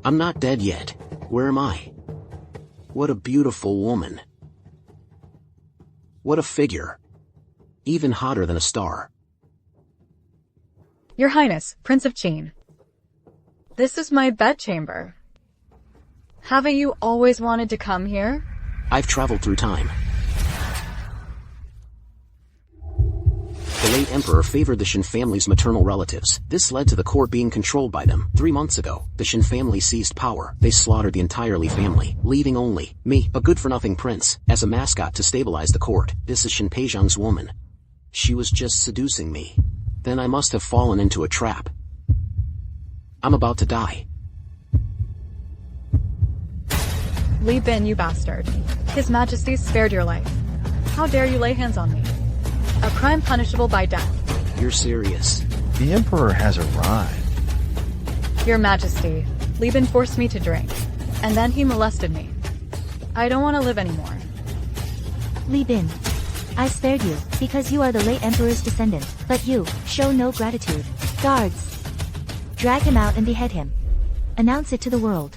I'm not dead yet. Where am I? What a beautiful woman. What a figure. Even hotter than a star. Your Highness, Prince of Chin. This is my bedchamber. Haven't you always wanted to come here? I've traveled through time. The late emperor favored the Shin family's maternal relatives. This led to the court being controlled by them. 3 months ago, the Shin family seized power. They slaughtered the entire Li family, leaving only me, a good-for-nothing prince, as a mascot to stabilize the court. This is Shin Peizhang's woman. She was just seducing me. Then I must have fallen into a trap. I'm about to die. Li Bin, you bastard. His Majesty spared your life. How dare you lay hands on me? A crime punishable by death. You're serious? The Emperor has arrived. Your Majesty, Li Bin forced me to drink, and then he molested me. I don't want to live anymore. Li Bin, I spared you, because you are the late Emperor's descendant, but you show no gratitude. Guards, drag him out and behead him. Announce it to the world.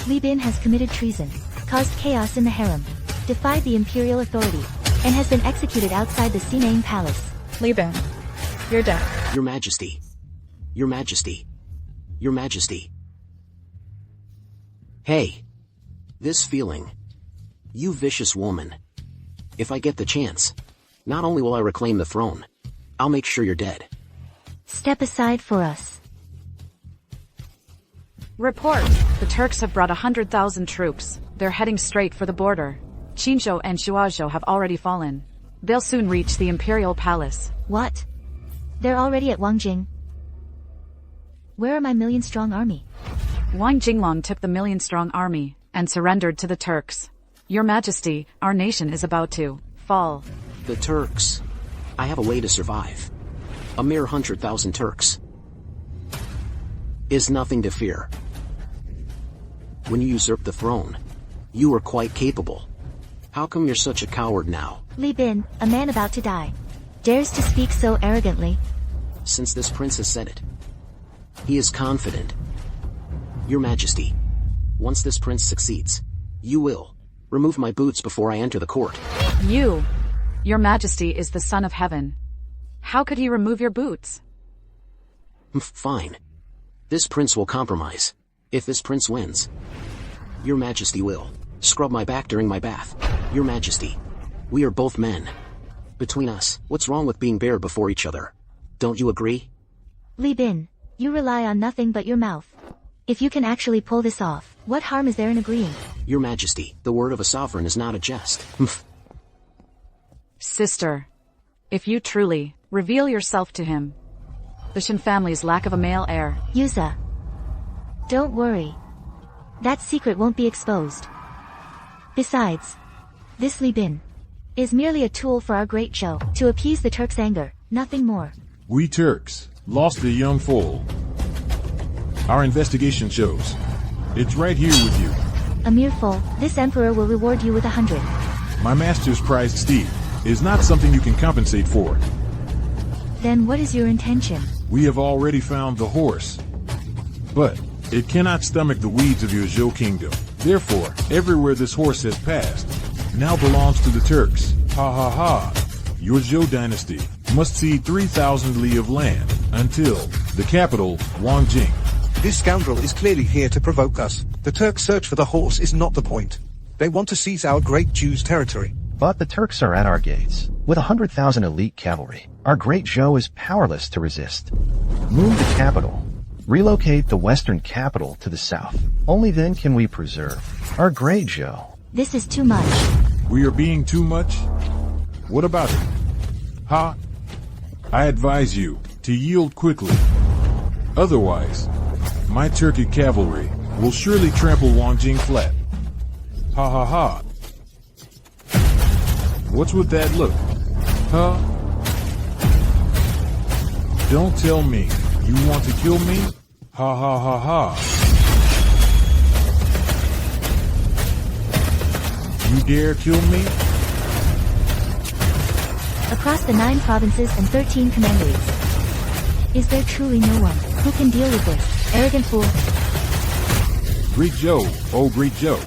Li Bin has committed treason, caused chaos in the harem, defied the imperial authority, and has been executed outside the Sinane Palace. Li Bin, you're dead. Your Majesty. Your Majesty. Your Majesty. Hey. This feeling. You vicious woman. If I get the chance, not only will I reclaim the throne, I'll make sure you're dead. Step aside for us. Report. The Turks have brought 100,000 troops. They're heading straight for the border. Qinzhou and Shuazhou have already fallen. They'll soon reach the Imperial Palace. What? They're already at Wangjing. Where are my million-strong army? Wang Jinglong took the million-strong army and surrendered to the Turks. Your Majesty, our nation is about to fall. The Turks. I have a way to survive. A mere 100,000 Turks is nothing to fear. When you usurped the throne, you were quite capable. How come you're such a coward now? Li Bin, a man about to die, dares to speak so arrogantly. Since this prince has said it, he is confident. Your Majesty, once this prince succeeds, you will remove my boots before I enter the court. Your Majesty is the Son of Heaven. How could he remove your boots? Fine. This prince will compromise. If this prince wins, Your Majesty will scrub my back during my bath. Your Majesty, we are both men. Between us, what's wrong with being bared before each other? Don't you agree? Li Bin, you rely on nothing but your mouth. If you can actually pull this off, what harm is there in agreeing? Your Majesty, the word of a sovereign is not a jest. Sister, if you truly reveal yourself to him, the Shin family's lack of a male heir. Yuza, don't worry. That secret won't be exposed. Besides, this Li Bin is merely a tool for our great show, to appease the Turks' anger, nothing more. We Turks lost a young foal. Our investigation shows. It's right here with you. A mere foal, this emperor will reward you with 100. My master's prized steed is not something you can compensate for. Then what is your intention? We have already found the horse. But it cannot stomach the weeds of your Zhou kingdom. Therefore, everywhere this horse has passed now belongs to the Turks. Ha ha ha. Your Zhou dynasty must cede 3,000 li of land until the capital, Wangjing. This scoundrel is clearly here to provoke us. The Turks' search for the horse is not the point. They want to seize our great Jew's territory. But the Turks are at our gates. With 100,000 elite cavalry, our great Zhou is powerless to resist. Move the capital. Relocate the western capital to the south. Only then can we preserve our great Zhou. This is too much. We are being too much? What about it? Ha? I advise you to yield quickly. Otherwise, my Turkic cavalry will surely trample Wangjing flat. Ha ha ha. What's with that look? Huh? Don't tell me you want to kill me? Ha ha ha ha. You dare kill me? Across the 9 provinces and 13 commanderies. Is there truly no one who can deal with this arrogant fool? Great Joe, oh great Joe.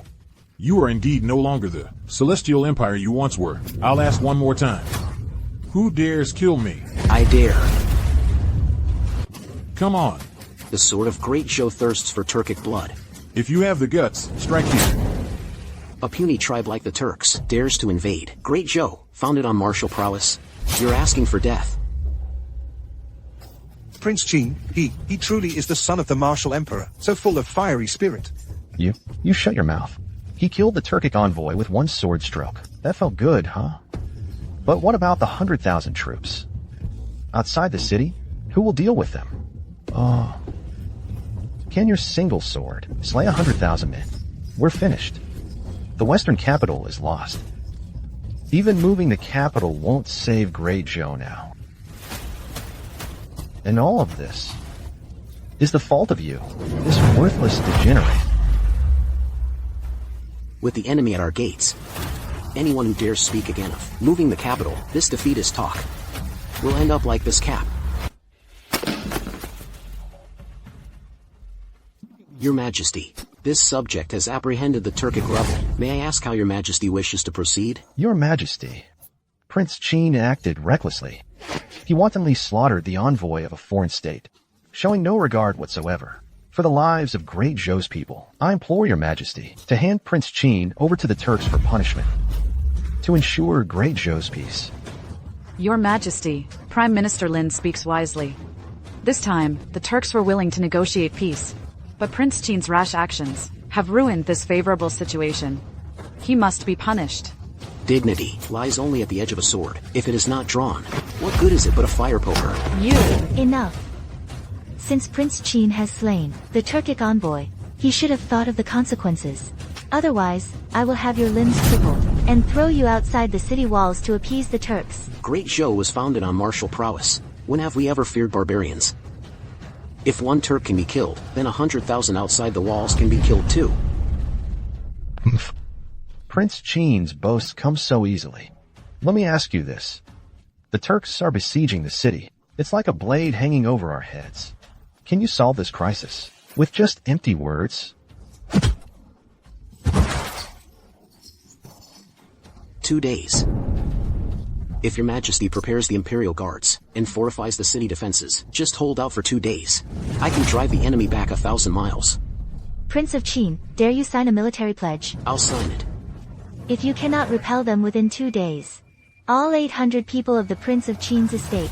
You are indeed no longer the celestial empire you once were. I'll ask one more time. Who dares kill me? I dare. Come on. The sword of Great Joe thirsts for Turkic blood. If you have the guts, strike here. A puny tribe like the Turks dares to invade Great Joe, founded on martial prowess. You're asking for death. Prince Qin, he truly is the son of the martial emperor, so full of fiery spirit. You shut your mouth. He killed the Turkic envoy with one sword stroke. That felt good, huh? But what about the 100,000 troops? Outside the city? Who will deal with them? Can your single sword slay 100,000 men? We're finished. The western capital is lost. Even moving the capital won't save Great Joe now. And all of this is the fault of you, this worthless degenerate. With the enemy at our gates, anyone who dares speak again of moving the capital, this defeat is talk, will end up like this cap. Your Majesty, this subject has apprehended the Turkic rebel. May I ask how Your Majesty wishes to proceed? Your Majesty, Prince Qin acted recklessly. He wantonly slaughtered the envoy of a foreign state, showing no regard whatsoever for the lives of Great Joe's people. I implore Your Majesty to hand Prince Qin over to the Turks for punishment, to ensure Great Joe's peace. Your Majesty, Prime Minister Lynn speaks wisely. This time, the Turks were willing to negotiate peace, but Prince Qin's rash actions have ruined this favorable situation. He must be punished. Dignity lies only at the edge of a sword. If it is not drawn, what good is it but a fire poker? Enough. Since Prince Qin has slain the Turkic envoy, he should have thought of the consequences. Otherwise, I will have your limbs crippled and throw you outside the city walls to appease the Turks. Great Joe was founded on martial prowess. When have we ever feared barbarians? If one Turk can be killed, then 100,000 outside the walls can be killed too. Prince Qin's boasts come so easily. Let me ask you this. The Turks are besieging the city. It's like a blade hanging over our heads. Can you solve this crisis with just empty words? 2 days. If Your Majesty prepares the Imperial Guards and fortifies the city defenses, just hold out for 2 days. I can drive the enemy back 1,000 miles. Prince of Qin, dare you sign a military pledge? I'll sign it. If you cannot repel them within 2 days, all 800 people of the Prince of Qin's estate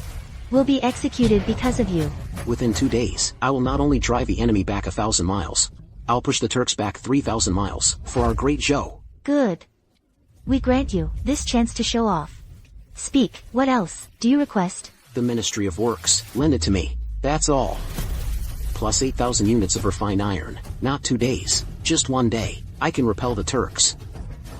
will be executed because of you. Within 2 days, I will not only drive the enemy back 1,000 miles, I'll push the Turks back 3,000 miles, for our Great Joe. Good. We grant you this chance to show off. Speak, what else do you request? The Ministry of Works, lend it to me, that's all. Plus 8,000 units of refined iron, not 2 days, just 1 day, I can repel the Turks.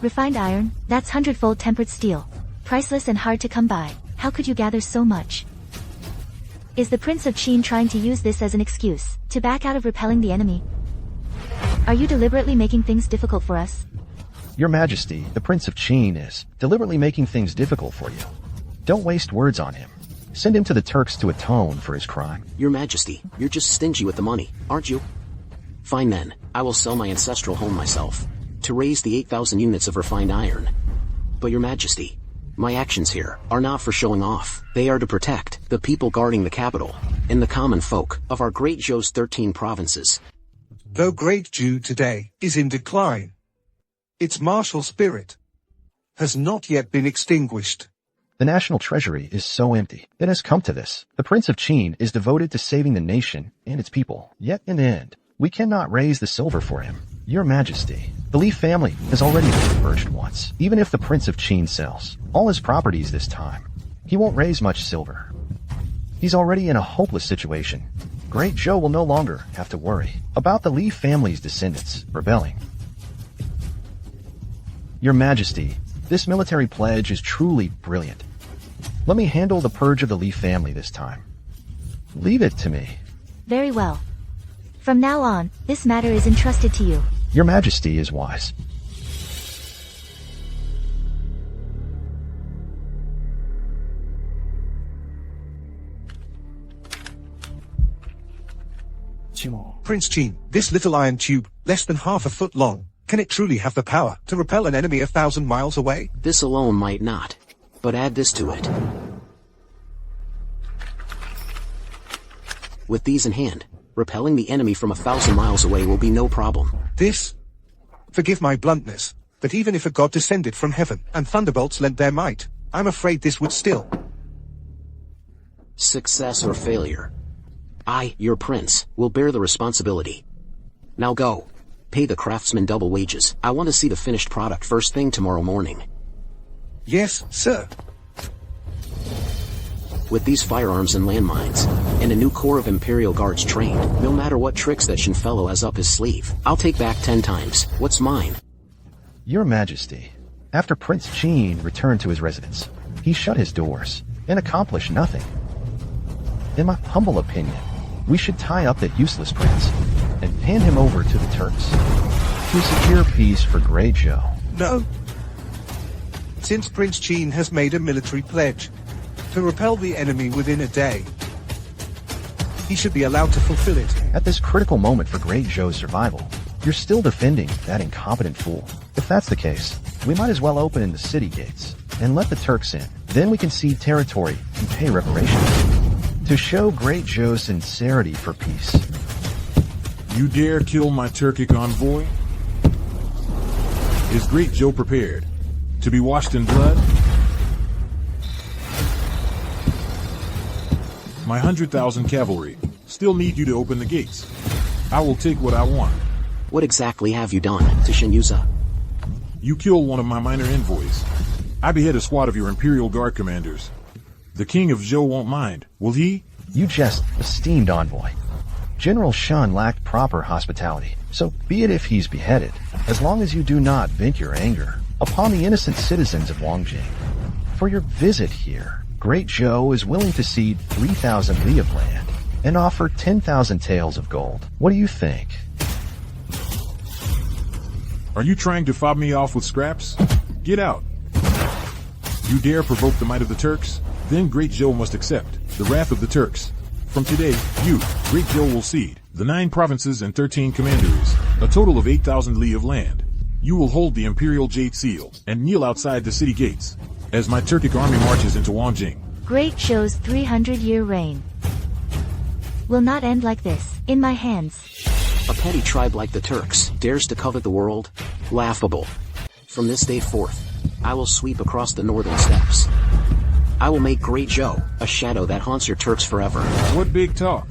Refined iron, that's 100-fold tempered steel. Priceless and hard to come by. How could you gather so much? Is the Prince of Qin trying to use this as an excuse to back out of repelling the enemy? Are you deliberately making things difficult for us? Your Majesty, the Prince of Qin is deliberately making things difficult for you. Don't waste words on him. Send him to the Turks to atone for his crime. Your Majesty, you're just stingy with the money, aren't you? Fine then, I will sell my ancestral home myself, to raise the 8,000 units of refined iron. But Your Majesty, my actions here are not for showing off. They are to protect the people guarding the capital, and the common folk of our Great Joe's 13 provinces. Though Great Jew today is in decline, its martial spirit has not yet been extinguished. The national treasury is so empty. It has come to this. The Prince of Qin is devoted to saving the nation and its people. Yet in the end, we cannot raise the silver for him. Your Majesty, the Li family has already been purged once. Even if the Prince of Qin sells all his properties this time, he won't raise much silver. He's already in a hopeless situation. Great Joe will no longer have to worry about the Li family's descendants rebelling. Your Majesty, this military pledge is truly brilliant. Let me handle the purge of the Li family this time. Leave it to me. Very well. From now on, this matter is entrusted to you. Your Majesty is wise. Prince Jean, this little iron tube, less than half a foot long, can it truly have the power to repel an enemy 1,000 miles away? This alone might not. But add this to it. With these in hand, repelling the enemy from 1,000 miles away will be no problem. This? Forgive my bluntness, but even if a god descended from heaven and thunderbolts lent their might, I'm afraid this would still. Success or failure. I, your prince, will bear the responsibility. Now go. Pay the craftsmen double wages. I want to see the finished product first thing tomorrow morning. Yes, sir. With these firearms and landmines, and a new corps of Imperial Guards trained, no matter what tricks that Shinfellow has up his sleeve, I'll take back 10 times what's mine. Your Majesty, after Prince Jean returned to his residence, he shut his doors and accomplished nothing. In my humble opinion, we should tie up that useless prince and hand him over to the Turks to secure peace for Great Joe. No. Since Prince Jean has made a military pledge to repel the enemy within a day, he should be allowed to fulfill it. At this critical moment for Great Joe's survival, you're still defending that incompetent fool. If that's the case, we might as well open the city gates and let the Turks in. Then we can cede territory and pay reparations to show Great Joe's sincerity for peace. You dare kill my Turkic envoy? Is Great Joe prepared to be washed in blood? My 100,000 cavalry still need you to open the gates. I will take what I want. What exactly have you done to Shinyuza? You killed one of my minor envoys. I behead a squad of your Imperial Guard commanders. The King of Zhou won't mind, will he? You jest, esteemed envoy. General Shun lacked proper hospitality, so be it if he's beheaded, as long as you do not vent your anger upon the innocent citizens of Wangjing. For your visit here, Great Joe is willing to cede 3,000 li of land and offer 10,000 taels of gold. What do you think? Are you trying to fob me off with scraps? Get out. You dare provoke the might of the Turks? Then Great Joe must accept the wrath of the Turks. From today, you, Great Joe, will cede the 9 provinces and 13 commanderies, a total of 8,000 li of land. You will hold the Imperial Jade Seal and kneel outside the city gates as my Turkic army marches into Wangjing. Great Joe's 300-year reign will not end like this, in my hands. A petty tribe like the Turks dares to covet the world? Laughable. From this day forth, I will sweep across the northern steppes. I will make Great Joe a shadow that haunts your Turks forever. What big talk?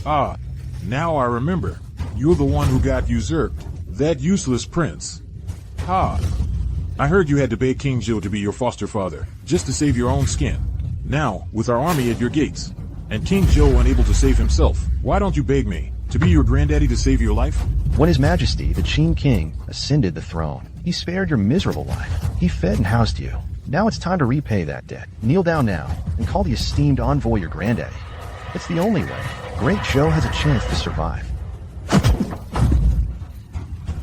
Ah, now I remember. You're the one who got usurped. That useless prince. Ha! I heard you had to beg King Joe to be your foster father, just to save your own skin. Now, with our army at your gates, and King Joe unable to save himself, why don't you beg me to be your granddaddy to save your life? When His Majesty, the Qin King, ascended the throne, he spared your miserable life. He fed and housed you. Now it's time to repay that debt. Kneel down now, and call the esteemed envoy your granddaddy. It's the only way Great Joe has a chance to survive.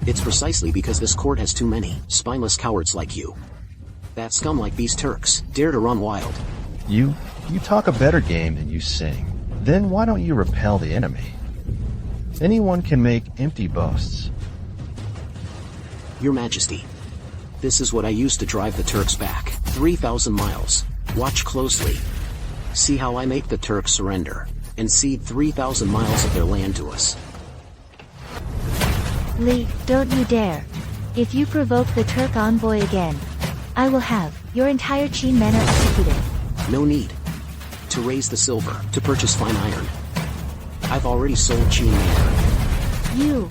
It's precisely because this court has too many spineless cowards like you. That scum like these Turks dare to run wild. You talk a better game than you sing. Then why don't you repel the enemy? Anyone can make empty boasts. Your Majesty, this is what I used to drive the Turks back 3,000 miles. Watch closely. See how I make the Turks surrender and cede 3,000 miles of their land to us. Li, don't you dare. If you provoke the Turk envoy again, I will have your entire Qin manor executed. No need to raise the silver to purchase fine iron. I've already sold Qin manor. You.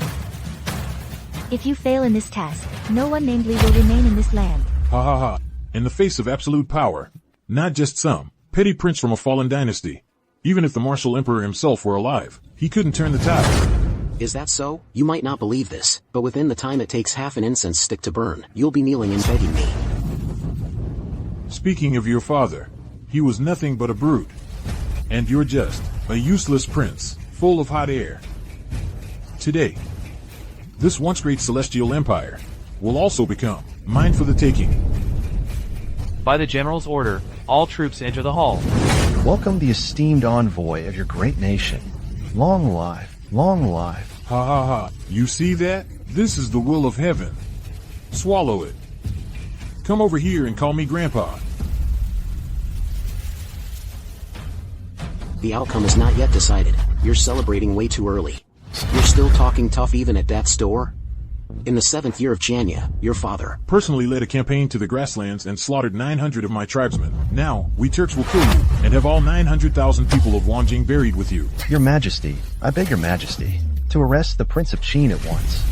If you fail in this task, no one named Li will remain in this land. Ha ha ha. In the face of absolute power, not just some petty prince from a fallen dynasty. Even if the martial emperor himself were alive, he couldn't turn the tide. Is that so? You might not believe this, but within the time it takes half an incense stick to burn, you'll be kneeling and begging me. Speaking of your father, he was nothing but a brute. And you're just a useless prince, full of hot air. Today, this once great celestial empire will also become mine for the taking. By the General's order, all troops enter the hall. Welcome the esteemed envoy of your great nation. Long life, long life. Ha ha ha. You see that? This is the will of heaven. Swallow it. Come over here and call me Grandpa. The outcome is not yet decided. You're celebrating way too early. You're still talking tough even at death's door? In the 7th year of Chania, your father Personally led a campaign to the grasslands and slaughtered 900 of my tribesmen. Now, we Turks will kill you, and have all 900,000 people of Wanjing buried with you. Your Majesty, I beg your Majesty, to arrest the Prince of Qin at once.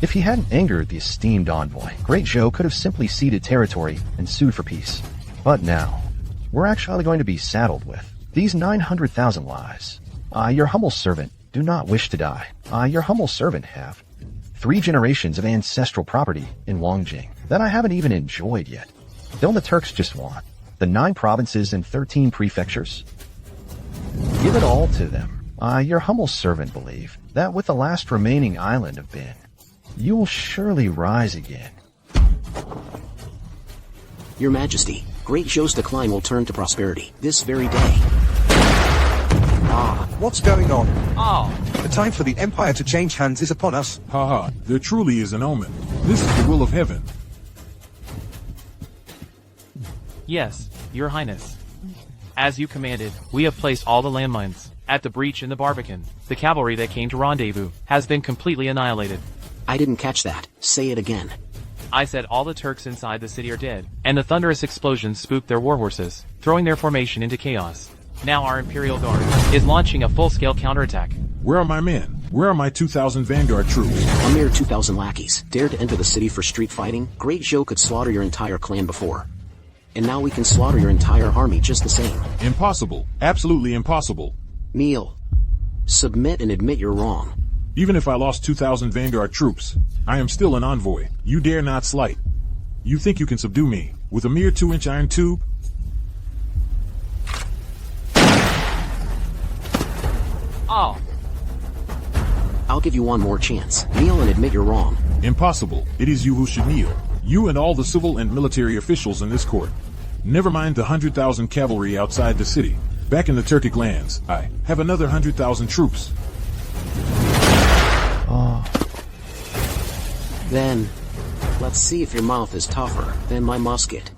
If he hadn't angered the esteemed envoy, Great Zhou could have simply ceded territory and sued for peace. But now, we're actually going to be saddled with these 900,000 lives. I, your humble servant, do not wish to die. I, your humble servant, have 3 generations of ancestral property in Wanjing that I haven't even enjoyed yet. Don't the Turks just want the 9 provinces and 13 prefectures? Give it all to them. I, your humble servant, believe that with the last remaining island of Bin, you will surely rise again. Your Majesty, Great Zhou's decline will turn to prosperity this very day. What's going on? Oh, The time for the Empire to change hands is upon us. Ha ha. There truly is an omen. This is the will of heaven. yes, Your Highness. As you commanded, we have placed all the landmines at the breach in the Barbican. The cavalry that came to rendezvous has been completely annihilated. I didn't catch that. Say it again. I said all the Turks inside the city are dead, and the thunderous explosions spooked their warhorses, throwing their formation into chaos. Now our Imperial Guard is launching a full-scale counterattack. Where are my men? Where are my 2,000 vanguard troops? A mere 2,000 lackeys dared to enter the city for street fighting. Great Zhou could slaughter your entire clan before. And now we can slaughter your entire army just the same. Impossible. Absolutely impossible. Kneel. Submit and admit you're wrong. Even if I lost 2,000 vanguard troops, I am still an envoy. You dare not slight. You think you can subdue me with a mere 2-inch iron tube? Oh, I'll give you one more chance. Kneel and admit you're wrong. Impossible. It is you who should kneel. You and all the civil and military officials in this court. Never mind the 100,000 cavalry outside the city. Back in the Turkic lands, I have another 100,000 troops. Then, let's see if your mouth is tougher than my musket.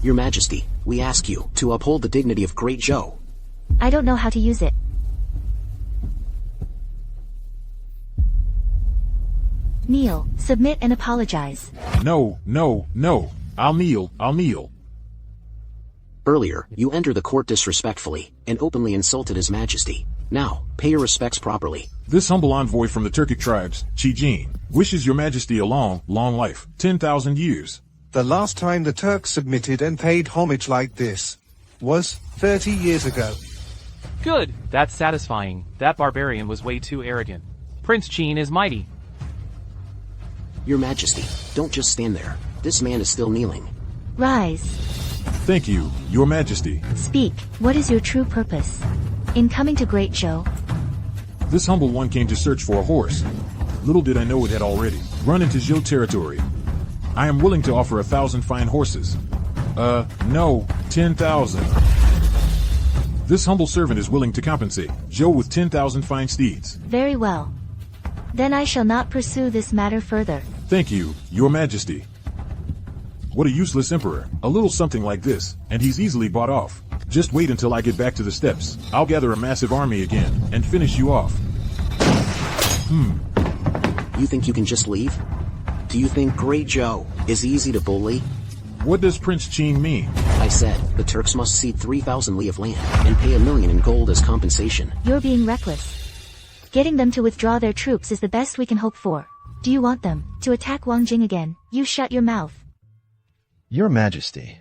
Your Majesty, we ask you to uphold the dignity of Great Zhou. I don't know how to use it. Kneel, submit and apologize. No, no, no. I'll kneel, I'll kneel. Earlier, you entered the court disrespectfully and openly insulted His Majesty. Now, pay your respects properly. This humble envoy from the Turkic tribes, Chijin, wishes your Majesty a long, long life. 10,000 years. The last time the Turks submitted and paid homage like this was 30 years ago. good. That's satisfying. That barbarian was way too arrogant. Prince Qin is mighty. Your Majesty, don't just stand there. This man is still kneeling. Rise. Thank you, your Majesty. Speak. What is your true purpose in coming to Great Zhou? This humble one came to search for a horse. Little did I know it had already run into Zhou territory. I am willing to offer 1,000 fine horses. No, 10,000. This humble servant is willing to compensate Zhou with 10,000 fine steeds. Very well. Then I shall not pursue this matter further. Thank you, your Majesty. What a useless emperor. A little something like this, and he's easily bought off. Just wait until I get back to the steppes. I'll gather a massive army again, and finish you off. You think you can just leave? Do you think Great Zhou is easy to bully? What does Prince Qin mean? I said, the Turks must cede 3,000 li of land, and pay $1 million in gold as compensation. You're being reckless. Getting them to withdraw their troops is the best we can hope for. Do you want them to attack Wanjing again? You shut your mouth. Your Majesty,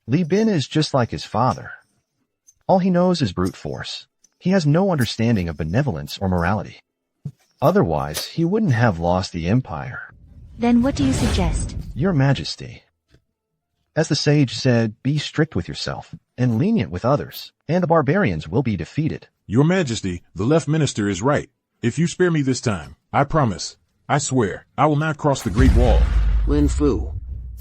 Li Bin is just like his father. All he knows is brute force. He has no understanding of benevolence or morality. Otherwise, he wouldn't have lost the empire. Then what do you suggest? Your Majesty, as the sage said, be strict with yourself and lenient with others, and the barbarians will be defeated. Your Majesty, the left minister is right. If you spare me this time, I promise, I swear, I will not cross the Great Wall. Lin Fu.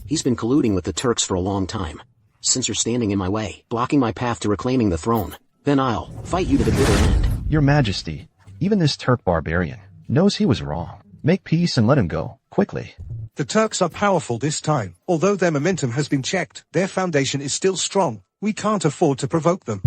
He's been colluding with the Turks for a long time. Since you're standing in my way, blocking my path to reclaiming the throne, Then I'll fight you to the bitter end. Your Majesty, even this Turk barbarian knows he was wrong. Make peace and let him go, quickly. The Turks are powerful this time. Although their momentum has been checked, their foundation is still strong. We can't afford to provoke them.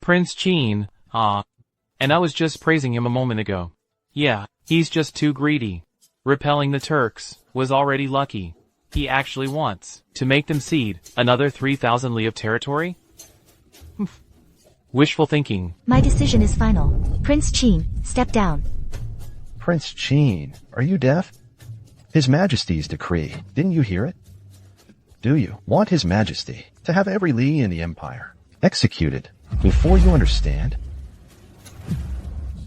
Prince Chin, and I was just praising him a moment ago. Yeah, he's just too greedy. Repelling the Turks was already lucky. He actually wants to make them cede another 3,000 li of territory? Wishful thinking. My decision is final. Prince Chin, step down. Prince Chin, are you deaf? His Majesty's decree, didn't you hear it? Do you want His Majesty to have every li in the Empire executed before you understand?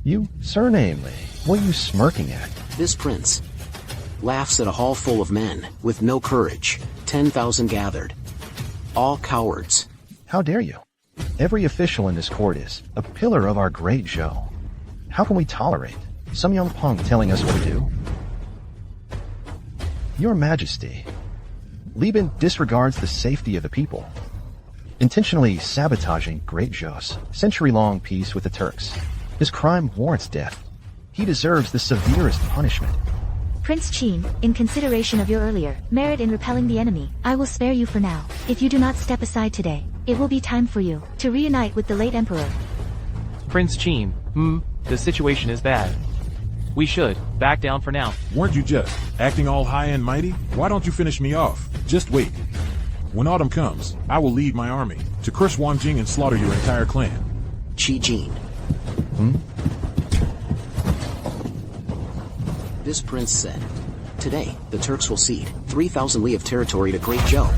You surname Li, what are you smirking at? This prince laughs at a hall full of men with no courage. 10,000 gathered. All cowards. How dare you? Every official in this court is a pillar of our great Zhou. How can we tolerate some young punk telling us what to do? Your Majesty, Li Bin disregards the safety of the people, intentionally sabotaging Great Zhou's century-long peace with the Turks. His crime warrants death. He deserves the severest punishment. Prince Chin, in consideration of your earlier merit in repelling the enemy, I will spare you for now. If you do not step aside today, it will be time for you to reunite with the late Emperor. Prince Chin, the situation is bad. We should back down for now. Weren't you just acting all high and mighty? Why don't you finish me off? Just wait. When autumn comes, I will lead my army to crush Wanjing and slaughter your entire clan. Qi Jin. This prince said, today, the Turks will cede 3,000 li of territory to Great Zhou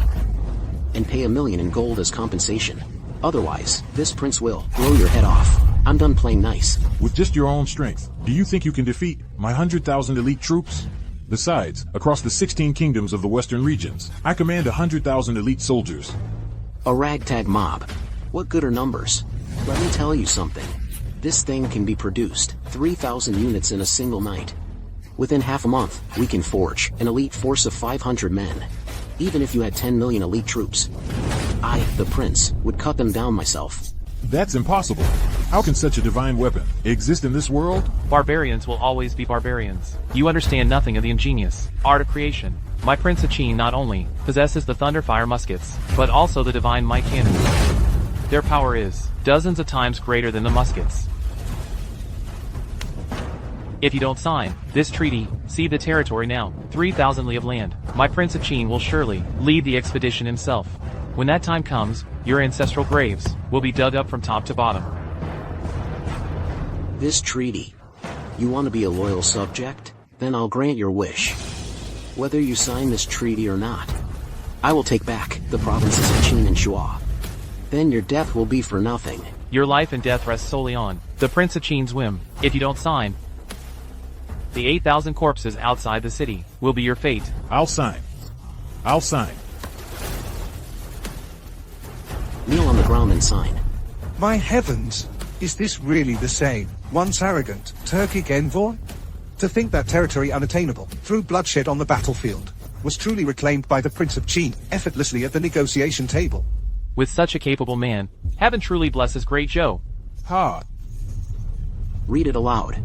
and pay 1 million in gold as compensation. Otherwise, this prince will blow your head off. I'm done playing nice. With just your own strength, do you think you can defeat my 100,000 elite troops? Besides, across the 16 kingdoms of the western regions, I command 100,000 elite soldiers. A ragtag mob. What good are numbers? Let me tell you something. This thing can be produced 3,000 units in a single night. Within half a month, we can forge an elite force of 500 men. Even if you had 10 million elite troops, I, the prince, would cut them down myself. That's impossible. How can such a divine weapon exist in this world? Barbarians will always be barbarians. You understand nothing of the ingenious art of creation. My Prince of Qin not only possesses the Thunderfire muskets, but also the divine might cannons. Their power is dozens of times greater than the muskets. If you don't sign this treaty, cede the territory now. 3,000 li of land. My Prince of Qin will surely lead the expedition himself. When that time comes, your ancestral graves will be dug up from top to bottom. This treaty. You want to be a loyal subject? Then I'll grant your wish. Whether you sign this treaty or not, I will take back the provinces of Qin and Shuo. Then your death will be for nothing. Your life and death rest solely on the Prince of Qin's whim. If you don't sign, the 8,000 corpses outside the city will be your fate. I'll sign. I'll sign. Kneel on the ground and sign. My heavens! Is this really the same, once arrogant, Turkic envoy? To think that territory unattainable, through bloodshed on the battlefield, was truly reclaimed by the Prince of Qin, effortlessly at the negotiation table. With such a capable man, heaven truly blesses Great Zhou. Ha! Read it aloud.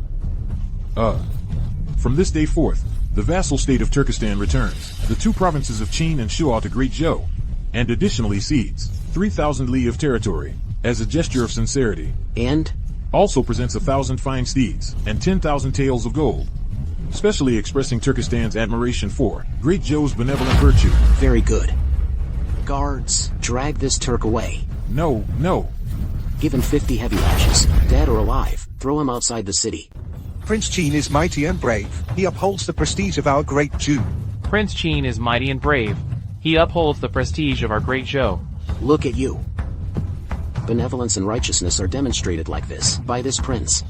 From this day forth, the vassal state of Turkestan returns the 2 provinces of Qin and Shuo to Great Zhou, and additionally cedes 3,000 li of territory as a gesture of sincerity. And? Also presents 1,000 fine steeds and 10,000 taels of gold, specially expressing Turkestan's admiration for Great Zhou's benevolent virtue. Very good. Guards, drag this Turk away. No, no. Give him 50 heavy lashes, dead or alive. Throw him outside the city. Prince Qin is mighty and brave. He upholds the prestige of our great Jew. Prince Qin is mighty and brave. He upholds the prestige of our Great Zhou. Look at you. Benevolence and righteousness are demonstrated like this, by this prince.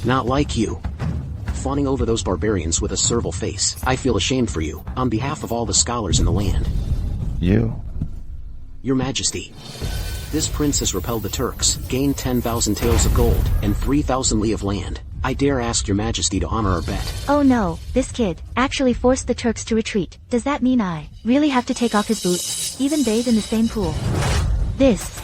Not like you. Fawning over those barbarians with a servile face. I feel ashamed for you, on behalf of all the scholars in the land. You? Your Majesty. This prince has repelled the Turks, gained 10,000 taels of gold, and 3,000 li of land. I dare ask your Majesty to honor our bet. Oh no, this kid actually forced the Turks to retreat. Does that mean I really have to take off his boots, even bathe in the same pool? This.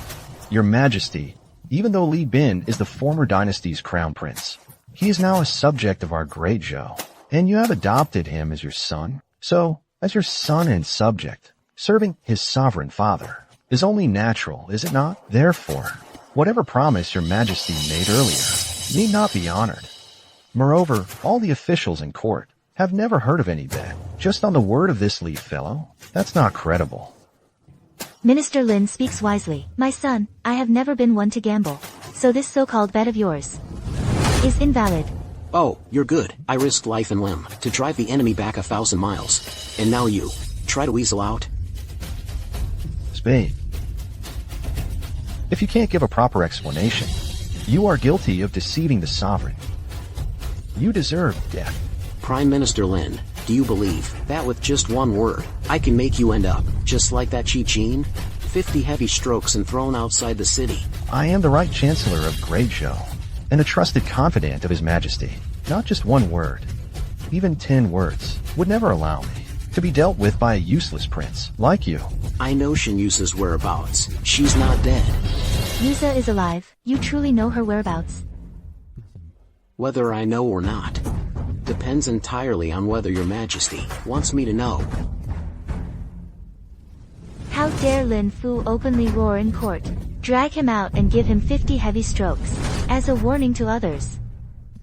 Your Majesty, Even though Li Bin is the former dynasty's crown prince, he is now a subject of our great Zhou, and you have adopted him as your son. So, as your son and subject, serving his sovereign father is only natural, is it not? Therefore, whatever promise your majesty made earlier need not be honored. Moreover, all the officials in court have never heard of any bet. Just on the word of this Li fellow, that's not credible. Minister Lynn speaks wisely. My son, I have never been one to gamble. So this so-called bet of yours is invalid. Oh, you're good. I risked life and limb to drive the enemy back 1,000 miles. And now you try to weasel out? Spade. If you can't give a proper explanation, you are guilty of deceiving the sovereign. You deserve death. Prime Minister Lynn, do you believe that with just one word, I can make you end up just like that cheap Jean? 50 heavy strokes and thrown outside the city. I am the right Chancellor of Great Zhou, and a trusted confidant of His Majesty. Not just one word, even 10 words, would never allow me to be dealt with by a useless prince like you. I know Yuza's whereabouts. She's not dead. Yuza is alive. You truly know her whereabouts? Whether I know or not depends entirely on whether your majesty wants me to know. How dare Lin Fu openly roar in court? Drag him out and give him 50 heavy strokes, as a warning to others.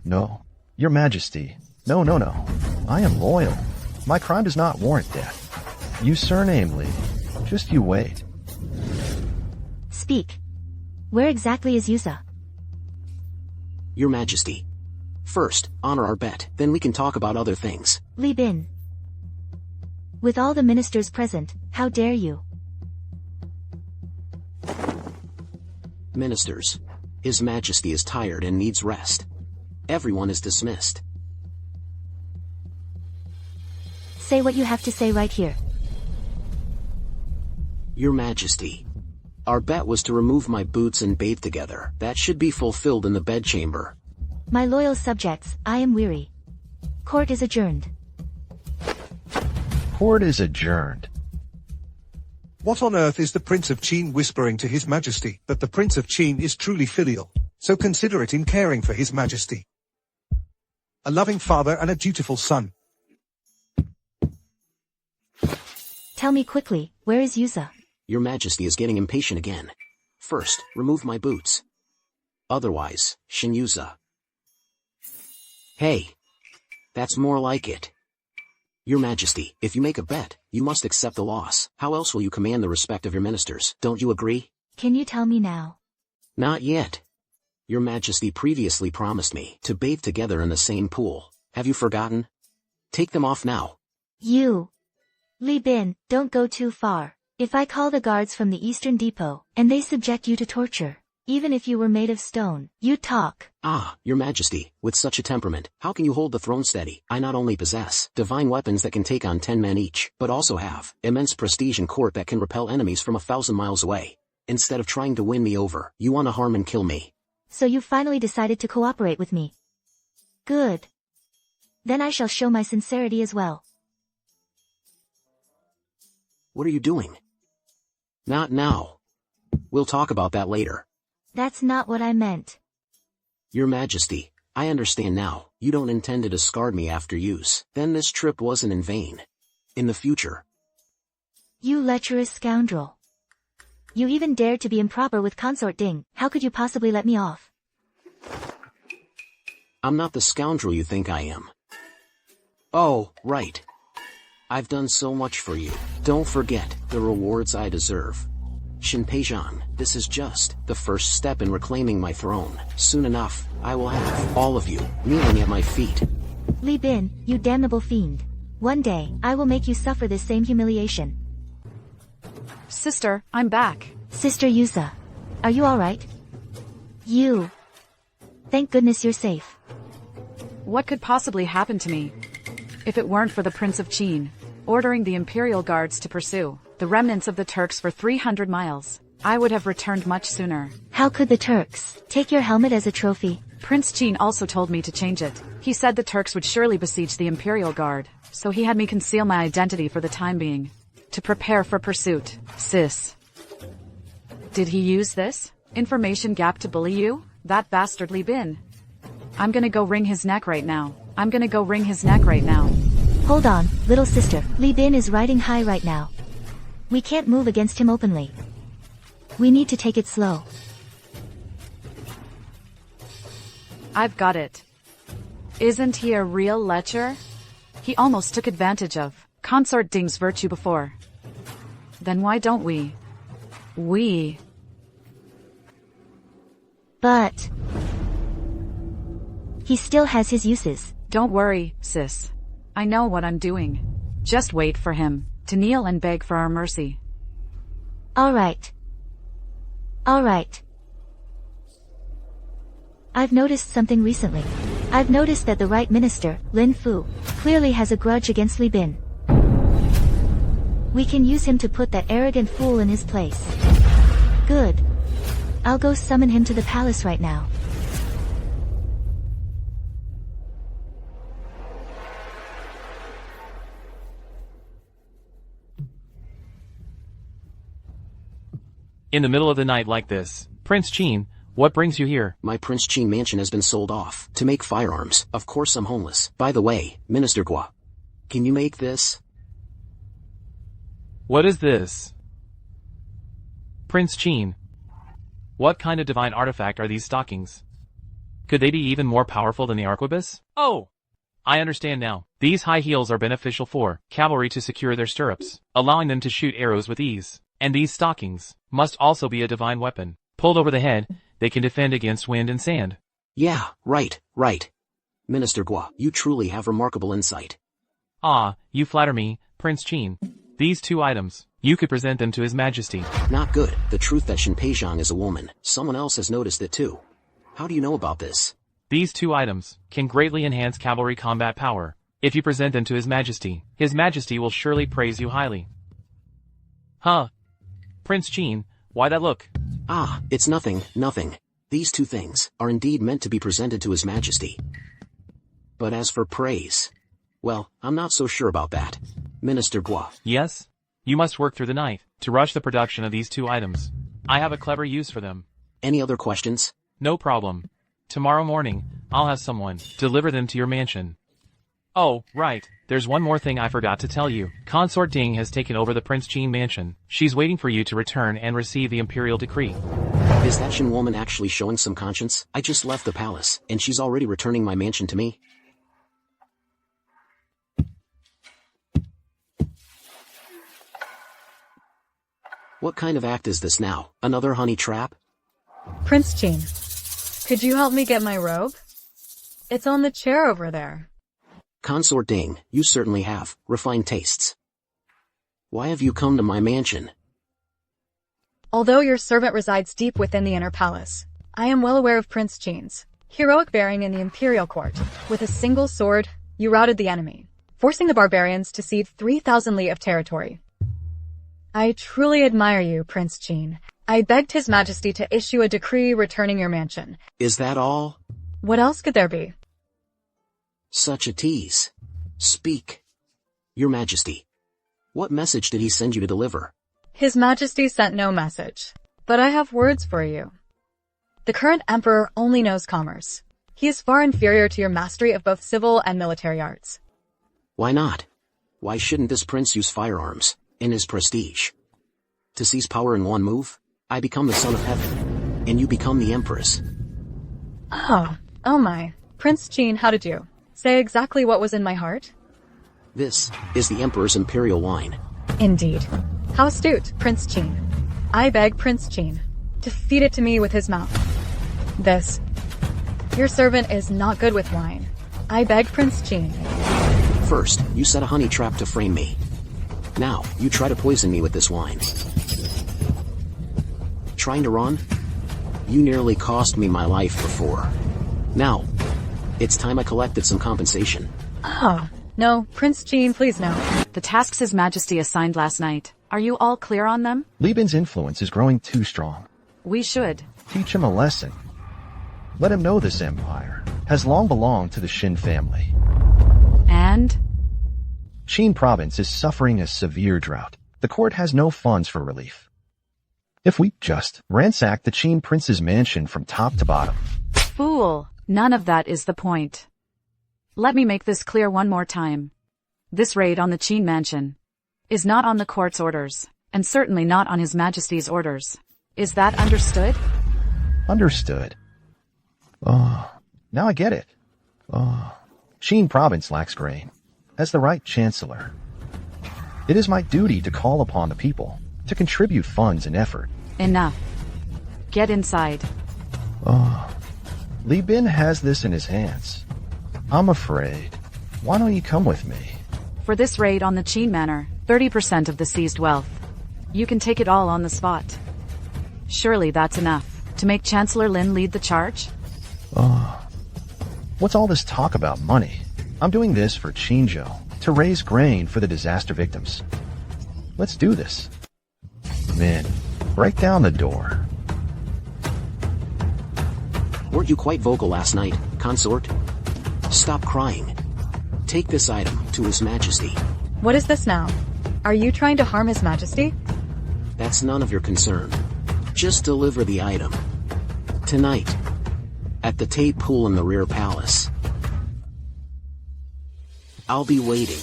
No, your majesty. No. I am loyal. My crime does not warrant death. You surname Li. Just you wait. Speak. Where exactly is Yuza? Your majesty. First, honor our bet, then we can talk about other things. Li Bin. With all the ministers present, how dare you? Ministers. His Majesty is tired and needs rest. Everyone is dismissed. Say what you have to say right here. Your Majesty. Our bet was to remove my boots and bathe together. That should be fulfilled in the bedchamber. My loyal subjects, I am weary. Court is adjourned. Court is adjourned. What on earth is the Prince of Qin whispering to His Majesty? That the Prince of Qin is truly filial, so considerate in caring for His Majesty. A loving father and a dutiful son. Tell me quickly, where is Yuza? Your Majesty is getting impatient again. First, remove my boots. Otherwise, Yuza. Hey. That's more like it. Your Majesty, if you make a bet, you must accept the loss. How else will you command the respect of your ministers? Don't you agree? Can you tell me now? Not yet. Your Majesty previously promised me to bathe together in the same pool. Have you forgotten? Take them off now. You. Li Bin, don't go too far. If I call the guards from the Eastern Depot, and they subject you to torture, even if you were made of stone, you'd talk. Ah, Your Majesty, with such a temperament, how can you hold the throne steady? I not only possess divine weapons that can take on 10 men each, but also have immense prestige in court that can repel enemies from 1,000 miles away. Instead of trying to win me over, you want to harm and kill me. So you finally decided to cooperate with me. Good. Then I shall show my sincerity as well. What are you doing? Not now. We'll talk about that later. That's not what I meant. Your Majesty, I understand now. You don't intend to discard me after use. Then this trip wasn't in vain. In the future. You lecherous scoundrel. You even dared to be improper with Consort Ding. How could you possibly let me off? I'm not the scoundrel you think I am. Oh, right. I've done so much for you. Don't forget the rewards I deserve. Shinpeijian, this is just the first step in reclaiming my throne. Soon enough, I will have all of you kneeling at my feet. Li Bin, you damnable fiend. One day, I will make you suffer this same humiliation. Sister, I'm back. Sister Yuza. Are you alright? You. Thank goodness you're safe. What could possibly happen to me? If it weren't for the Prince of Qin ordering the Imperial Guards to pursue the remnants of the Turks for 300 miles, I would have returned much sooner. How could the Turks take your helmet as a trophy? Prince Qin also told me to change it. He said the Turks would surely besiege the Imperial Guard, so he had me conceal my identity for the time being. To prepare for pursuit. Sis. Did he use this? Information gap to bully you? That bastard Li Bin. I'm gonna go wring his neck right now. I'm gonna go wring his neck right now. Hold on, little sister. Li Bin is riding high right now. We can't move against him openly. We need to take it slow. I've got it. Isn't he a real lecher? He almost took advantage of Consort Ding's virtue before. Then why don't we? But he still has his uses. Don't worry, sis. I know what I'm doing. Just wait for him to kneel and beg for our mercy. Alright. Alright. I've noticed something recently. I've noticed that the right minister, Lin Fu, clearly has a grudge against Li Bin. We can use him to put that arrogant fool in his place. Good. I'll go summon him to the palace right now. In the middle of the night like this, Prince Qin, what brings you here? My Prince Qin mansion has been sold off to make firearms. Of course I'm homeless. By the way, Minister Gua, can you make this? What is this? Prince Qin, what kind of divine artifact are these stockings? Could they be even more powerful than the arquebus? Oh! I understand now. These high heels are beneficial for cavalry to secure their stirrups, allowing them to shoot arrows with ease. And these stockings must also be a divine weapon. Pulled over the head, they can defend against wind and sand. Yeah, right. Minister Gua, you truly have remarkable insight. Ah, you flatter me, Prince Qin. These two items, you could present them to His Majesty. Not good. The truth that Shin Peijiang is a woman. Someone else has noticed it too. How do you know about this? These two items can greatly enhance cavalry combat power. If you present them to His Majesty will surely praise you highly. Huh? Prince Qin, why that look? Ah, it's nothing. These two things are indeed meant to be presented to His Majesty. But as for praise, well, I'm not so sure about that. Minister Gua. Yes? You must work through the night to rush the production of these two items. I have a clever use for them. Any other questions? No problem. Tomorrow morning, I'll have someone deliver them to your mansion. Oh, right. There's one more thing I forgot to tell you. Consort Ding has taken over the Prince Qin mansion. She's waiting for you to return and receive the imperial decree. Is that Shin woman actually showing some conscience? I just left the palace, and she's already returning my mansion to me. What kind of act is this now? Another honey trap? Prince Qin, could you help me get my robe? It's on the chair over there. Consort Ding, you certainly have refined tastes. Why have you come to my mansion? Although your servant resides deep within the inner palace, I am well aware of Prince Qin's heroic bearing in the imperial court. With a single sword, you routed the enemy, forcing the barbarians to cede 3,000 li of territory. I truly admire you, Prince Qin. I begged His Majesty to issue a decree returning your mansion. Is that all? What else could there be? Such a tease. Speak. Your Majesty. What message did he send you to deliver? His Majesty sent no message. But I have words for you. The current emperor only knows commerce. He is far inferior to your mastery of both civil and military arts. Why not? Why shouldn't this prince use firearms, in his prestige? To seize power in one move, I become the son of heaven, and you become the empress. Oh my. Prince Qin, how did you say exactly what was in my heart? This is the emperor's imperial wine. Indeed. How astute, Prince Qin. I beg Prince Qin to feed it to me with his mouth. Your servant is not good with wine. I beg Prince Qin. First, you set a honey trap to frame me. Now, you try to poison me with this wine. Trying to run? You nearly cost me my life before. Now, it's time I collected some compensation. No, Prince Qin, please no. The tasks His Majesty assigned last night, are you all clear on them? Li Bin's influence is growing too strong. We should. Teach him a lesson. Let him know this empire has long belonged to the Shin family. And? Qin province is suffering a severe drought. The court has no funds for relief. If we just ransacked the Qin Prince's mansion from top to bottom. Fool! None of that is the point. Let me make this clear one more time. This raid on the Qin mansion is not on the court's orders, and certainly not on His Majesty's orders. Is that understood? Understood. Oh, now I get it. Oh, Qin province lacks grain. As the right chancellor, it is my duty to call upon the people to contribute funds and effort. Enough. Get inside. Oh, Li Bin has this in his hands. I'm afraid. Why don't you come with me? For this raid on the Qin manor, 30% of the seized wealth. You can take it all on the spot. Surely that's enough to make Chancellor Lynn lead the charge? Oh, what's all this talk about money? I'm doing this for Qinzhou, to raise grain for the disaster victims. Let's do this. Min, break down the door. Weren't you quite vocal last night, consort? Stop crying. Take this item to His Majesty. What is this now? Are you trying to harm His Majesty? That's none of your concern. Just deliver the item. Tonight. At the Tate Pool in the rear palace. I'll be waiting.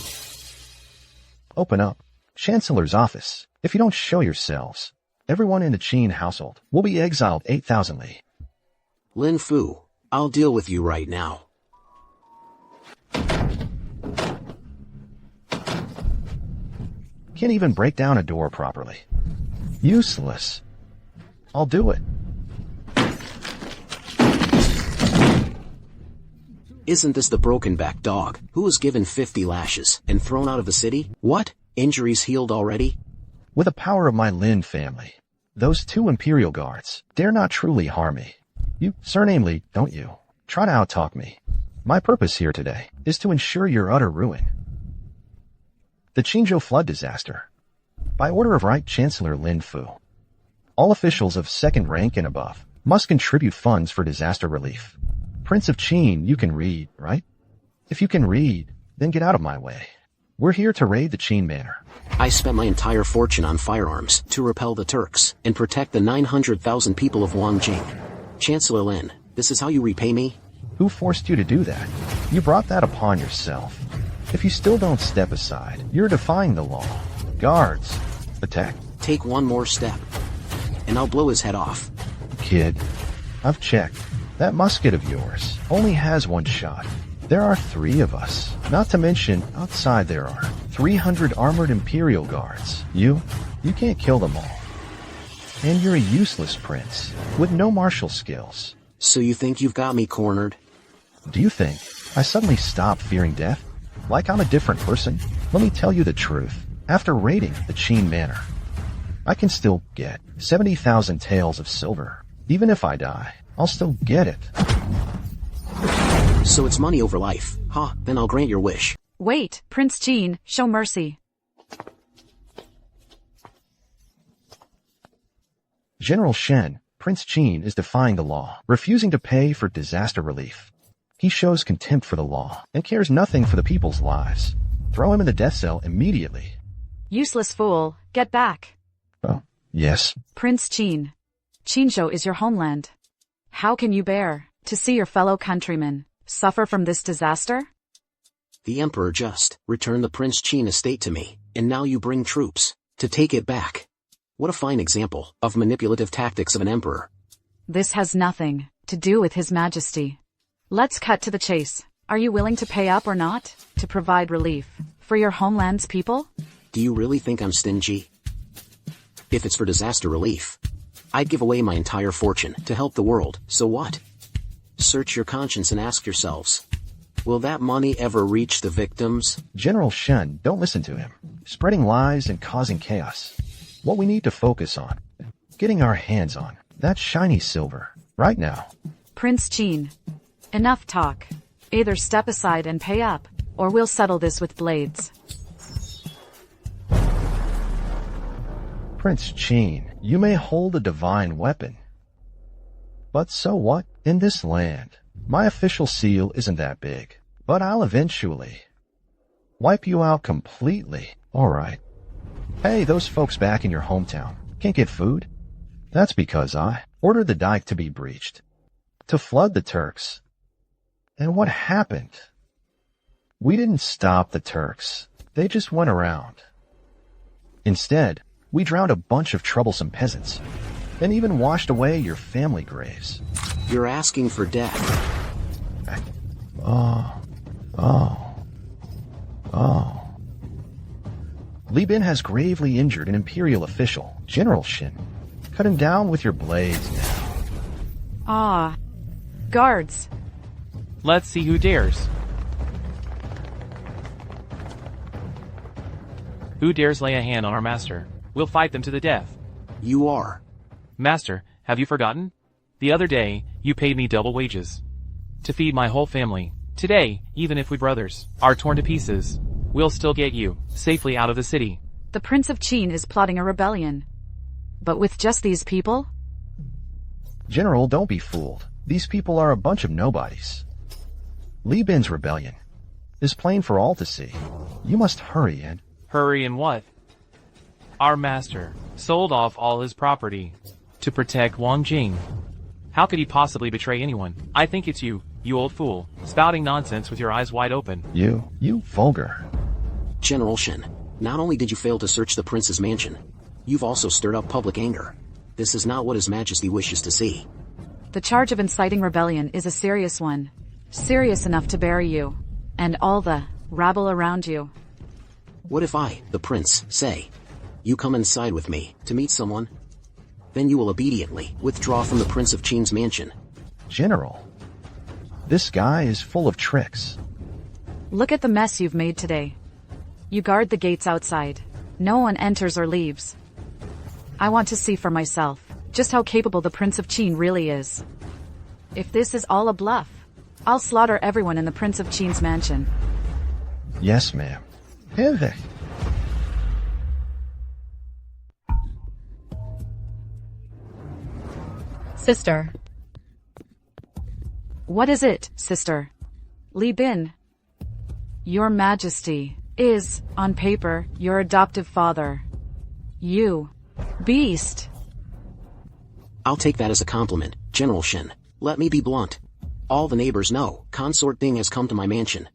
Open up. Chancellor's office. If you don't show yourselves, everyone in the Qin household will be exiled 8,000 li. Lin Fu, I'll deal with you right now. Can't even break down a door properly. Useless. I'll do it. Isn't this the broken-back dog who was given 50 lashes and thrown out of the city? What? Injuries healed already? With the power of my Lin family, those 2 Imperial guards dare not truly harm me. You surname Li, don't you? Try to outtalk me. My purpose here today is to ensure your utter ruin. The Qinzhou flood disaster. By order of Right Chancellor Lin Fu, all officials of second rank and above must contribute funds for disaster relief. Prince of Qin, you can read, right? If you can read, then get out of my way. We're here to raid the Qin manor. I spent my entire fortune on firearms to repel the Turks and protect the 900,000 people of Wangjing. Chancellor Lin, this is how you repay me? Who forced you to do that? You brought that upon yourself. If you still don't step aside, you're defying the law. Guards, attack. Take one more step, and I'll blow his head off. Kid, I've checked. That musket of yours only has 1 shot. There are 3 of us. Not to mention, outside there are 300 armored Imperial guards. You can't kill them all. And you're a useless prince, with no martial skills. So you think you've got me cornered? Do you think I suddenly stopped fearing death? Like I'm a different person? Let me tell you the truth. After raiding the Qin manor, I can still get 70,000 taels of silver. Even if I die, I'll still get it. So it's money over life, huh? Then I'll grant your wish. Wait, Prince Qin, show mercy. General Shen, Prince Qin is defying the law, refusing to pay for disaster relief. He shows contempt for the law and cares nothing for the people's lives. Throw him in the death cell immediately. Useless fool, get back. Oh, yes. Prince Qin. Qinzhou is your homeland. How can you bear to see your fellow countrymen suffer from this disaster? The Emperor just returned the Prince Qin estate to me, and now you bring troops to take it back. What a fine example of manipulative tactics of an emperor. This has nothing to do with His Majesty. Let's cut to the chase. Are you willing to pay up or not to provide relief for your homeland's people? Do you really think I'm stingy? If it's for disaster relief, I'd give away my entire fortune to help the world, so what? Search your conscience and ask yourselves, will that money ever reach the victims? General Shen, don't listen to him. Spreading lies and causing chaos. What we need to focus on, getting our hands on, that shiny silver, right now. Prince Qin, enough talk. Either step aside and pay up, or we'll settle this with blades. Prince Qin, you may hold a divine weapon. But so what? In this land, my official seal isn't that big. But I'll eventually wipe you out completely. Alright. Hey, those folks back in your hometown can't get food? That's because I ordered the Dike to be breached, to flood the Turks. And what happened? We didn't stop the Turks. They just went around. Instead, we drowned a bunch of troublesome peasants, and even washed away your family graves. You're asking for death. Li Bin has gravely injured an imperial official, General Shin. Cut him down with your blades now. Ah. Guards. Let's see who dares. Who dares lay a hand on our master? We'll fight them to the death. You are. Master, have you forgotten? The other day, you paid me double wages. To feed my whole family. Today, even if we brothers are torn to pieces, we'll still get you safely out of the city. The Prince of Qin is plotting a rebellion. But with just these people? General, don't be fooled. These people are a bunch of nobodies. Li Bin's rebellion is plain for all to see. You must hurry and... Hurry and what? Our master sold off all his property to protect Wang Jing. How could he possibly betray anyone? I think it's you old fool, spouting nonsense with your eyes wide open. You vulgar. General Shin, not only did you fail to search the prince's mansion, you've also stirred up public anger. This is not what His Majesty wishes to see. The charge of inciting rebellion is a serious one. Serious enough to bury you, and all the rabble around you. What if I, the prince, say, you come inside with me to meet someone? Then you will obediently withdraw from the Prince of Qin's mansion. General, this guy is full of tricks. Look at the mess you've made today. You guard the gates outside. No one enters or leaves. I want to see for myself just how capable the Prince of Qin really is. If this is all a bluff, I'll slaughter everyone in the Prince of Qin's mansion. Yes, ma'am. Invading. Sister. What is it, sister? Li Bin. Your Majesty is, on paper, your adoptive father. You beast. I'll take that as a compliment, General Shin. Let me be blunt. All the neighbors know Consort Ding has come to my mansion.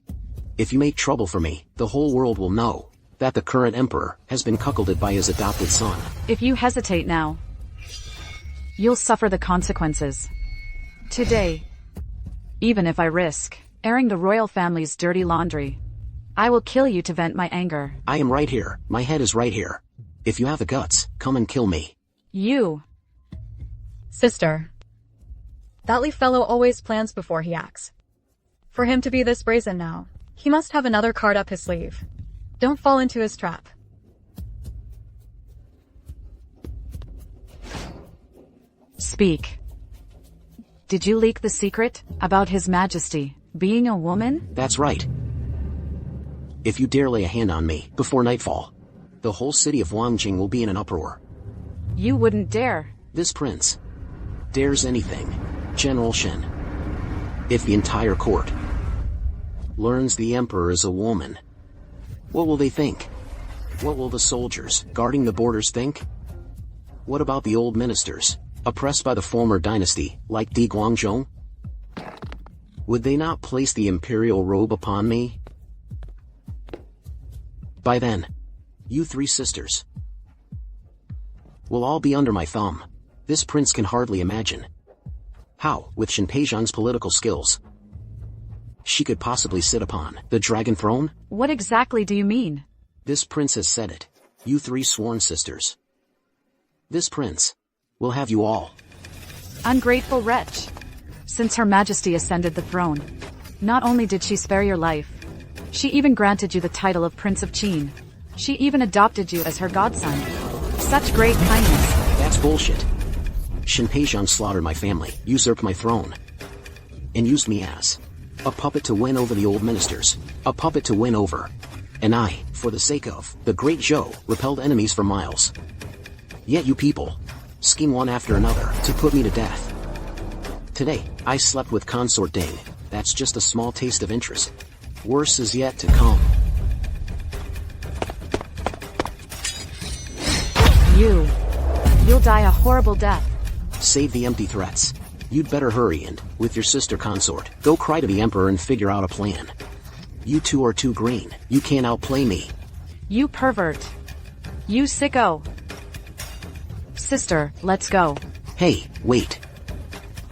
If you make trouble for me, the whole world will know that the current emperor has been cuckolded by his adopted son. If you hesitate now, you'll suffer the consequences. Today, even if I risk airing the royal family's dirty laundry, I will kill you to vent my anger. I am right here. My head is right here. If you have the guts, come and kill me. You. Sister. That leaf fellow always plans before he acts. For him to be this brazen now, he must have another card up his sleeve. Don't fall into his trap. Speak. Did you leak the secret about His Majesty being a woman? That's right. If you dare lay a hand on me before nightfall, the whole city of Wangjing will be in an uproar. You wouldn't dare. This prince dares anything, General Shin. If the entire court learns the emperor is a woman, what will they think? What will the soldiers guarding the borders think? What about the old ministers, oppressed by the former dynasty, like Di Guangzhong? Would they not place the imperial robe upon me? By then, you three sisters will all be under my thumb. This prince can hardly imagine how, with Shinpeijiang's political skills, she could possibly sit upon the dragon throne. What exactly do you mean? This prince has said it. You three sworn sisters. This prince will have you all. Ungrateful wretch. Since Her Majesty ascended the throne, not only did she spare your life, she even granted you the title of Prince of Qin. She even adopted you as her godson. Such great kindness. That's bullshit. Shinpeijiang slaughtered my family, usurped my throne, and used me as a puppet to win over the old ministers. A puppet to win over. And I, for the sake of the great Zhou, repelled enemies for miles. Yet you people scheme one after another to put me to death. Today, I slept with Consort Ding. That's just a small taste of interest. Worse is yet to come. You'll die a horrible death. Save the empty threats. You'd better hurry and, with your sister consort, go cry to the Emperor and figure out a plan. You two are too green. You can't outplay me. You pervert. You sicko. Sister, let's go. Hey, wait.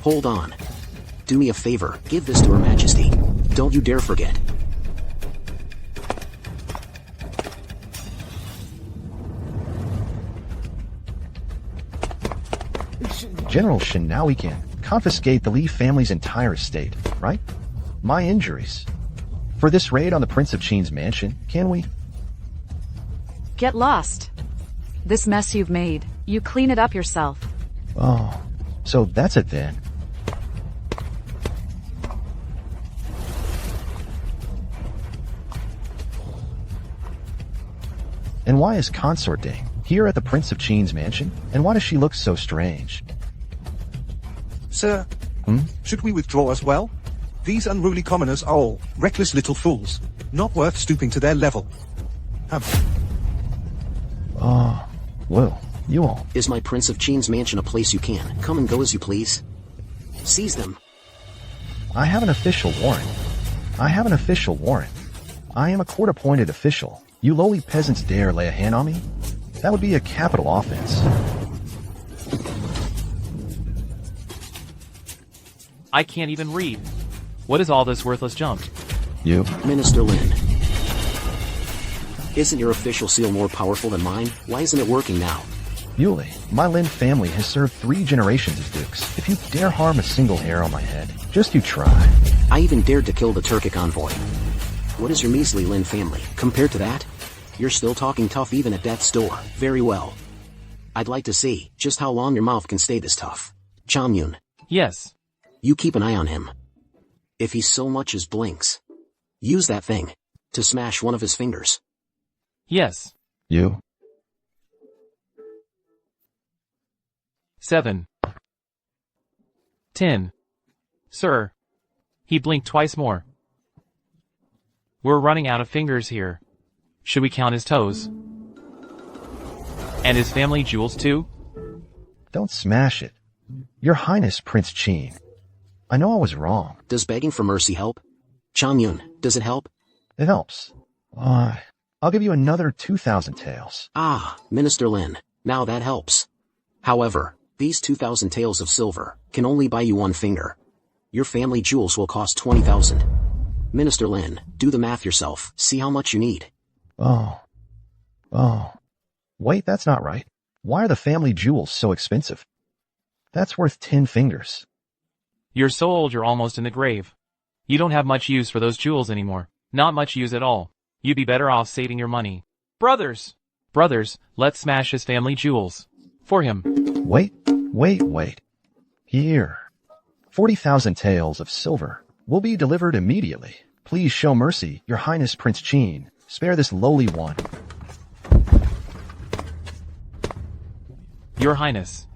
Hold on. Do me a favor, give this to Her Majesty. Don't you dare forget. General Shin, now we can confiscate the Lee family's entire estate, right? My injuries. For this raid on the Prince of Qin's mansion, can we? Get lost. This mess you've made, you clean it up yourself. Oh, so that's it then. And why is Consorting here at the Prince of Qin's mansion? And why does she look so strange? Sir, should we withdraw as well? These unruly commoners are all reckless little fools, not worth stooping to their level. Well, you all. Is my Prince of Qin's mansion a place you can come and go as you please? Seize them. I have an official warrant. I am a court-appointed official. You lowly peasants dare lay a hand on me? That would be a capital offense. I can't even read. What is all this worthless junk? You? Minister Lynn. Isn't your official seal more powerful than mine? Why isn't it working now? Yuli, my Lynn family has served 3 generations as dukes. If you dare harm a single hair on my head, just you try. I even dared to kill the Turkic envoy. What is your measly Lynn family, compared to that? You're still talking tough even at death's door. Very well. I'd like to see just how long your mouth can stay this tough. Chamyun. Yes. You keep an eye on him. If he so much as blinks, use that thing to smash one of his fingers. Yes. You? 7. 10. Sir. He blinked twice more. We're running out of fingers here. Should we count his toes? And his family jewels too? Don't smash it. Your Highness, Prince Qin. I know I was wrong. Does begging for mercy help? Chamyun, does it help? It helps. I'll give you another 2,000 taels. Ah, Minister Lin, now that helps. However, these 2,000 taels of silver can only buy you 1 finger. Your family jewels will cost 20,000. Minister Lin, do the math yourself, see how much you need. Oh. Wait, that's not right. Why are the family jewels so expensive? That's worth 10 fingers. You're so old you're almost in the grave. You don't have much use for those jewels anymore. Not much use at all. You'd be better off saving your money. Brothers! Brothers, let's smash his family jewels. For him. Wait. Here. 40,000 taels of silver will be delivered immediately. Please show mercy, Your Highness Prince Qin. Spare this lowly one. Your Highness.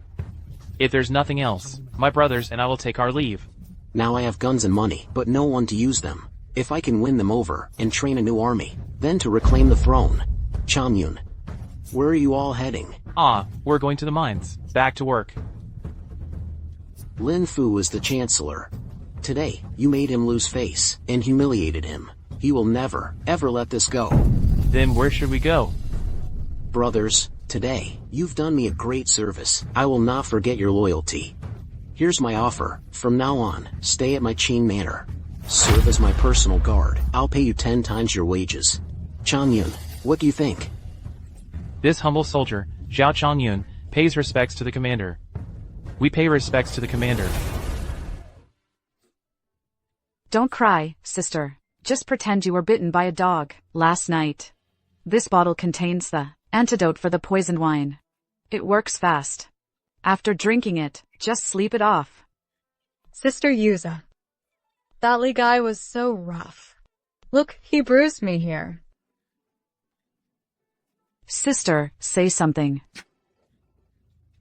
If there's nothing else, my brothers and I will take our leave. Now I have guns and money, but no one to use them. If I can win them over and train a new army, then to reclaim the throne. Chamyun, where are you all heading? We're going to the mines. Back to work. Lin Fu is the Chancellor. Today, you made him lose face and humiliated him. He will never, ever let this go. Then where should we go? Brothers, today, you've done me a great service. I will not forget your loyalty. Here's my offer. From now on, stay at my Qin Manor. Serve as my personal guard. I'll pay you 10 times your wages. Changyun, what do you think? This humble soldier, Zhao Changyun, pays respects to the commander. We pay respects to the commander. Don't cry, sister. Just pretend you were bitten by a dog last night. This bottle contains the antidote for the poisoned wine. It works fast. After drinking it, just sleep it off. Sister Yuza. That Lee guy was so rough. Look, he bruised me here. Sister, say something.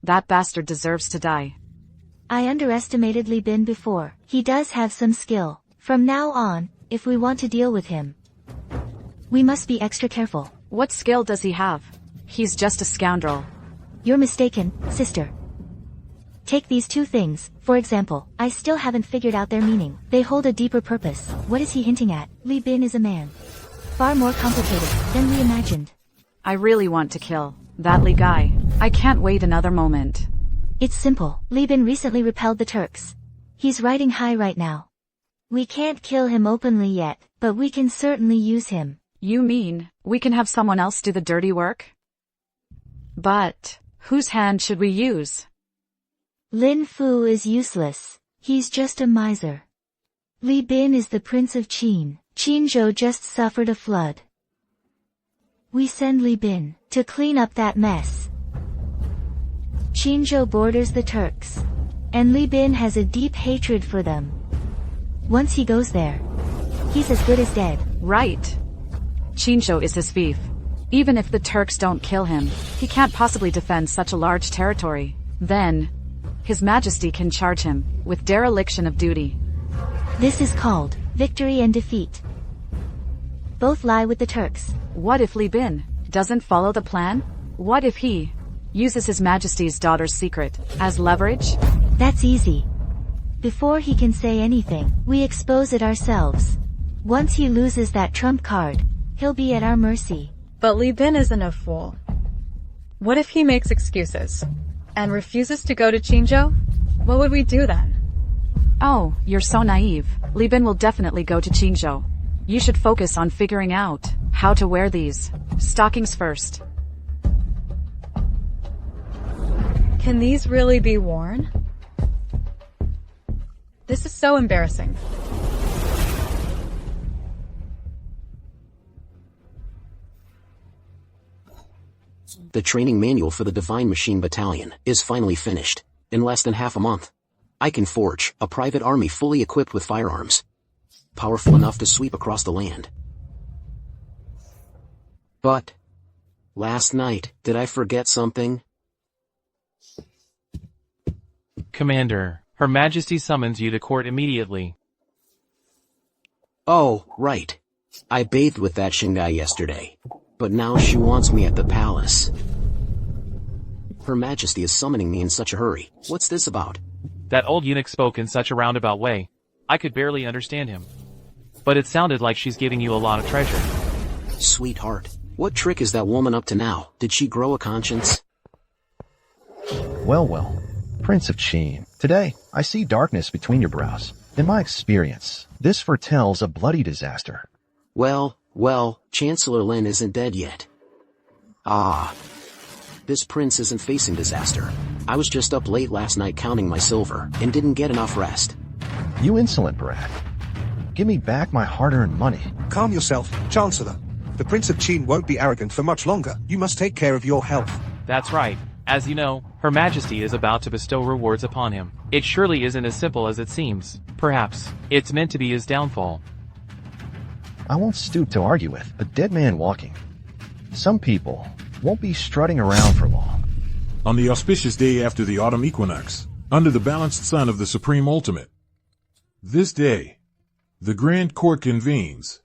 That bastard deserves to die. I underestimated Li Bin before. He does have some skill. From now on, if we want to deal with him, we must be extra careful. What skill does he have? He's just a scoundrel. You're mistaken, sister. Take these two things, for example, I still haven't figured out their meaning. They hold a deeper purpose. What is he hinting at? Li Bin is a man. Far more complicated than we imagined. I really want to kill that Li guy. I can't wait another moment. It's simple. Li Bin recently repelled the Turks. He's riding high right now. We can't kill him openly yet, but we can certainly use him. You mean, we can have someone else do the dirty work? But, whose hand should we use? Lin Fu is useless. He's just a miser. Li Bin is the Prince of Qin. Qinzhou just suffered a flood. We send Li Bin to clean up that mess. Qinzhou borders the Turks, and Li Bin has a deep hatred for them. Once he goes there, he's as good as dead. Right. Qinzhou is his fief. Even if the Turks don't kill him, he can't possibly defend such a large territory. Then, His Majesty can charge him with dereliction of duty. This is called victory and defeat. Both lie with the Turks. What if Li Bin doesn't follow the plan? What if he uses His Majesty's daughter's secret as leverage? That's easy. Before he can say anything, we expose it ourselves. Once he loses that trump card, he'll be at our mercy. But Li Bin isn't a fool. What if he makes excuses and refuses to go to Qinzhou? What would we do then? Oh, you're so naive. Li Bin will definitely go to Qinzhou. You should focus on figuring out how to wear these stockings first. Can these really be worn? This is so embarrassing. The training manual for the Divine Machine Battalion is finally finished. In less than half a month, I can forge a private army fully equipped with firearms, powerful enough to sweep across the land. But, last night, did I forget something? Commander, Her Majesty summons you to court immediately. Oh, right. I bathed with that Shingai yesterday. But now she wants me at the palace. Her Majesty is summoning me in such a hurry. What's this about? That old eunuch spoke in such a roundabout way. I could barely understand him. But it sounded like she's giving you a lot of treasure. Sweetheart, what trick is that woman up to now? Did she grow a conscience? Well, well, Prince of Qin, today I see darkness between your brows. In my experience, this foretells a bloody disaster. Well, Chancellor Lynn isn't dead yet. Ah. This prince isn't facing disaster. I was just up late last night counting my silver, and didn't get enough rest. You insolent brat. Give me back my hard-earned money. Calm yourself, Chancellor. The Prince of Qin won't be arrogant for much longer. You must take care of your health. That's right. As you know, Her Majesty is about to bestow rewards upon him. It surely isn't as simple as it seems. Perhaps, it's meant to be his downfall. I won't stoop to argue with a dead man walking. Some people won't be strutting around for long. On the auspicious day after the autumn equinox, under the balanced sun of the supreme ultimate, this day, the Grand Court convenes.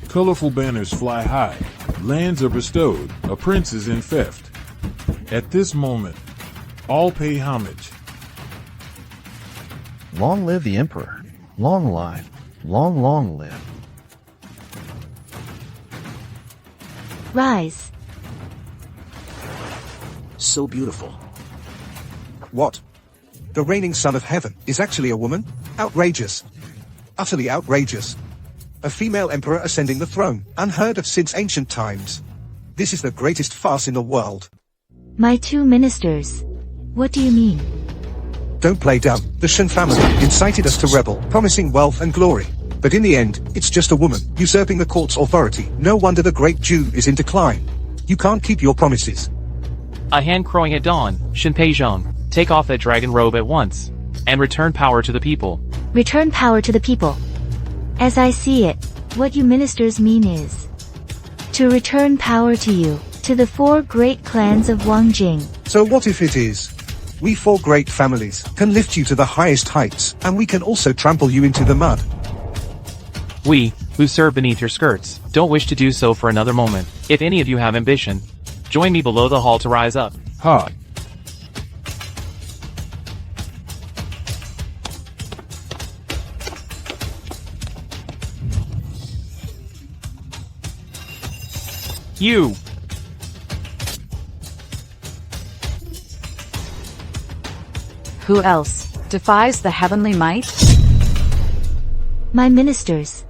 Colorful banners fly high, lands are bestowed, a prince is enfeoffed. At this moment, all pay homage. Long live the Emperor. Long live. Long live. Rise. So beautiful. What? The reigning son of heaven is actually a woman? Outrageous. Utterly outrageous. A female emperor ascending the throne, unheard of since ancient times. This is the greatest farce in the world. My two ministers. What do you mean? Don't play dumb. The Shen family incited us to rebel, promising wealth and glory. But in the end, it's just a woman, usurping the court's authority. No wonder the great Jew is in decline. You can't keep your promises. A hand crowing at dawn, Shinpei Zhong, take off that dragon robe at once, and return power to the people. Return power to the people. As I see it, what you ministers mean is to return power to you, to the four great clans of Wangjing. So what if it is? We four great families can lift you to the highest heights, and we can also trample you into the mud. We, who serve beneath your skirts, don't wish to do so for another moment. If any of you have ambition, join me below the hall to rise up. Ha! You! Who else defies the heavenly might? My ministers.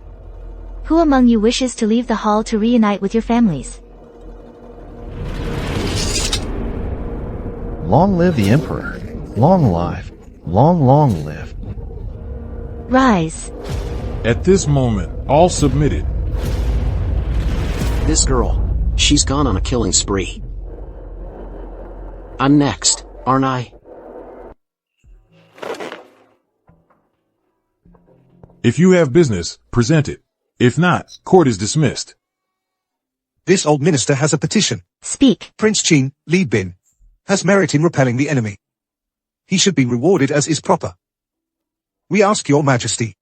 Who among you wishes to leave the hall to reunite with your families? Long live the Emperor. Long live. Long live. Rise. At this moment, all submitted. This girl, she's gone on a killing spree. I'm next, aren't I? If you have business, present it. If not, court is dismissed. This old minister has a petition. Speak. Prince Chin, Bin, has merit in repelling the enemy. He should be rewarded as is proper. We ask your majesty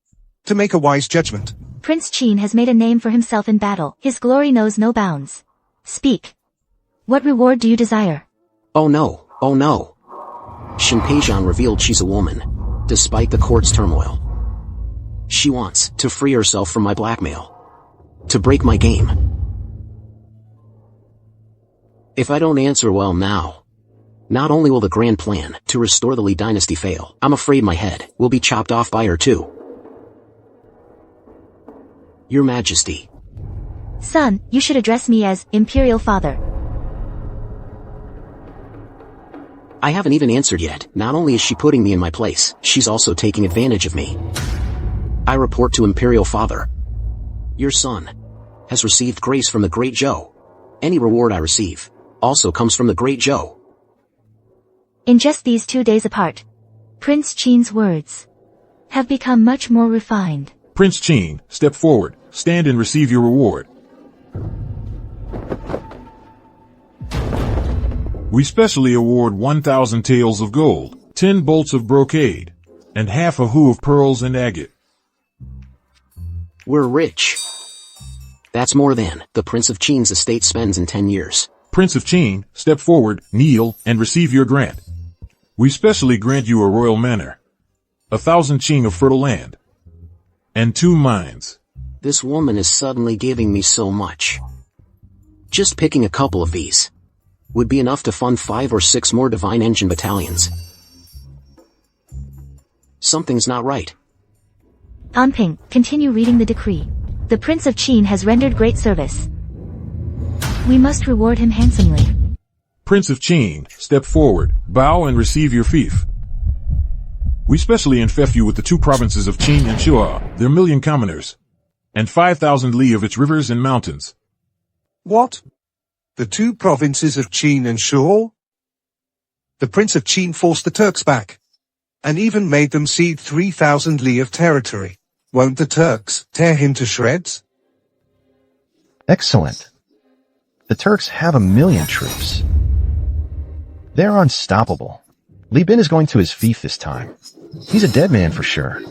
to make a wise judgment. Prince Chin has made a name for himself in battle. His glory knows no bounds. Speak. What reward do you desire? Oh no, oh no. Shinpeijan revealed she's a woman, despite the court's turmoil. She wants to free herself from my blackmail. To break my game. If I don't answer well now, not only will the grand plan to restore the Li dynasty fail, I'm afraid my head will be chopped off by her too. Your Majesty. Son, you should address me as Imperial Father. I haven't even answered yet. Not only is she putting me in my place, she's also taking advantage of me. I report to Imperial Father. Your son has received grace from the Great Zhou. Any reward I receive also comes from the Great Zhou. In just these 2 days apart, Prince Chin's words have become much more refined. Prince Chin, step forward, stand and receive your reward. We specially award 1,000 taels of gold, 10 bolts of brocade, and half a hu of pearls and agate. We're rich. That's more than the Prince of Chin's estate spends in 10 years. Prince of Chin, step forward, kneel, and receive your grant. We specially grant you a royal manor, 1,000 Chin of fertile land, and 2 mines. This woman is suddenly giving me so much. Just picking a couple of these would be enough to fund 5 or 6 more divine engine battalions. Something's not right. Anping, continue reading the decree. The Prince of Chin has rendered great service. We must reward him handsomely. Prince of Chin, step forward, bow and receive your fief. We specially enfeoff you with the 2 provinces of Chin and Shua, their million commoners, and 5,000 li of its rivers and mountains. What? The 2 provinces of Chin and Shuo? The Prince of Chin forced the Turks back, and even made them cede 3,000 li of territory. Won't the Turks tear him to shreds? Excellent. The Turks have 1 million troops. They're unstoppable. Li Bin is going to his fief this time. He's a dead man for sure.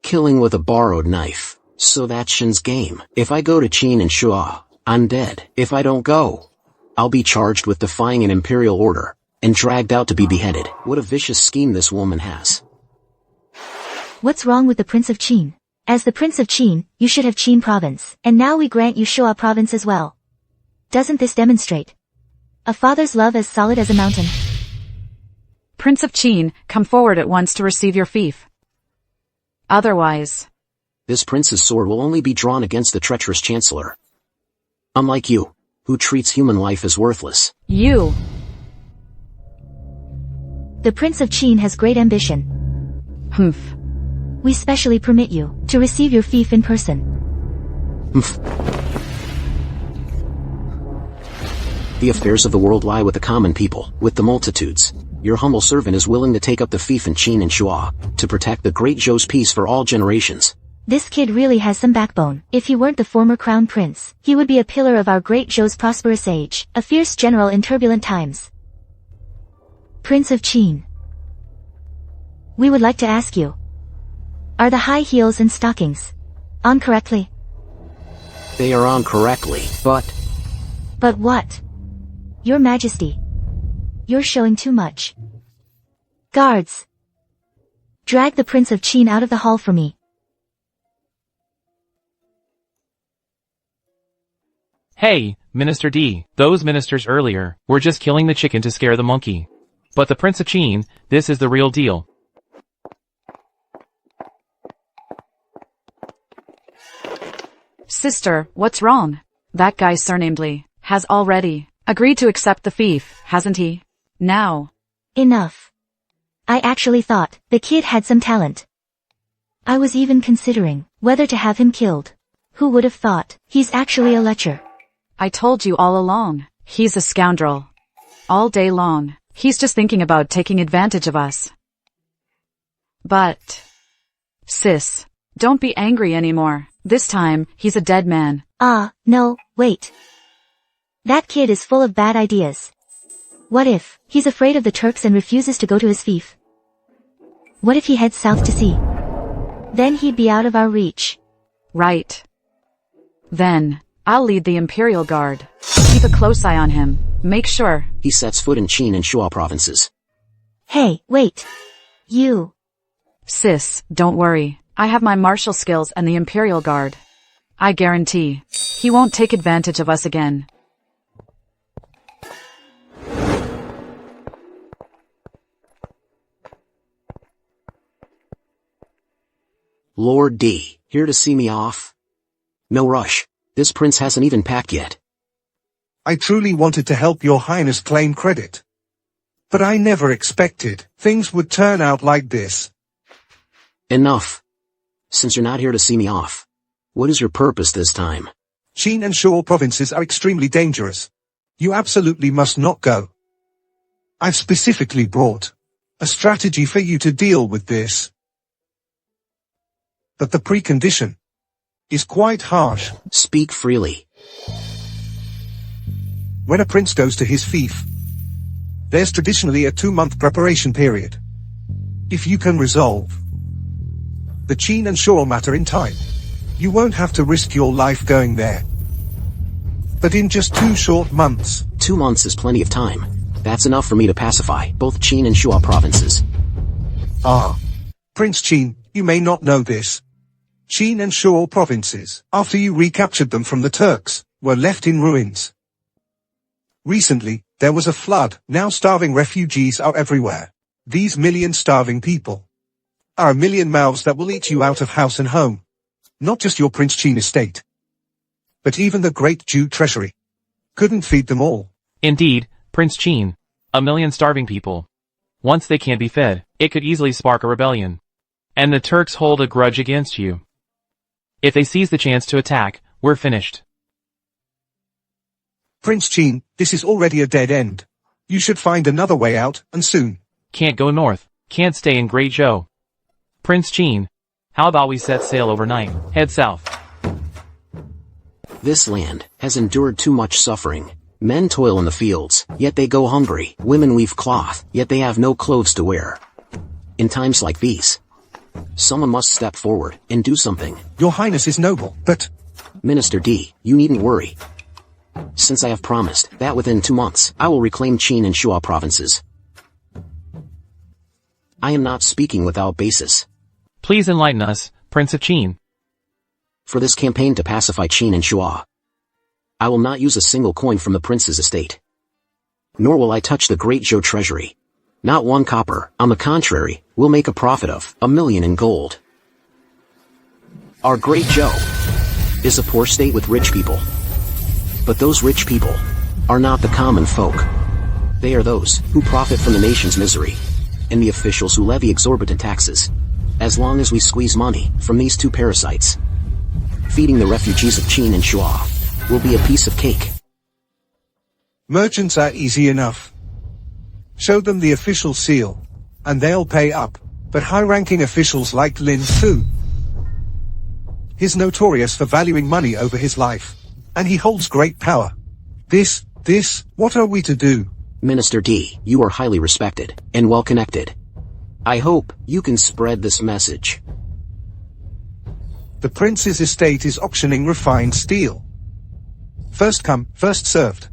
Killing with a borrowed knife. So that's Shin's game. If I go to Chin and Shua, I'm dead. If I don't go, I'll be charged with defying an imperial order and dragged out to be beheaded. What a vicious scheme this woman has. What's wrong with the Prince of Chin? As the Prince of Chin, you should have Chin province, and now we grant you Shua province as well. Doesn't this demonstrate a father's love as solid as a mountain? Prince of Chin, come forward at once to receive your fief. Otherwise, This prince's sword will only be drawn against the treacherous chancellor. Unlike you, who treats human life as worthless. you, The Prince of Chin has great ambition. humph, We specially permit you to receive your fief in person. Humph. The affairs of the world lie with the common people, with the multitudes. Your humble servant is willing to take up the fief in Chin and Shua, to protect the great Zhou's peace for all generations. This kid really has some backbone. If he weren't the former crown prince, he would be a pillar of our great Zhou's prosperous age, a fierce general in turbulent times. Prince of Chin, we would like to ask you, are the high heels and stockings on correctly? They are on correctly, but... But what? Your Majesty. You're showing too much. Guards! Drag the Prince of Qin out of the hall for me. Hey, Minister D, those ministers earlier were just killing the chicken to scare the monkey. But the Prince of Qin, this is the real deal. Sister, what's wrong? That guy surnamed Lee has already agreed to accept the fief, hasn't he? Now. Enough. I actually thought the kid had some talent. I was even considering whether to have him killed. Who would have thought? He's actually a lecher. I told you all along. He's a scoundrel. All day long, he's just thinking about taking advantage of us. But... Sis, don't be angry anymore. This time, he's a dead man. No, wait. That kid is full of bad ideas. What if he's afraid of the Turks and refuses to go to his fief? What if he heads south to sea? Then he'd be out of our reach. Right. Then, I'll lead the Imperial Guard. Keep a close eye on him. Make sure He sets foot in Qin and Shuo provinces. Hey, wait. You. Sis, don't worry. I have my martial skills and the Imperial Guard. I guarantee he won't take advantage of us again. Lord D, here to see me off? No rush. This prince hasn't even packed yet. I truly wanted to help your highness claim credit. But I never expected things would turn out like this. Enough. Since you're not here to see me off, what is your purpose this time? Qin and Shuo provinces are extremely dangerous. You absolutely must not go. I've specifically brought a strategy for you to deal with this. But the precondition is quite harsh. Speak freely. When a prince goes to his fief, there's traditionally a 2-month preparation period. If you can resolve the Qin and Shuo matter in time, you won't have to risk your life going there. But in just 2 short months... 2 months is plenty of time. That's enough for me to pacify both Qin and Shuo provinces. Prince Qin, you may not know this. Qin and Shuo provinces, after you recaptured them from the Turks, were left in ruins. Recently, there was a flood. Now starving refugees are everywhere. These million starving people are a million mouths that will eat you out of house and home. Not just your Prince Qin estate, but even the great Jew treasury couldn't feed them all. Indeed, Prince Qin. A million starving people. Once they can't be fed, it could easily spark a rebellion. And the Turks hold a grudge against you. If they seize the chance to attack, we're finished. Prince Qin, this is already a dead end. You should find another way out, and soon. Can't go north. Can't stay in Great Zhou. Prince Qin, how about we set sail overnight, head south? This land has endured too much suffering. Men toil in the fields, yet they go hungry. Women weave cloth, yet they have no clothes to wear. In times like these, someone must step forward and do something. Your Highness is noble, but... Minister D, you needn't worry. Since I have promised that within 2 months, I will reclaim Qin and Shuo provinces. I am not speaking without basis. Please enlighten us, Prince of Qin. For this campaign to pacify Qin and Shuo, I will not use a single coin from the prince's estate. Nor will I touch the great Zhou treasury. Not 1 copper, on the contrary, we'll make a profit of 1 million in gold. Our great Zhou is a poor state with rich people. But those rich people are not the common folk. They are those who profit from the nation's misery, and the officials who levy exorbitant taxes. As long as we squeeze money from these 2 parasites, feeding the refugees of Qin and Shuo will be a piece of cake. Merchants are easy enough. Show them the official seal, and they'll pay up. But high-ranking officials like Lynn too. He's notorious for valuing money over his life. And he holds great power. What are we to do? Minister D, you are highly respected and well connected. I hope you can spread this message. The prince's estate is auctioning refined steel. First come, first served.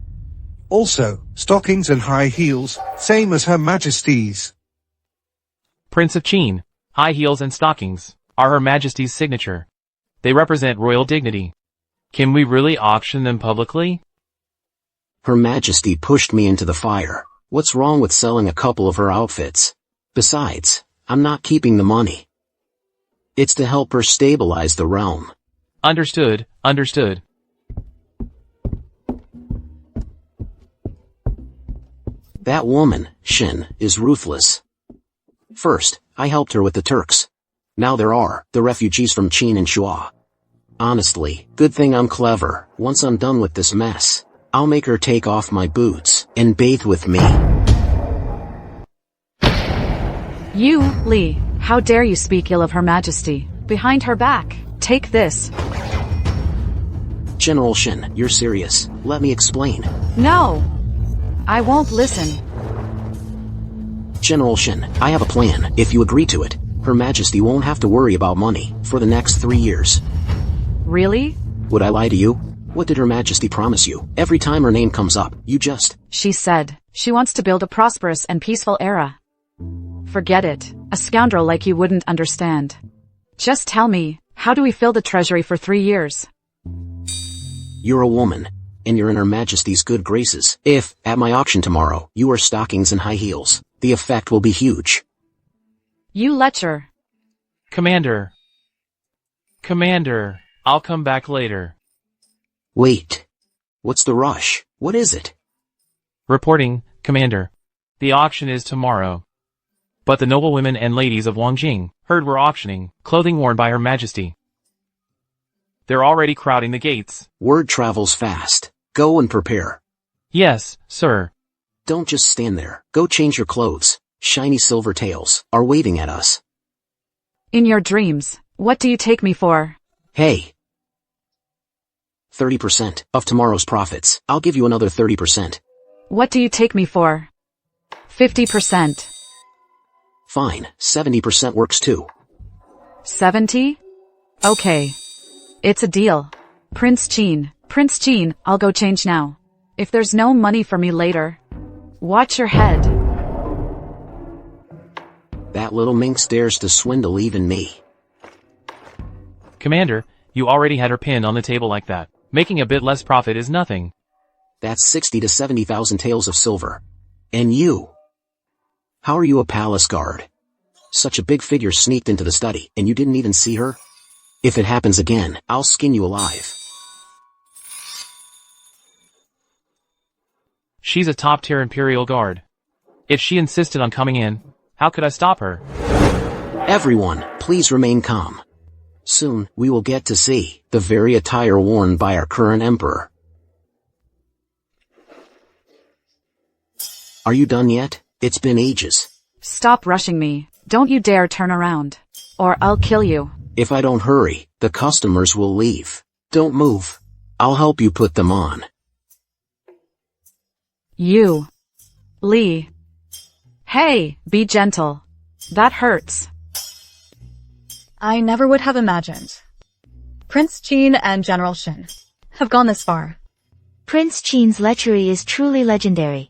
Also, stockings and high heels, same as Her Majesty's. Prince of Qin, high heels and stockings, are Her Majesty's signature. They represent royal dignity. Can we really auction them publicly? Her Majesty pushed me into the fire. What's wrong with selling a couple of her outfits? Besides, I'm not keeping the money. It's to help her stabilize the realm. Understood, understood. That woman, Shin, is ruthless. First, I helped her with the Turks. Now there are the refugees from Qin and Shua. Honestly, good thing I'm clever. Once I'm done with this mess, I'll make her take off my boots and bathe with me. You, Li, how dare you speak ill of Her Majesty? Behind her back. Take this. General Shin, you're serious. Let me explain. No! I won't listen. General Shin, I have a plan. If you agree to it, Her Majesty won't have to worry about money for the next 3 years. Really? Would I lie to you? What did Her Majesty promise you? Every time her name comes up, you just... She said she wants to build a prosperous and peaceful era. Forget it. A scoundrel like you wouldn't understand. Just tell me, how do we fill the treasury for 3 years? You're a woman, and you're in Her Majesty's good graces. If, at my auction tomorrow, you wear stockings and high heels, the effect will be huge. You lecher. Commander. Commander, I'll come back later. Wait. What's the rush? What is it? Reporting, Commander. The auction is tomorrow. But the noble women and ladies of Wangjing heard we're auctioning clothing worn by Her Majesty. They're already crowding the gates. Word travels fast. Go and prepare. Yes, sir. Don't just stand there. Go change your clothes. Shiny silver tails are waving at us. In your dreams, what do you take me for? Hey. 30% of tomorrow's profits. I'll give you another 30%. What do you take me for? 50%. Fine, 70% works too. 70? Okay. It's a deal. Prince Qin, I'll go change now. If there's no money for me later, watch your head. That little minx dares to swindle even me. Commander, you already had her pinned on the table like that. Making a bit less profit is nothing. That's 60 to 70,000 taels of silver. And you? How are you a palace guard? Such a big figure sneaked into the study, and you didn't even see her? If it happens again, I'll skin you alive. She's a top-tier Imperial Guard. If she insisted on coming in, how could I stop her? Everyone, please remain calm. Soon, we will get to see the very attire worn by our current emperor. Are you done yet? It's been ages. Stop rushing me. Don't you dare turn around. Or I'll kill you. If I don't hurry, the customers will leave. Don't move. I'll help you put them on. You. Li. Hey, be gentle. That hurts. I never would have imagined. Prince Qin and General Shin have gone this far. Prince Qin's lechery is truly legendary.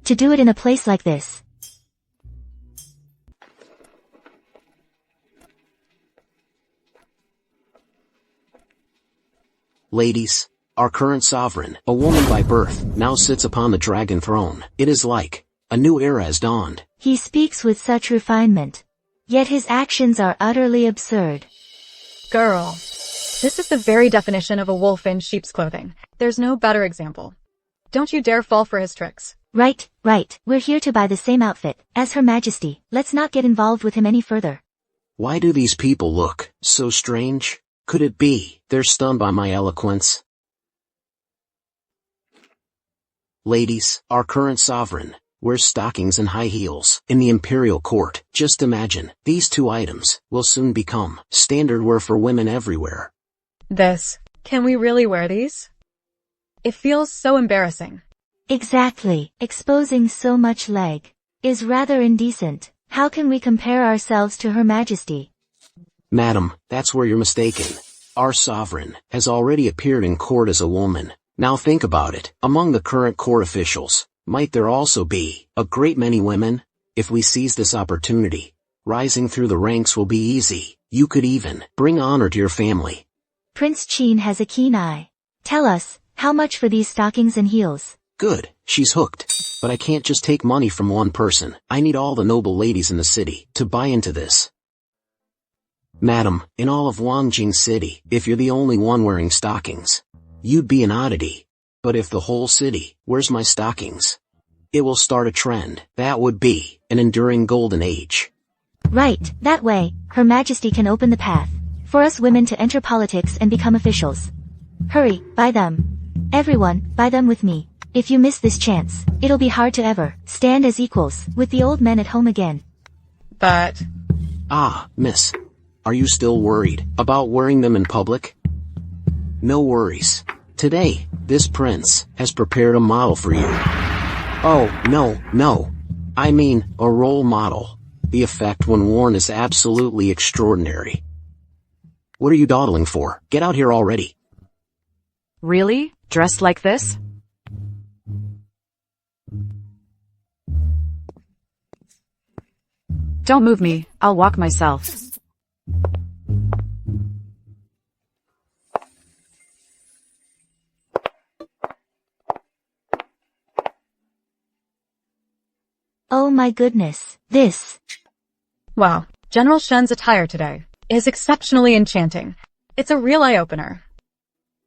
To do it in a place like this. Ladies, our current sovereign, a woman by birth, now sits upon the dragon throne. It is like a new era has dawned. He speaks with such refinement. Yet his actions are utterly absurd. Girl, this is the very definition of a wolf in sheep's clothing. There's no better example. Don't you dare fall for his tricks. Right. We're here to buy the same outfit as Her Majesty. Let's not get involved with him any further. Why do these people look so strange? Could it be they're stunned by my eloquence? Ladies, our current sovereign wears stockings and high heels in the imperial court. Just imagine, these two items will soon become standard wear for women everywhere. Can we really wear these? It feels so embarrassing. Exactly. Exposing so much leg is rather indecent. How can we compare ourselves to Her Majesty? Madam, that's where you're mistaken. Our sovereign has already appeared in court as a woman. Now think about it. Among the current court officials, might there also be a great many women? If we seize this opportunity, rising through the ranks will be easy. You could even bring honor to your family. Prince Chin has a keen eye. Tell us, how much for these stockings and heels? Good, she's hooked. But I can't just take money from one person. I need all the noble ladies in the city to buy into this. Madam, in all of Wangjing City, if you're the only one wearing stockings, you'd be an oddity. But if the whole city wears my stockings, it will start a trend. That would be an enduring golden age. Right, that way, Her Majesty can open the path for us women to enter politics and become officials. Hurry, buy them. Everyone, buy them with me. If you miss this chance, it'll be hard to ever stand as equals with the old men at home again. But... Ah, miss. Are you still worried about wearing them in public? No worries. Today, this prince has prepared a model for you. Oh, no. I mean, a role model. The effect when worn is absolutely extraordinary. What are you dawdling for? Get out here already. Really? Dressed like this? Don't move me, I'll walk myself. Oh my goodness, this. Wow, General Shen's attire today is exceptionally enchanting. It's a real eye-opener.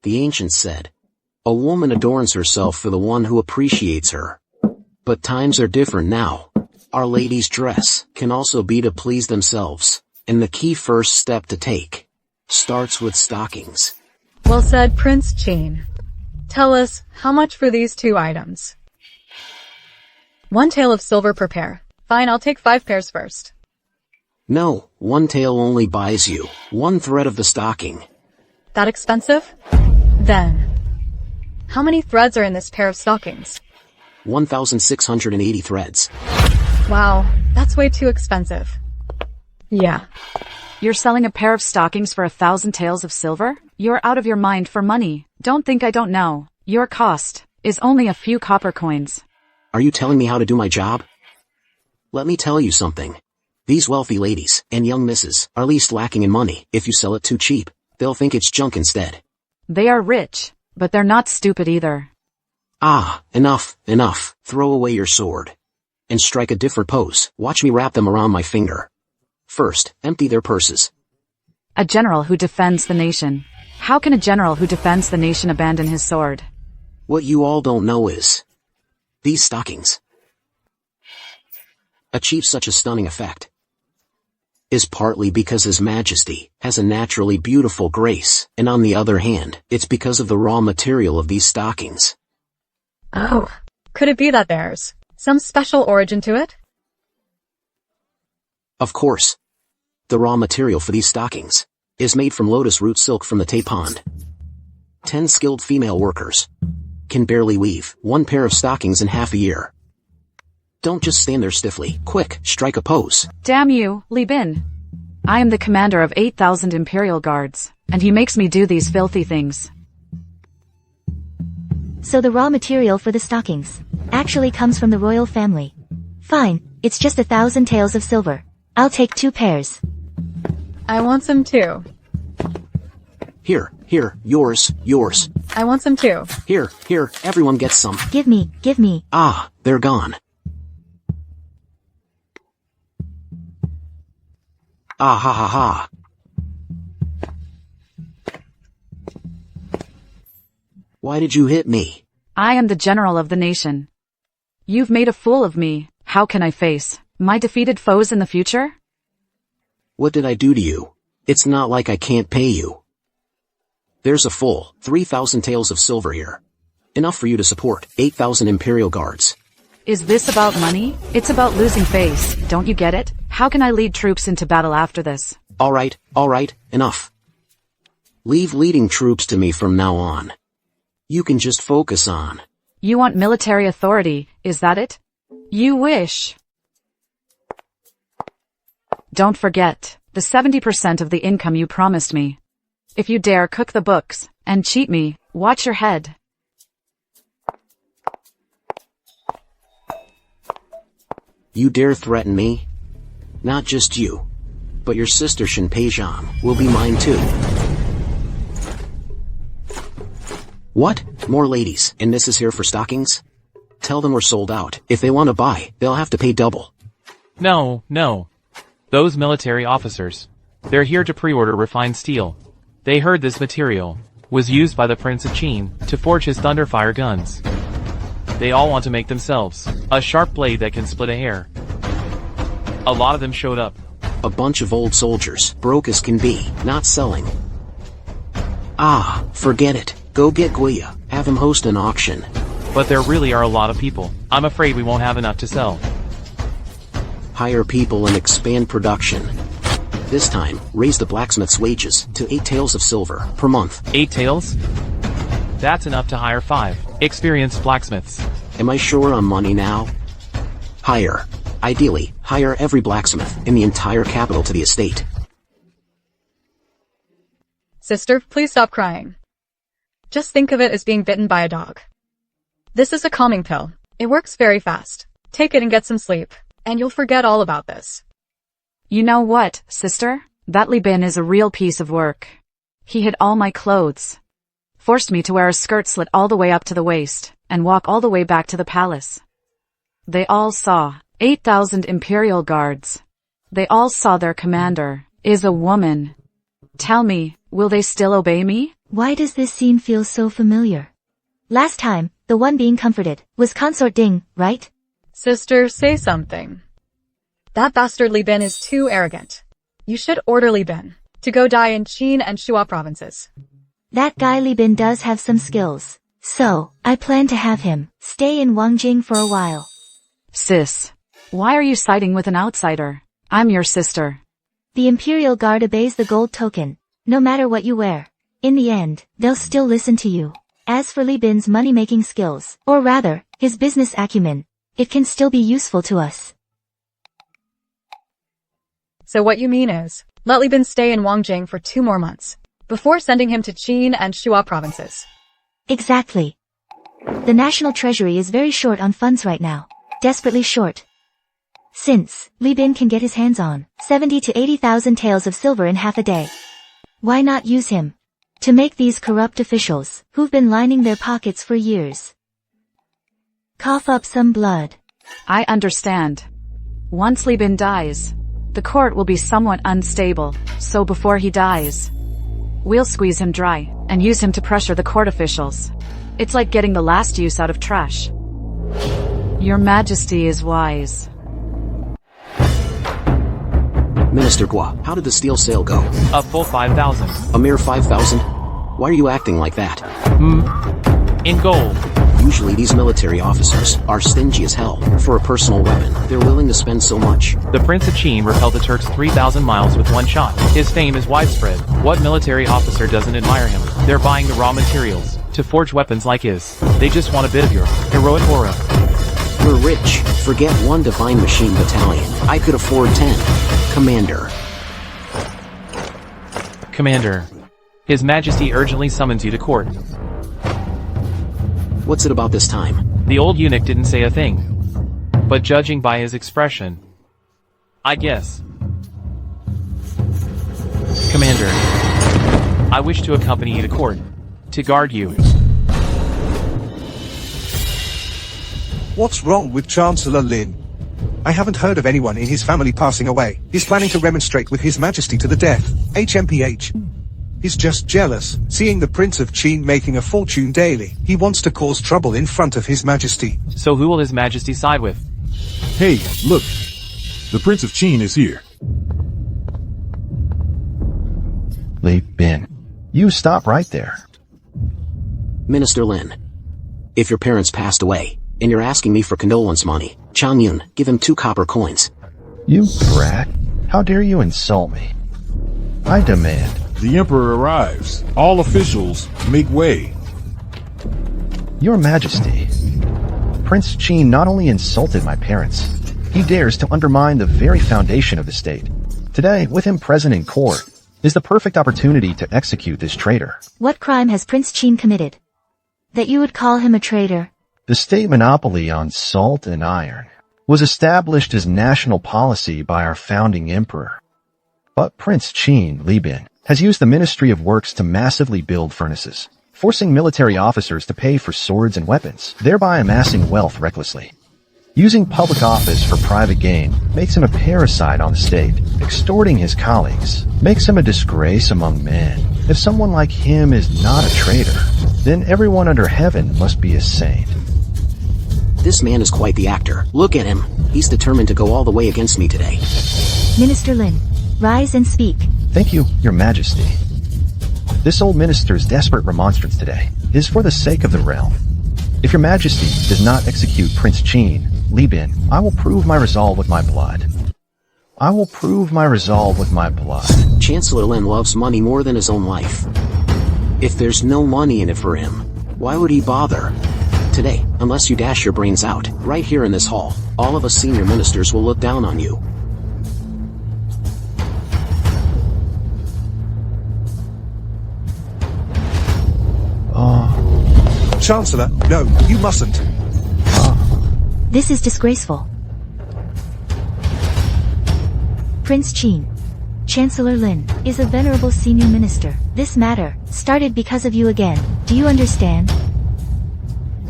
The ancients said, a woman adorns herself for the one who appreciates her. But times are different now. Our ladies' dress can also be to please themselves, and the key first step to take starts with stockings. Well said, Prince Chin. Tell us, how much for these 2 items? 1 tael of silver per pair. Fine, I'll take 5 pairs first. No, 1 tael only buys you 1 thread of the stocking. That expensive? Then, how many threads are in this pair of stockings? 1,680 threads. Wow, that's way too expensive. Yeah. You're selling a pair of stockings for 1,000 taels of silver? You're out of your mind for money. Don't think I don't know. Your cost is only a few copper coins. Are you telling me how to do my job? Let me tell you something. These wealthy ladies and young misses are least lacking in money. If you sell it too cheap, they'll think it's junk instead. They are rich, but they're not stupid either. Ah, enough. Throw away your sword. And strike a different pose. Watch me wrap them around my finger. First, empty their purses. A general who defends the nation. How can a general who defends the nation abandon his sword? What you all don't know is, these stockings achieve such a stunning effect is partly because His Majesty has a naturally beautiful grace, and on the other hand, it's because of the raw material of these stockings. Oh, could it be that there's some special origin to it? Of course. The raw material for these stockings is made from lotus root silk from the Tay Pond. 10 skilled female workers can barely weave 1 pair of stockings in half a year. Don't just stand there stiffly. Quick, strike a pose. Damn you, Li Bin. I am the commander of 8,000 Imperial Guards, and he makes me do these filthy things. So the raw material for the stockings actually comes from the royal family. Fine, it's just 1,000 taels of silver. I'll take 2 pairs. I want some too. Here, yours. I want some too. Here, everyone gets some. Give me. Ah, they're gone. Ah ha ha ha. Why did you hit me? I am the general of the nation. You've made a fool of me. How can I face my defeated foes in the future? What did I do to you? It's not like I can't pay you. There's a full 3,000 taels of silver here. Enough for you to support 8,000 Imperial Guards. Is this about money? It's about losing face. Don't you get it? How can I lead troops into battle after this? All right, enough. Leave leading troops to me from now on. You can just focus on. You want military authority, is that it? You wish. Don't forget, the 70% of the income you promised me. If you dare cook the books and cheat me, watch your head. You dare threaten me? Not just you, but your sister Shinpeijiang will be mine too. What? More ladies and misses here for stockings? Tell them we're sold out. If they want to buy, they'll have to pay double. No, no. Those military officers. They're here to pre-order refined steel. They heard this material was used by the Prince of Qin to forge his Thunderfire guns. They all want to make themselves a sharp blade that can split a hair. A lot of them showed up. A bunch of old soldiers, broke as can be, not selling. Ah, forget it. Go get Guia, have him host an auction. But there really are a lot of people. I'm afraid we won't have enough to sell. Hire people and expand production. This time, raise the blacksmith's wages to 8 taels of silver per month. 8 taels? That's enough to hire 5 experienced blacksmiths. Am I sure on money now? Hire. Ideally, hire every blacksmith in the entire capital to the estate. Sister, please stop crying. Just think of it as being bitten by a dog. This is a calming pill. It works very fast. Take it and get some sleep, and you'll forget all about this. You know what, sister? That Li Bin is a real piece of work. He hid all my clothes. Forced me to wear a skirt slit all the way up to the waist, and walk all the way back to the palace. They all saw 8,000 imperial guards. They all saw their commander is a woman. Tell me, will they still obey me? Why does this scene feel so familiar? Last time, the one being comforted was Consort Ding, right? Sister, say something. That bastard Li Bin is too arrogant. You should order Li Bin to go die in Qin and Shuo provinces. That guy Li Bin does have some skills. So, I plan to have him stay in Wangjing for a while. Sis, why are you siding with an outsider? I'm your sister. The Imperial Guard obeys the gold token, no matter what you wear. In the end, they'll still listen to you. As for Li Bin's money-making skills, or rather, his business acumen, it can still be useful to us. So what you mean is, let Li Bin stay in Wangjing for 2 more months, before sending him to Qin and Shuo provinces. Exactly. The national treasury is very short on funds right now. Desperately short. Since Li Bin can get his hands on 70 to 80,000 taels of silver in half a day, why not use him to make these corrupt officials, who've been lining their pockets for years, cough up some blood? I understand. Once Li Bin dies, the court will be somewhat unstable, so before he dies, we'll squeeze him dry and use him to pressure the court officials. It's like getting the last use out of trash. Your Majesty is wise. Minister Gua, how did the steel sale go? A full 5,000. A mere 5,000? Why are you acting like that? In gold. Usually these military officers are stingy as hell. For a personal weapon, they're willing to spend so much. The Prince of Qin repelled the Turks 3,000 miles with 1 shot. His fame is widespread. What military officer doesn't admire him? They're buying the raw materials to forge weapons like his. They just want a bit of your heroic aura. We're rich. Forget 1 divine machine battalion. I could afford 10. Commander. Commander. His Majesty urgently summons you to court. What's it about this time? The old eunuch didn't say a thing. But judging by his expression, I guess. Commander. I wish to accompany you to court. To guard you. What's wrong with Chancellor Lynn? I haven't heard of anyone in his family passing away. He's planning to remonstrate with His Majesty to the death. HMPH. He's just jealous, seeing the Prince of Qin making a fortune daily. He wants to cause trouble in front of His Majesty. So who will His Majesty side with? Hey, look. The Prince of Qin is here. Li Bin, you stop right there. Minister Lin. If your parents passed away, and you're asking me for condolence money, Chang Yun, give him 2 copper coins. You brat. How dare you insult me? I demand. The Emperor arrives. All officials, make way. Your Majesty. Prince Qin not only insulted my parents, he dares to undermine the very foundation of the state. Today, with him present in court, is the perfect opportunity to execute this traitor. What crime has Prince Qin committed? That you would call him a traitor? The state monopoly on salt and iron was established as national policy by our founding emperor. But Prince Qin, Li Bin, has used the Ministry of Works to massively build furnaces, forcing military officers to pay for swords and weapons, thereby amassing wealth recklessly. Using public office for private gain makes him a parasite on the state. Extorting his colleagues makes him a disgrace among men. If someone like him is not a traitor, then everyone under heaven must be a saint. This man is quite the actor. Look at him. He's determined to go all the way against me today. Minister Lynn, rise and speak. Thank you, Your Majesty. This old minister's desperate remonstrance today is for the sake of the realm. If Your Majesty does not execute Prince Qin, Li Bin, I will prove my resolve with my blood. I will prove my resolve with my blood. Chancellor Lynn loves money more than his own life. If there's no money in it for him, why would he bother? Today, unless you dash your brains out, right here in this hall, all of us senior ministers will look down on you. Chancellor, no, you mustn't. This is disgraceful. Prince Qin, Chancellor Lynn, is a venerable senior minister. This matter started because of you again. Do you understand?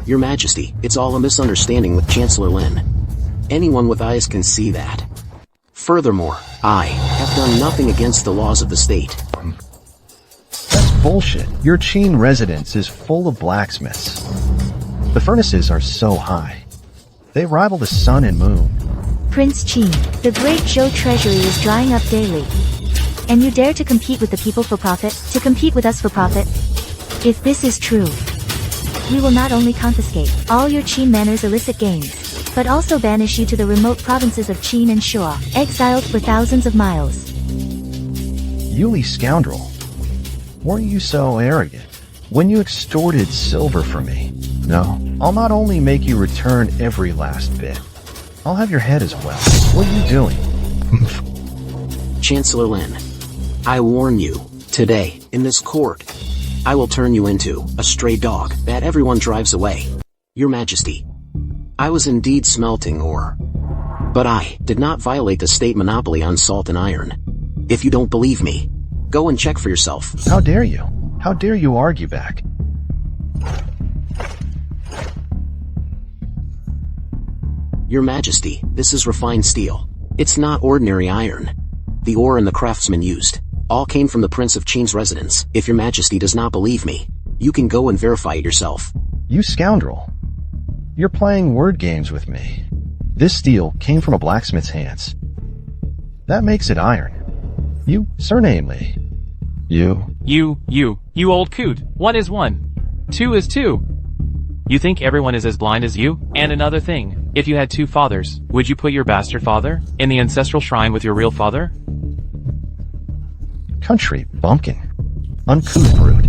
Your Majesty, it's all a misunderstanding with Chancellor Lynn. Anyone with eyes can see that. Furthermore, I have done nothing against the laws of the state. That's bullshit. Your Qin residence is full of blacksmiths. The furnaces are so high. They rival the sun and moon. Prince Qin, the great Zhou treasury is drying up daily. And you dare to compete with the people for profit, to compete with us for profit? If this is true, we will not only confiscate all your Qin manor's illicit gains, but also banish you to the remote provinces of Qin and Shua, exiled for thousands of miles. Yuli scoundrel. Weren't you so arrogant when you extorted silver from me? No, I'll not only make you return every last bit, I'll have your head as well. What are you doing? Chancellor Lynn, I warn you, today, in this court, I will turn you into a stray dog that everyone drives away. Your Majesty, I was indeed smelting ore, but I did not violate the state monopoly on salt and iron. If you don't believe me, go and check for yourself. How dare you? How dare you argue back? Your Majesty, this is refined steel. It's not ordinary iron. The ore and the craftsmen used all came from the Prince of Qin's residence. If Your Majesty does not believe me, you can go and verify it yourself. You scoundrel. You're playing word games with me. This steel came from a blacksmith's hands. That makes it iron. You surname Li. You old coot. 1 is 1. 2 is 2. You think everyone is as blind as you? And another thing, if you had 2 fathers, would you put your bastard father in the ancestral shrine with your real father? Country bumpkin. Uncouth brute.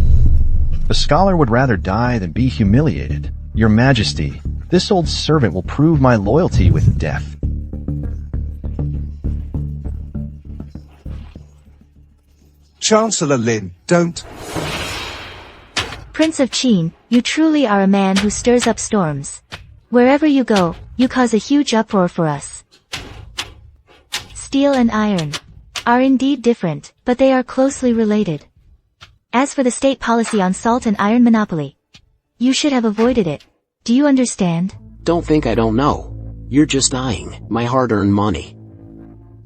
A scholar would rather die than be humiliated. Your Majesty, this old servant will prove my loyalty with death. Chancellor Lynn, don't. Prince of Qin, you truly are a man who stirs up storms. Wherever you go, you cause a huge uproar for us. Steel and iron are indeed different, but they are closely related. As for the state policy on salt and iron monopoly, you should have avoided it. Do you understand? Don't think I don't know. You're just eyeing my hard-earned money.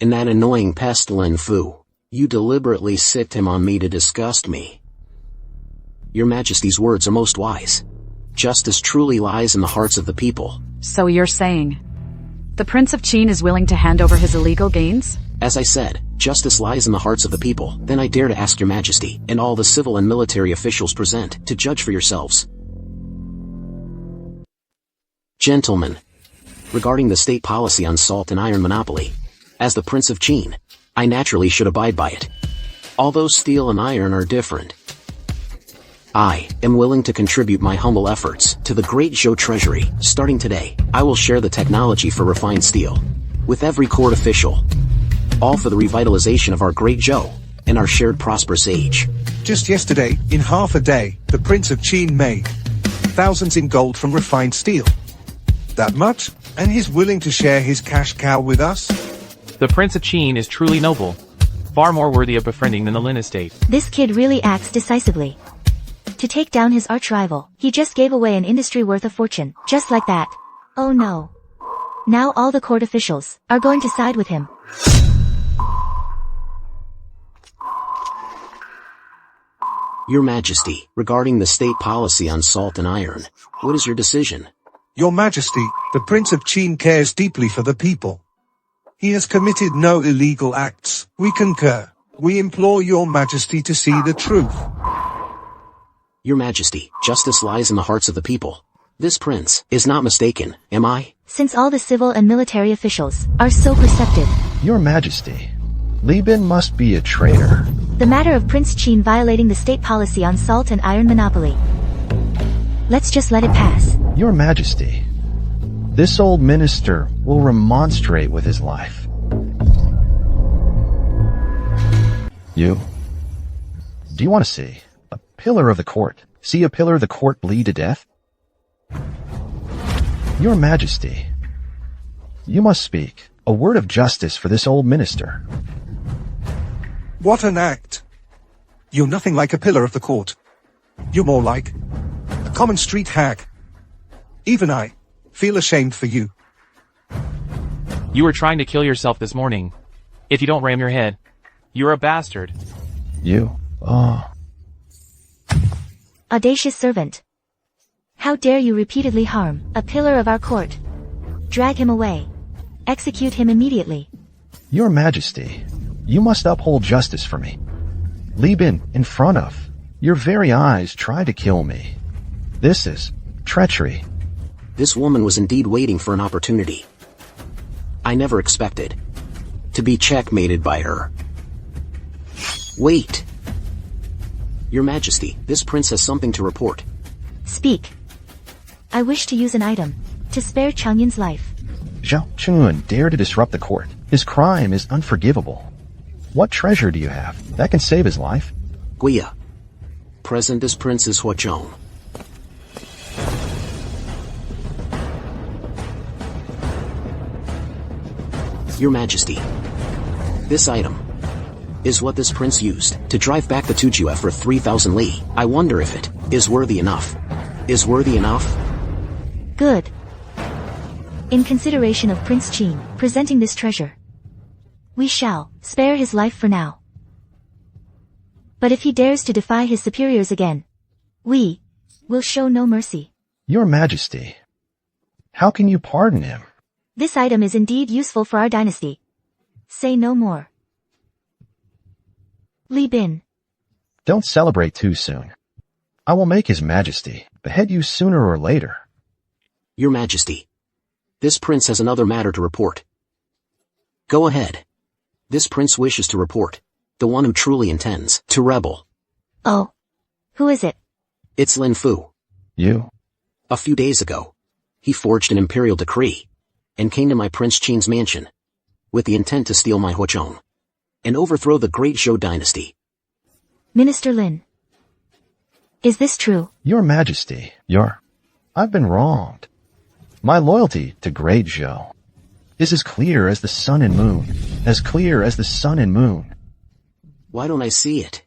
And that annoying pest Lin Fu. You deliberately sicked him on me to disgust me. Your Majesty's words are most wise. Justice truly lies in the hearts of the people. So you're saying the Prince of Qin is willing to hand over his illegal gains? As I said, justice lies in the hearts of the people. Then I dare to ask Your Majesty, and all the civil and military officials present, to judge for yourselves. Gentlemen, regarding the state policy on salt and iron monopoly, as the Prince of Qin, I naturally should abide by it. Although steel and iron are different, I am willing to contribute my humble efforts to the great Zhou treasury. Starting today, I will share the technology for refined steel with every court official, all for the revitalization of our great Zhou. and our shared prosperous age. Just yesterday, in half a day, the Prince of Qin made thousands in gold from refined steel. That much? And he's willing to share his cash cow with us? The Prince of Qin is truly noble. Far more worthy of befriending than the Lynn estate. This kid really acts decisively. To take down his arch-rival, he just gave away an industry worth a fortune, just like that. Oh no. Now all the court officials are going to side with him. Your Majesty, regarding the state policy on salt and iron, what is your decision? Your Majesty, the Prince of Qin cares deeply for the people. He has committed no illegal acts. We concur. We implore your Majesty to see the truth. Your Majesty, justice lies in the hearts of the people. This prince is not mistaken, am I? Since all the civil and military officials are so perceptive. Your Majesty, Li Bin must be a traitor. The matter of Prince Qin violating the state policy on salt and iron monopoly. Let's just let it pass. Your Majesty, this old minister will remonstrate with his life. You? Do you want to see a pillar of the court? See a pillar of the court bleed to death? Your Majesty, you must speak a word of justice for this old minister. What an act! You're nothing like a pillar of the court. You're more like a common street hag. Even I feel ashamed for you. You were trying to kill yourself this morning. If you don't ram your head, you're a bastard. You? Oh. Audacious servant. How dare you repeatedly harm a pillar of our court? Drag him away. Execute him immediately. Your Majesty, you must uphold justice for me. Li Bin, in front of your very eyes, tried to kill me. This is treachery. This woman was indeed waiting for an opportunity. I never expected to be checkmated by her. Wait. Your Majesty, this prince has something to report. Speak. I wish to use an item to spare Changyun's life. Zhao Chun dare to disrupt the court. His crime is unforgivable. What treasure do you have that can save his life? Guia. Present this prince is Huachong. Your Majesty, this item is what this prince used to drive back the Tujue for 3,000 li. I wonder if it is worthy enough. Is worthy enough? Good. In consideration of Prince Qin presenting this treasure, we shall spare his life for now. But if he dares to defy his superiors again, we will show no mercy. Your Majesty, how can you pardon him? This item is indeed useful for our dynasty. Say no more. Li Bin. Don't celebrate too soon. I will make His Majesty behead you sooner or later. Your Majesty, this prince has another matter to report. Go ahead. This prince wishes to report the one who truly intends to rebel. Oh. Who is it? It's Lin Fu. You? A few days ago, he forged an imperial decree and came to my Prince Qin's mansion with the intent to steal my Huachong and overthrow the great Zhou dynasty. Minister Lin. Is this true? Your Majesty, I've been wronged. My loyalty to great Zhou is as clear as the sun and moon. As clear as the sun and moon. Why don't I see it?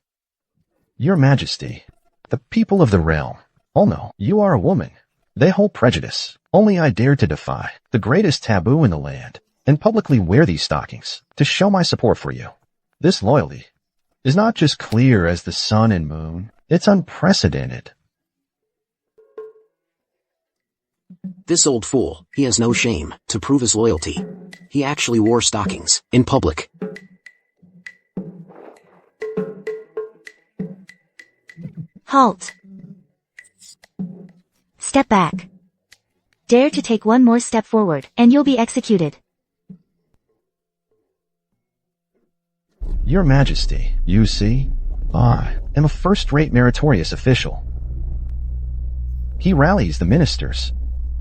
Your Majesty, the people of the realm all know you are a woman. They hold prejudice. Only I dare to defy the greatest taboo in the land and publicly wear these stockings to show my support for you. This loyalty is not just clear as the sun and moon. It's unprecedented. This old fool, he has no shame to prove his loyalty. He actually wore stockings in public. Halt. Step back. Dare to take one more step forward, and you'll be executed. Your Majesty, you see, I am a first-rate meritorious official. He rallies the ministers,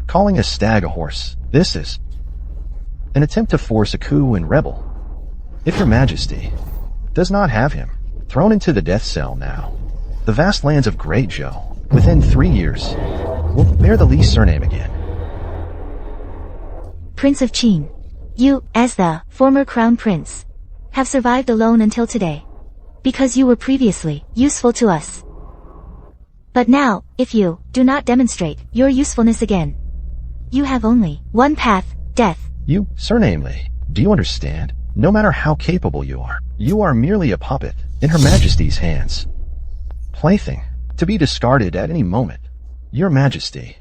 calling a stag a horse. This is an attempt to force a coup and rebel. If Your Majesty does not have him, thrown into the death cell now. The vast lands of Great Zhou, within 3 years, will bear the Li surname again. Prince of Qin. You, as the former crown prince, have survived alone until today. Because you were previously useful to us. But now, if you do not demonstrate your usefulness again, you have only one path, death. You, surname Li, do you understand? No matter how capable you are merely a puppet in Her Majesty's hands. Plaything, to be discarded at any moment. Your Majesty.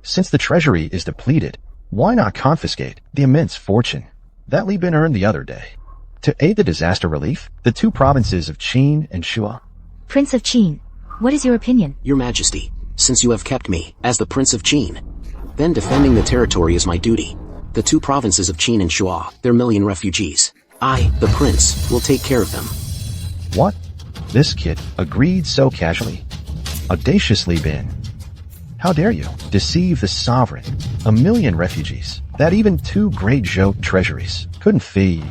Since the treasury is depleted, why not confiscate the immense fortune that Li Bin earned the other day? To aid the disaster relief, the 2 provinces of Qin and Shuo. Prince of Qin, what is your opinion? Your Majesty, since you have kept me as the Prince of Qin, then defending the territory is my duty. The 2 provinces of Qin and Shuo, their million refugees. I, the Prince, will take care of them. What? This kid agreed so casually. Audaciously Bin. How dare you deceive the sovereign? A million refugees that even 2 great Zhou treasuries couldn't feed.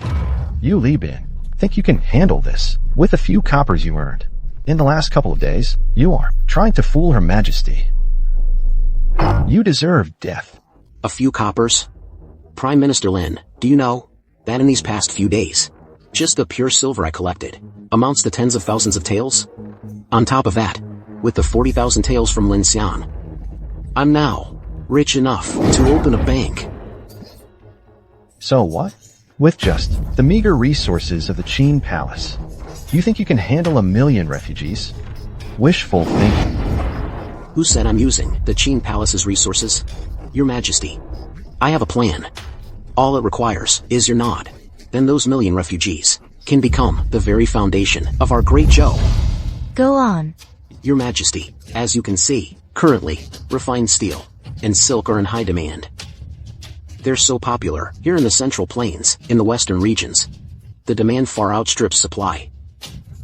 You, Li Bin, think you can handle this with a few coppers you earned in the last couple of days? You are trying to fool Her Majesty. You deserve death. A few coppers? Prime Minister Lynn, do you know that in these past few days, just the pure silver I collected amounts to tens of thousands of taels? On top of that, with the 40,000 taels from Lin Xian, I'm now rich enough to open a bank. So what? With just the meager resources of the Qin Palace, you think you can handle a million refugees? Wishful thinking. Who said I'm using the Qin Palace's resources? Your Majesty, I have a plan. All it requires is your nod. Then those million refugees can become the very foundation of our Great Zhou. Go on. Your Majesty, as you can see, currently, refined steel and silk are in high demand. They're so popular here in the Central Plains, in the western regions. The demand far outstrips supply.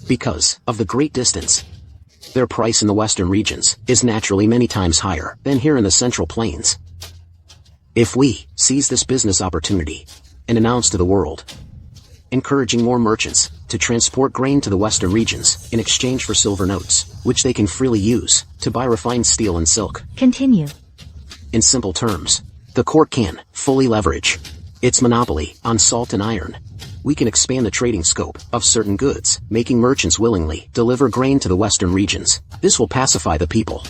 Because of the great distance, their price in the western regions is naturally many times higher than here in the Central Plains. If we seize this business opportunity and announce to the world, encouraging more merchants to transport grain to the western regions in exchange for silver notes, which they can freely use to buy refined steel and silk. Continue. In simple terms, the court can fully leverage its monopoly on salt and iron. We can expand the trading scope of certain goods, making merchants willingly deliver grain to the western regions. This will pacify the people.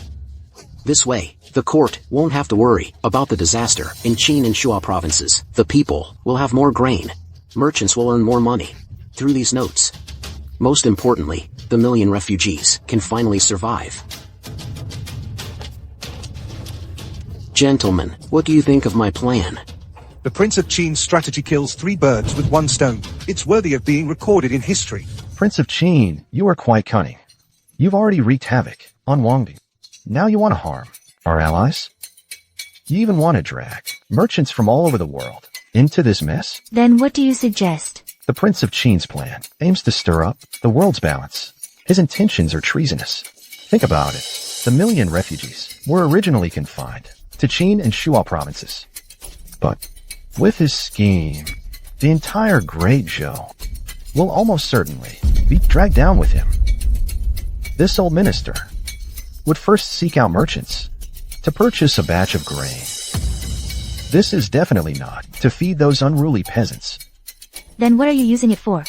This way, the court won't have to worry about the disaster in Qin and Shuo provinces. The people will have more grain. Merchants will earn more money through these notes. Most importantly, the million refugees can finally survive. Gentlemen, what do you think of my plan? The Prince of Qin's strategy kills 3 birds with 1 stone. It's worthy of being recorded in history. Prince of Qin, you are quite cunning. You've already wreaked havoc on Wangdi. Now you want to harm our allies? You even want to drag merchants from all over the world into this mess? Then what do you suggest? The Prince of Qin's plan aims to stir up the world's balance. His intentions are treasonous. Think about it. The million refugees were originally confined to Qin and Shuo provinces. But with his scheme, the entire Great Zhou will almost certainly be dragged down with him. This old minister would first seek out merchants to purchase a batch of grain. This is definitely not to feed those unruly peasants. Then what are you using it for?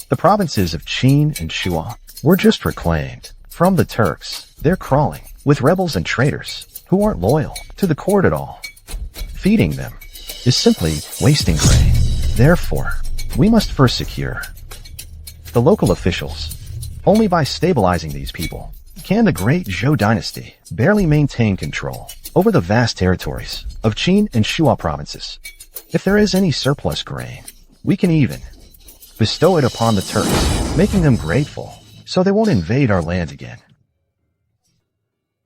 The provinces of Qin and Shuo were just reclaimed from the Turks. They're crawling with rebels and traitors who aren't loyal to the court at all. Feeding them is simply wasting grain. Therefore, we must first secure the local officials. Only by stabilizing these people can the Great Zhou dynasty barely maintain control over the vast territories of Qin and Shuo provinces. If there is any surplus grain, we can even bestow it upon the Turks, making them grateful so they won't invade our land again.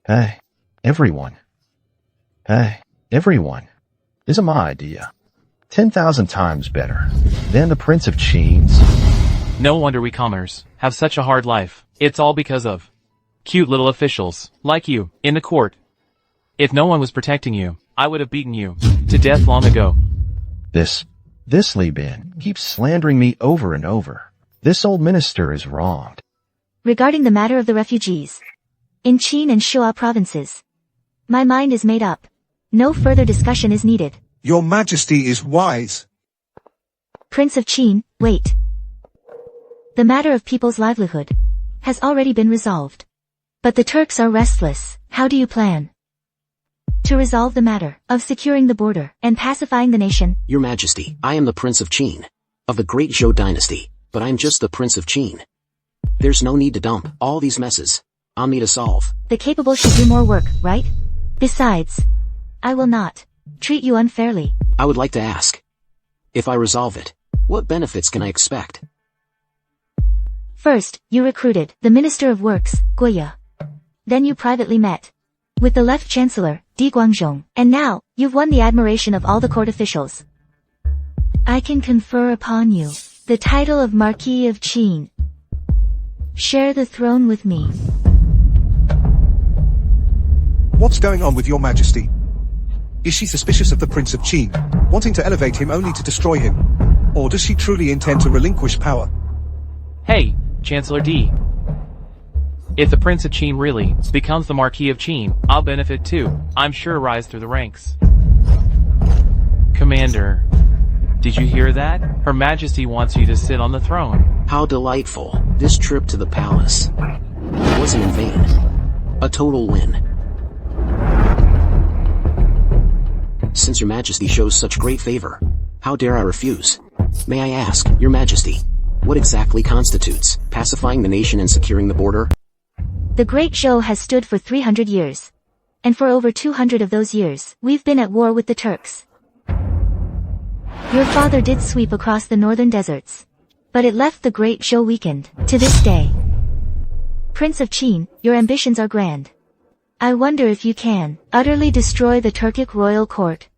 Hey, everyone. Is my idea 10,000 times better than the Prince of Qin's. No wonder we commoners have such a hard life. It's all because of cute little officials like you in the court. If no one was protecting you, I would have beaten you to death long ago. This Li Bin keeps slandering me over and over. This old minister is wronged. Regarding the matter of the refugees in Qin and Shu'a provinces, my mind is made up. No further discussion is needed. Your Majesty is wise. Prince of Qin, wait. The matter of people's livelihood has already been resolved. But the Turks are restless. How do you plan to resolve the matter of securing the border and pacifying the nation? Your Majesty, I am the Prince of Qin, of the great Zhou dynasty, but I'm just the Prince of Qin. There's no need to dump all these messes on me to solve. The capable should do more work, right? Besides, I will not treat you unfairly. I would like to ask, if I resolve it, what benefits can I expect? First, you recruited the Minister of Works, Guoya. Then you privately met with the Left Chancellor, Di Guangzhong, and now, you've won the admiration of all the court officials. I can confer upon you the title of Marquis of Qin. Share the throne with me. What's going on with your Majesty? Is she suspicious of the Prince of Qin, wanting to elevate him only to destroy him? Or does she truly intend to relinquish power? Hey, Chancellor D. If the Prince of Qin really becomes the Marquis of Qin, I'll benefit too. I'm sure rise through the ranks. Commander, did you hear that? Her Majesty wants you to sit on the throne. How delightful. This trip to the palace wasn't in vain. A total win. Since your Majesty shows such great favor, how dare I refuse? May I ask, your Majesty, what exactly constitutes pacifying the nation and securing the border? The Great Zhou has stood for 300 years. And for over 200 of those years, we've been at war with the Turks. Your father did sweep across the northern deserts. But it left the Great Zhou weakened, to this day. Prince of Qin, your ambitions are grand. I wonder if you can utterly destroy the Turkic royal court.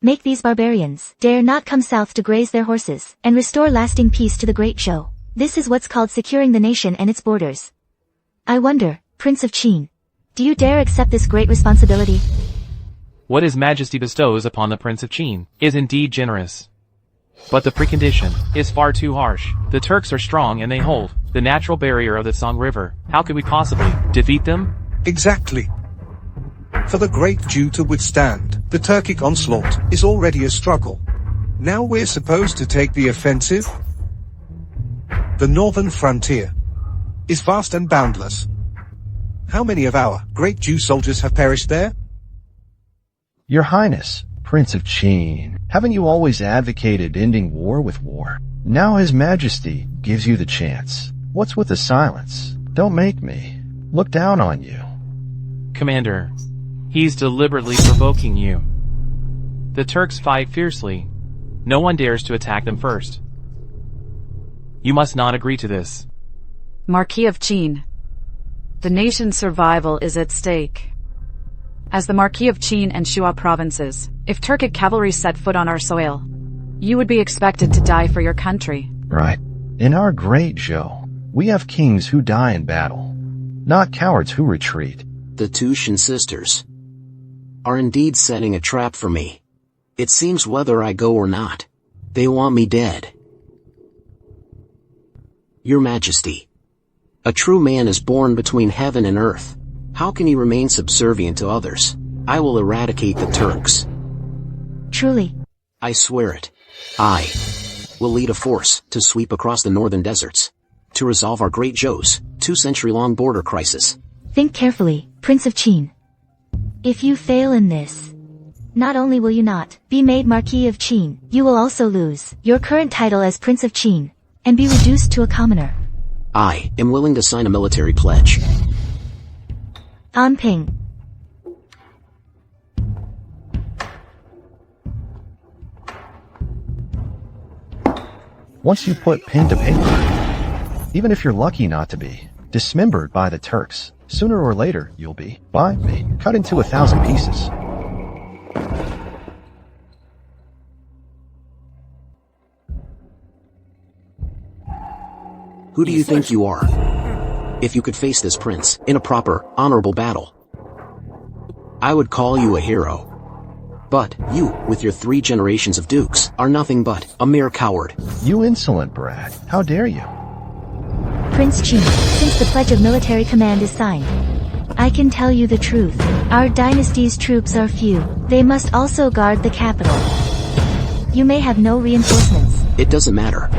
Make these barbarians dare not come south to graze their horses, and restore lasting peace to the Great Zhou. This is what's called securing the nation and its borders. I wonder, Prince of Qin, do you dare accept this great responsibility? What His Majesty bestows upon the Prince of Qin is indeed generous. But the precondition is far too harsh. The Turks are strong and they hold the natural barrier of the Song River. How could we possibly defeat them? Exactly. For the Great Zhou to withstand the Turkic onslaught is already a struggle. Now we're supposed to take the offensive? The northern frontier is vast and boundless. How many of our Great Zhou soldiers have perished there? Your Highness, Prince of Qin, haven't you always advocated ending war with war? Now His Majesty gives you the chance. What's with the silence? Don't make me look down on you. Commander, he's deliberately provoking you. The Turks fight fiercely. No one dares to attack them first. You must not agree to this. Marquis of Qin. The nation's survival is at stake. As the Marquis of Qin and Shu'a provinces, if Turkic cavalry set foot on our soil, you would be expected to die for your country. Right. In our Great Zhou, we have kings who die in battle, not cowards who retreat. The Tushan sisters are indeed setting a trap for me. It seems whether I go or not, they want me dead. Your Majesty, a true man is born between heaven and earth. How can he remain subservient to others? I will eradicate the Turks. Truly. I swear it. I will lead a force to sweep across the northern deserts to resolve our Great Zhou's 2-century-long border crisis. Think carefully, Prince of Qin. If you fail in this, not only will you not be made Marquis of Qin, you will also lose your current title as Prince of Qin and be reduced to a commoner. I am willing to sign a military pledge. Ping. Once you put pen to paper, even if you're lucky not to be dismembered by the Turks, sooner or later you'll be, by me, cut into 1,000 pieces. Who do you think you are? If you could face this prince in a proper, honorable battle, I would call you a hero. But you, with your 3 generations of dukes, are nothing but a mere coward. You insolent brat. How dare you? Prince Qin, since the pledge of military command is signed, I can tell you the truth. Our dynasty's troops are few. They must also guard the capital. You may have no reinforcements. It doesn't matter.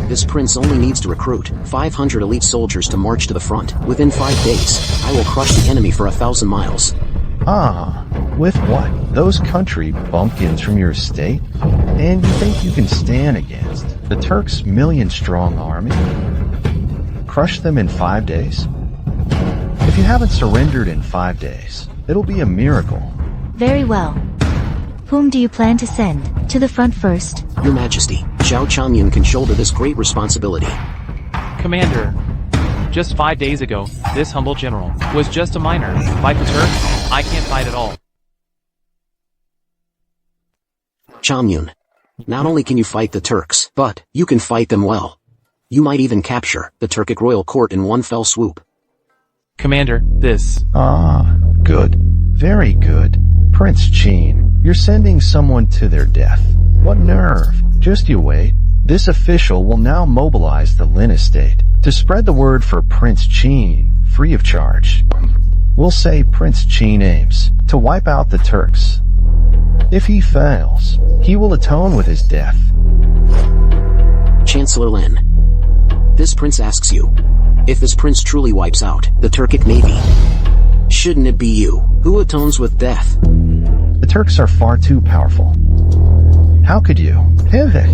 This prince only needs to recruit 500 elite soldiers to march to the front. Within 5 days, I will crush the enemy for 1,000 miles. Ah, with what? Those country bumpkins from your estate? And you think you can stand against the Turks' million-strong army? Crush them in 5 days? If you haven't surrendered in 5 days, it'll be a miracle. Very well. Whom do you plan to send to the front first? Your Majesty, Zhao Changyun can shoulder this great responsibility. Commander, just 5 days ago, this humble general was just a minor. Fight the Turks? I can't fight at all. Changyun, not only can you fight the Turks, but you can fight them well. You might even capture the Turkic royal court in one fell swoop. Commander, this... Ah, good. Very good. Prince Qin, you're sending someone to their death. What nerve. Just you wait. This official will now mobilize the Lynn estate to spread the word for Prince Qin, free of charge. We'll say Prince Qin aims to wipe out the Turks. If he fails, he will atone with his death. Chancellor Lynn, this prince asks you, if this prince truly wipes out the Turkic navy, shouldn't it be you who atones with death? The Turks are far too powerful. How could you? Pivot.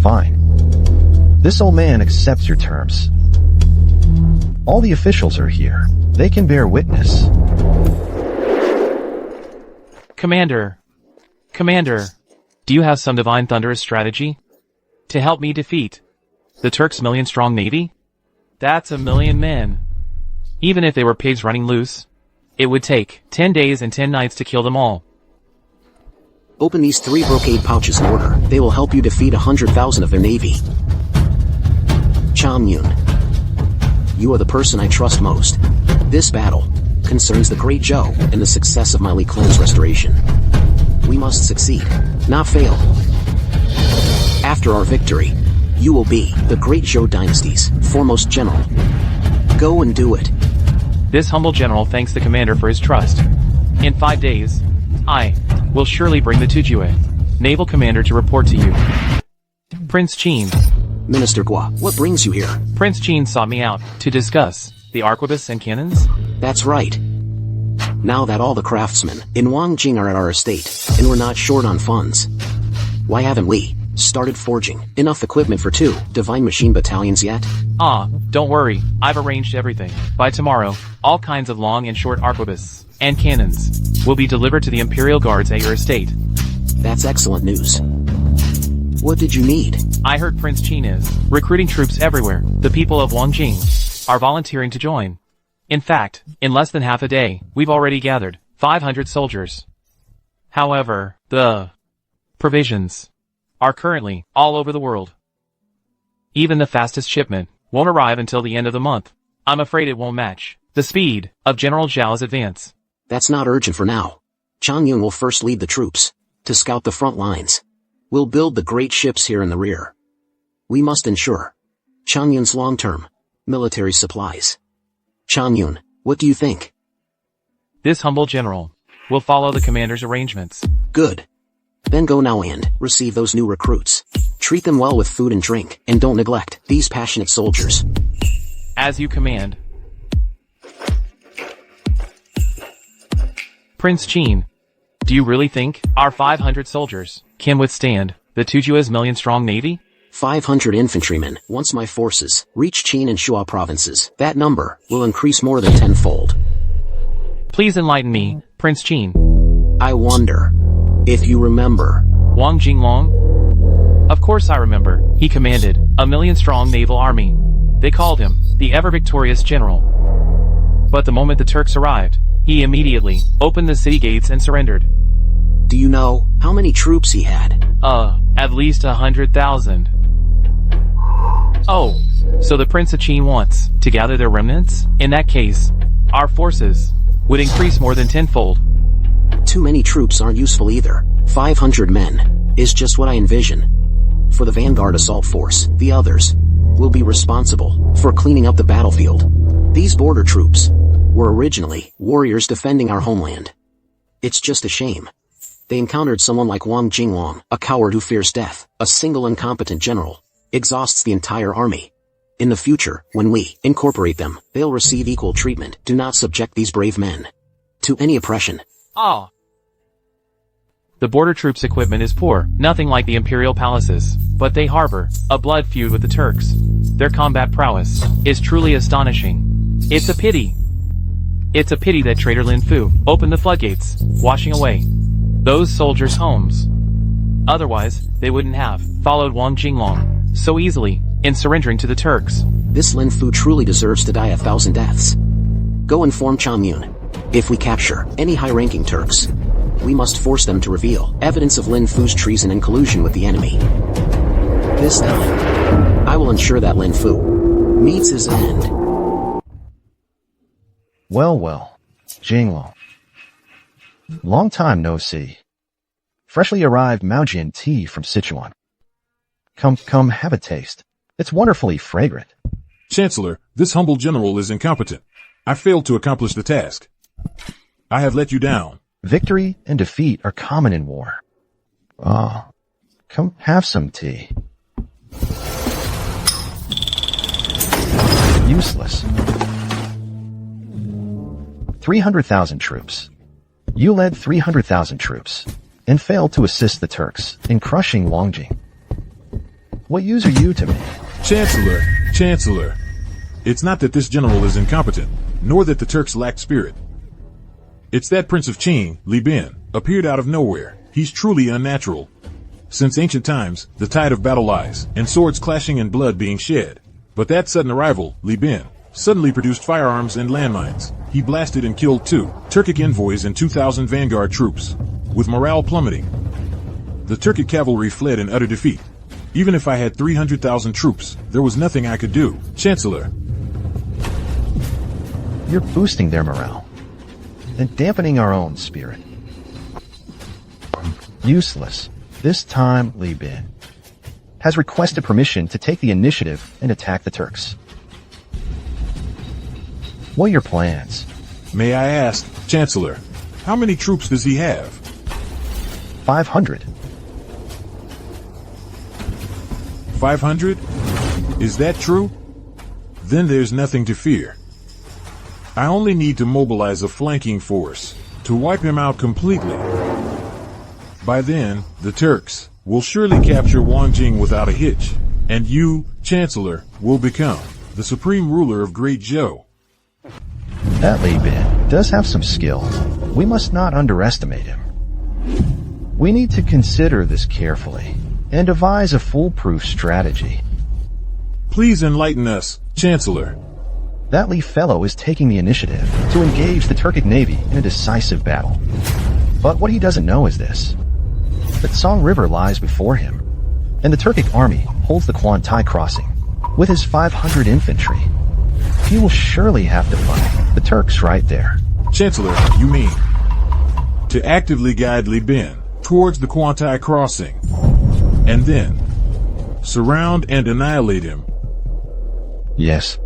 Fine. This old man accepts your terms. All the officials are here. They can bear witness. Commander, do you have some divine thunderous strategy to help me defeat the Turks' million-strong navy? That's 1,000,000 men. Even if they were pigs running loose, it would take 10 days and 10 nights to kill them all. Open these 3 brocade pouches in order. They will help you defeat 100,000 of their navy. Changyun, you are the person I trust most. This battle concerns the Great Zhou and the success of my Li clan's restoration. We must succeed, not fail. After our victory, you will be the Great Zhou dynasty's foremost general. Go and do it. This humble general thanks the commander for his trust. In 5 days, I will surely bring the Tujue naval commander to report to you. Prince Qin. Minister Gua, what brings you here? Prince Qin sought me out to discuss the arquebus and cannons. That's right. Now that all the craftsmen in Wangjing are at our estate, and we're not short on funds, why haven't we started forging enough equipment for 2 divine machine battalions yet? Don't worry, I've arranged everything. By tomorrow, all kinds of long and short arquebus and cannons will be delivered to the Imperial Guards at your estate. That's excellent news. What did you need? I heard Prince Qin is recruiting troops everywhere. The people of Wangjing are volunteering to join. In fact, in less than half a day, we've already gathered 500 soldiers. However, the provisions are currently all over the world. Even the fastest shipment won't arrive until the end of the month. I'm afraid it won't match the speed of General Zhao's advance. That's not urgent for now. Changyun will first lead the troops to scout the front lines. We'll build the great ships here in the rear. We must ensure Changyun's long-term military supplies. Changyun, what do you think? This humble general will follow the commander's arrangements. Good. Then go now and receive those new recruits. Treat them well with food and drink, and don't neglect these passionate soldiers. As you command. Prince Qin, do you really think our 500 soldiers can withstand the Tujue's million-strong navy? 500 infantrymen. Once my forces reach Qin and Shuo provinces, that number will increase more than tenfold. Please enlighten me, Prince Qin. I wonder if you remember Wang Jinglong? Of course I remember. He commanded a million-strong naval army. They called him the ever-victorious general. But the moment the Turks arrived, he immediately opened the city gates and surrendered. Do you know how many troops he had? At least 100,000. Oh, so the Prince of Qin wants to gather their remnants? In that case, our forces would increase more than tenfold. Too many troops aren't useful either. 500 men is just what I envision. For the vanguard assault force, the others will be responsible for cleaning up the battlefield. These border troops were originally warriors defending our homeland. It's just a shame they encountered someone like Wang Jingwang, a coward who fears death. A single incompetent general exhausts the entire army. In the future, when we incorporate them, they'll receive equal treatment. Do not subject these brave men to any oppression. Ah. The border troops' equipment is poor, nothing like the imperial palaces, but they harbor a blood feud with the Turks. Their combat prowess is truly astonishing. It's a pity. It's a pity that traitor Lin Fu opened the floodgates, washing away those soldiers' homes. Otherwise, they wouldn't have followed Wang Jinglong so easily in surrendering to the Turks. This Lin Fu truly deserves to die 1,000 deaths. Go inform Chamun. If we capture any high-ranking Turks, we must force them to reveal evidence of Lin Fu's treason and collusion with the enemy. This time, I will ensure that Lin Fu meets his end. Well, Jinglong. Long time no see. Freshly arrived Maojian tea from Sichuan. Come, have a taste. It's wonderfully fragrant. Chancellor, this humble general is incompetent. I failed to accomplish the task. I have let you down. Victory and defeat are common in war. Come have some tea. Useless. 300,000 troops. You led 300,000 troops and failed to assist the Turks in crushing Wangjing. What use are you to me? Chancellor. It's not that this general is incompetent, nor that the Turks lack spirit. It's that Prince of Qing, Li Bin, appeared out of nowhere. He's truly unnatural. Since ancient times, the tide of battle lies, and swords clashing and blood being shed. But that sudden arrival, Li Bin, suddenly produced firearms and landmines. He blasted and killed 2 Turkic envoys and 2,000 vanguard troops, with morale plummeting. The Turkic cavalry fled in utter defeat. Even if I had 300,000 troops, there was nothing I could do. Chancellor. You're boosting their morale and dampening our own spirit. Useless. This time, Li Bin has requested permission to take the initiative and attack the Turks. What are your plans? May I ask, Chancellor, how many troops does he have? 500. 500? Is that true? Then there's nothing to fear. I only need to mobilize a flanking force to wipe him out completely. By then, the Turks will surely capture Wangjing without a hitch, and you, Chancellor, will become the supreme ruler of Great Zhou. That Li Bin does have some skill. We must not underestimate him. We need to consider this carefully and devise a foolproof strategy. Please enlighten us, Chancellor. That Li fellow is taking the initiative to engage the Turkic navy in a decisive battle. But what he doesn't know is this: that Song River lies before him, and the Turkic army holds the Kwantai crossing with his 500 infantry. He will surely have to fight the Turks right there. Chancellor, you mean to actively guide Li Bin towards the Kwantai crossing, and then surround and annihilate him? Yes.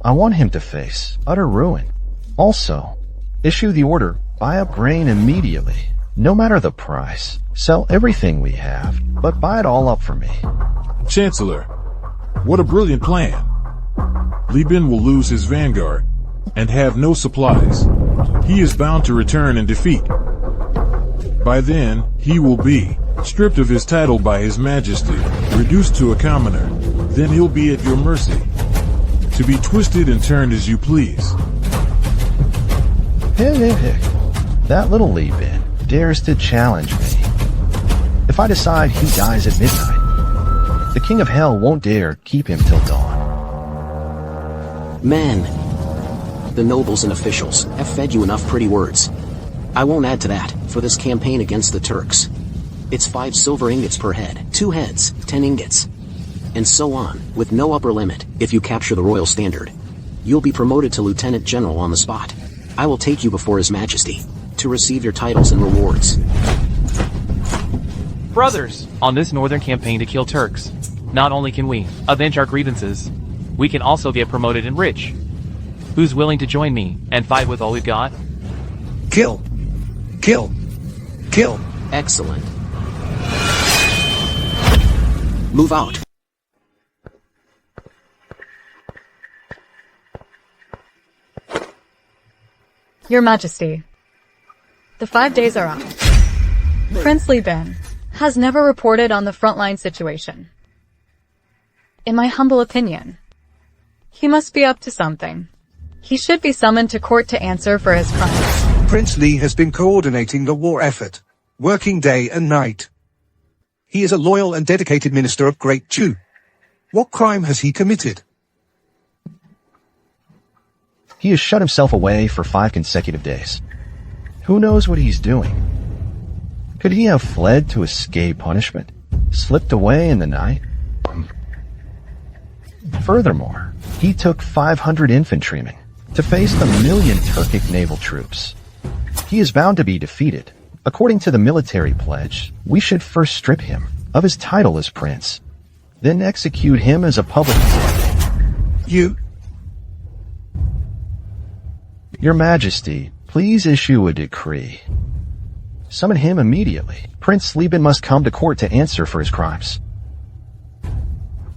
I want him to face utter ruin. Also, issue the order, buy up grain immediately, no matter the price. Sell everything we have, but buy it all up for me. Chancellor, what a brilliant plan. Li Bin will lose his vanguard and have no supplies. He is bound to return in defeat. By then, he will be stripped of his title by His Majesty, reduced to a commoner. Then he'll be at your mercy, to be twisted and turned as you please. Hick. That little Li Bin dares to challenge me. If I decide he dies at midnight, the King of Hell won't dare keep him till dawn. Men, the nobles and officials have fed you enough pretty words. I won't add to that for this campaign against the Turks. It's 5 silver ingots per head, 2 heads, 10 ingots, and so on, with no upper limit. If you capture the royal standard, you'll be promoted to lieutenant general on the spot. I will take you before His Majesty to receive your titles and rewards. Brothers, on this northern campaign to kill Turks, Not only can we avenge our grievances, we can also get promoted and rich. Who's willing to join me and fight with all we've got? Kill. Kill. Kill. Excellent. Move out. Your Majesty, the 5 days are up. Prince Lynn has never reported on the frontline situation. In my humble opinion, he must be up to something. He should be summoned to court to answer for his crimes. Prince Lee has been coordinating the war effort, working day and night. He is a loyal and dedicated minister of Great Chu. What crime has he committed? He has shut himself away for 5 consecutive days. Who knows what he's doing? Could he have fled to escape punishment? Slipped away in the night? Furthermore, he took 500 infantrymen to face the 1,000,000 Turkish naval troops. He is bound to be defeated. According to the military pledge, we should first strip him of his title as prince, then execute him as a public example. Your Majesty, please issue a decree. Summon him immediately. Prince Lynn must come to court to answer for his crimes.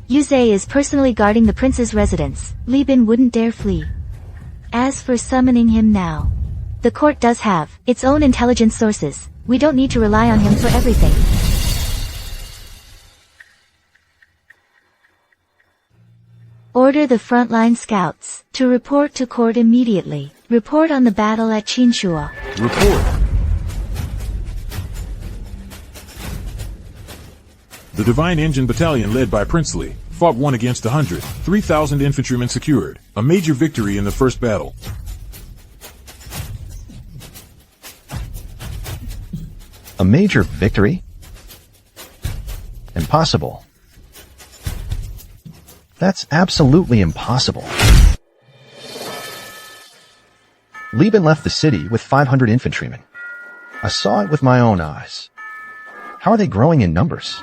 Yuze is personally guarding the prince's residence. Lynn wouldn't dare flee. As for summoning him now, the court does have its own intelligence sources. We don't need to rely on him for everything. Order the frontline scouts to report to court immediately. Report on the battle at Chinchua. Report. The Divine Engine Battalion led by Prince Lee fought 1 against 100, 3,000 infantrymen secured, a major victory in the first battle. A major victory? Impossible. That's absolutely impossible. Lynn left the city with 500 infantrymen. I saw it with my own eyes. How are they growing in numbers?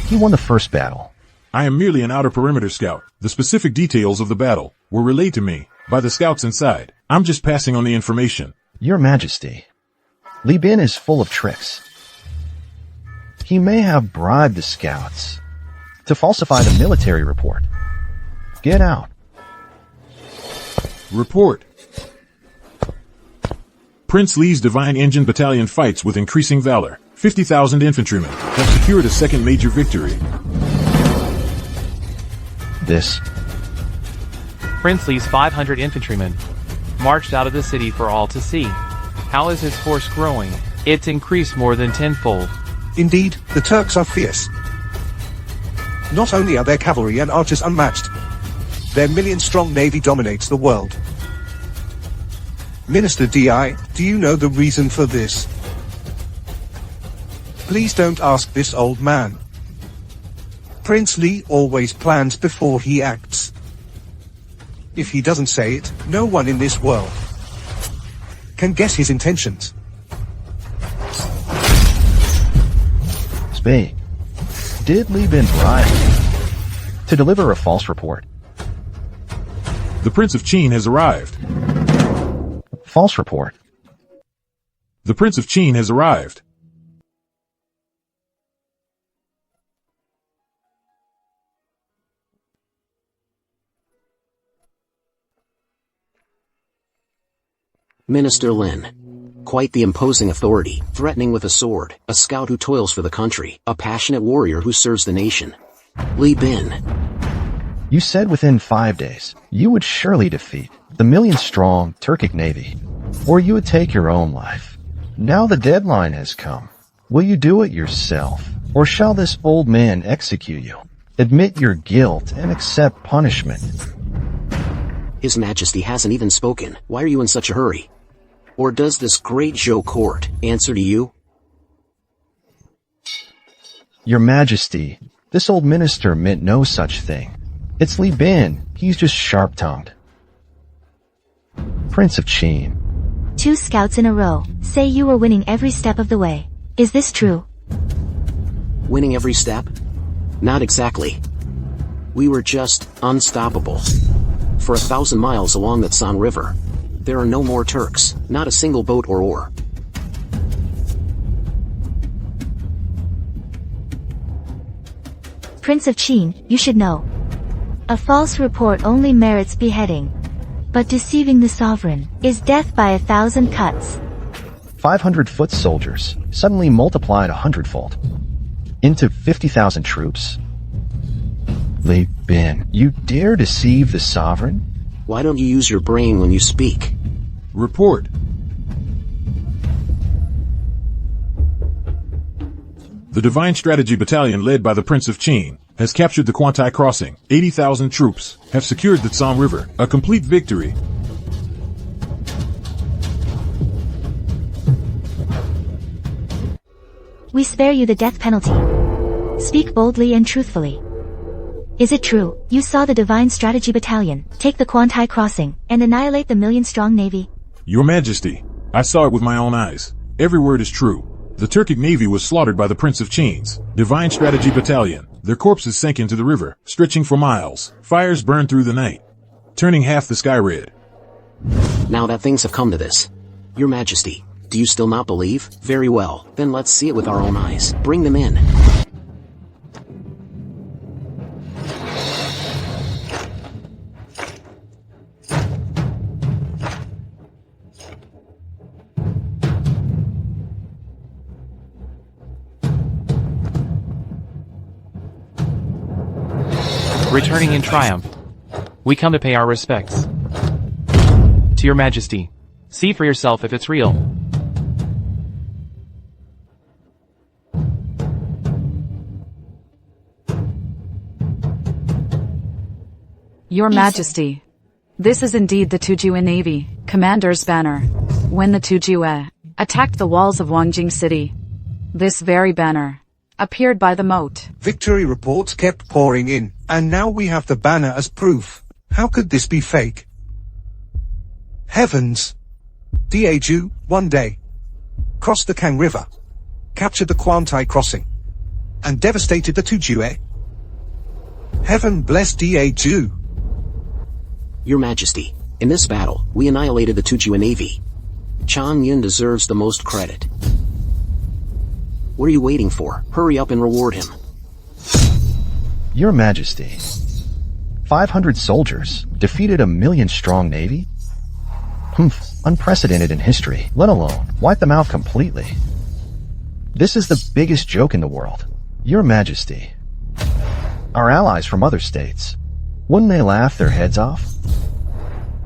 He won the first battle. I am merely an outer perimeter scout. The specific details of the battle were relayed to me by the scouts inside. I'm just passing on the information. Your Majesty, Lynn is full of tricks. He may have bribed the scouts to falsify the military report. Get out. Report. Prince Lee's Divine Engine Battalion fights with increasing valor. 50,000 infantrymen have secured a second major victory. This. Prince Lee's 500 infantrymen marched out of the city for all to see. How is his force growing? It's increased more than tenfold. Indeed, the Turks are fierce. Not only are their cavalry and archers unmatched, their 1,000,000-strong navy dominates the world. Minister Dike, do you know the reason for this? Please don't ask this old man. Prince Lee always plans before he acts. If he doesn't say it, no one in this world can guess his intentions. Speak. Did Lynn bribe to deliver a false report? The Prince of Qin has arrived. False report. The Prince of Qin has arrived. Minister Lynn. Quite the imposing authority, threatening with a sword, a scout who toils for the country, a passionate warrior who serves the nation. Lynn. You said within 5 days, you would surely defeat the 1,000,000-strong Turkish navy, or you would take your own life. Now the deadline has come. Will you do it yourself, or shall this old man execute you? Admit your guilt and accept punishment. His Majesty hasn't even spoken. Why are you in such a hurry? Or does this great Zhou court answer to you? Your Majesty, this old minister meant no such thing. It's Lynn. He's just sharp-tongued. Prince of Qin. 2 scouts in a row say you were winning every step of the way. Is this true? Winning every step? Not exactly. We were just unstoppable. For 1,000 miles along the Treason River, there are no more Turks, not a single boat or oar. Prince of Qin, you should know. A false report only merits beheading. But deceiving the sovereign is death by 1,000 cuts. 500-foot soldiers suddenly multiplied 100-fold. Into 50,000 troops? Li Bin, you dare deceive the sovereign? Why don't you use your brain when you speak? Report. The Divine Strategy Battalion led by the Prince of Qin has captured the Quantai Crossing. 80,000 troops have secured the Treason River. A complete victory. We spare you the death penalty. Speak boldly and truthfully. Is it true, you saw the Divine Strategy Battalion take the Quantai Crossing and annihilate the million-strong navy? Your Majesty, I saw it with my own eyes. Every word is true. The Turkic navy was slaughtered by the Prince of Qin's Divine Strategy Battalion. Their corpses sank into the river, stretching for miles. Fires burned through the night, turning half the sky red. Now that things have come to this, Your Majesty, do you still not believe? Very well, then let's see it with our own eyes. Bring them in. Returning in triumph, we come to pay our respects. To Your Majesty, see for yourself if it's real. Your Majesty, this is indeed the Tujue Navy, Commander's banner. When the Tujue attacked the walls of Wangjing City, this very banner appeared by the moat. Victory reports kept pouring in, and now we have the banner as proof. How could this be fake? Heavens! Daju, one day, crossed the Kang River, captured the Quantai Crossing, and devastated the Tujue. Heaven bless Daju. Your Majesty, in this battle, we annihilated the Tujue Navy. Chan Yun deserves the most credit. What are you waiting for? Hurry up and reward him. Your Majesty, 500 soldiers defeated a million-strong navy? Unprecedented in history, let alone wipe them out completely. This is the biggest joke in the world. Your Majesty, our allies from other states, wouldn't they laugh their heads off?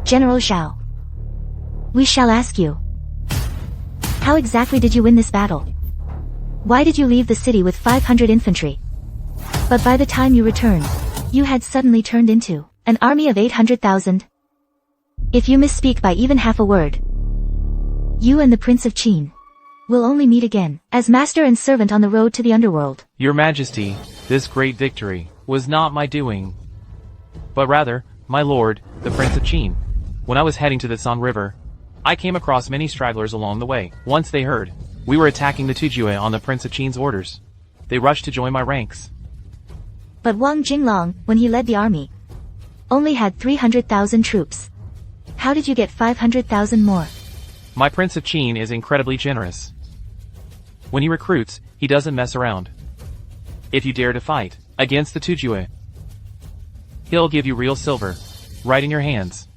General Zhao, we shall ask you. How exactly did you win this battle? Why did you leave the city with 500 infantry? But by the time you returned, you had suddenly turned into an army of 800,000. If you misspeak by even half a word, you and the Prince of Qin will only meet again as master and servant on the road to the underworld. Your Majesty, this great victory was not my doing, but rather, my lord, the Prince of Qin. When I was heading to the Treason River, I came across many stragglers along the way. Once they heard we were attacking the Tujue on the Prince of Qin's orders, they rushed to join my ranks. But Wang Jinglong, when he led the army, only had 300,000 troops. How did you get 500,000 more? My Prince of Qin is incredibly generous. When he recruits, he doesn't mess around. If you dare to fight against the Tujue, he'll give you real silver, right in your hands.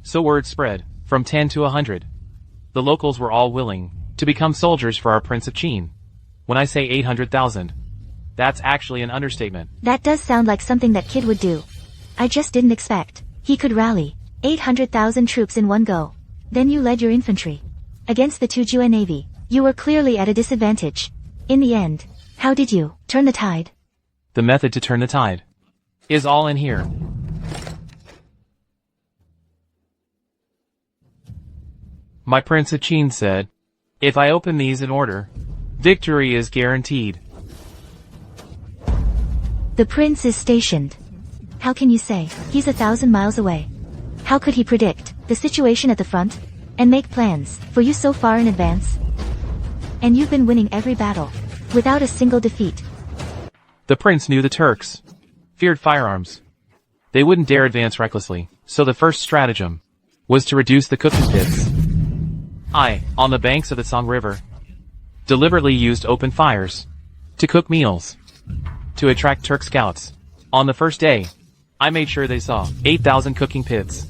So word spread, from 10 to 100. The locals were all willing to become soldiers for our Prince of Qin. When I say 800,000, that's actually an understatement. That does sound like something that kid would do. I just didn't expect he could rally 800,000 troops in one go. Then you led your infantry against the Tujue Navy. You were clearly at a disadvantage. In the end, how did you turn the tide? The method to turn the tide is all in here. My Prince of Qin said, if I open these in order, victory is guaranteed. The prince is stationed. How can you say he's 1,000 miles away? How could he predict the situation at the front and make plans for you so far in advance? And you've been winning every battle without a single defeat. The prince knew the Turks feared firearms. They wouldn't dare advance recklessly, so the first stratagem was to reduce the cooking pits. I, on the banks of the Song River, deliberately used open fires to cook meals to attract Turk scouts. On the first day, I made sure they saw 8,000 cooking pits.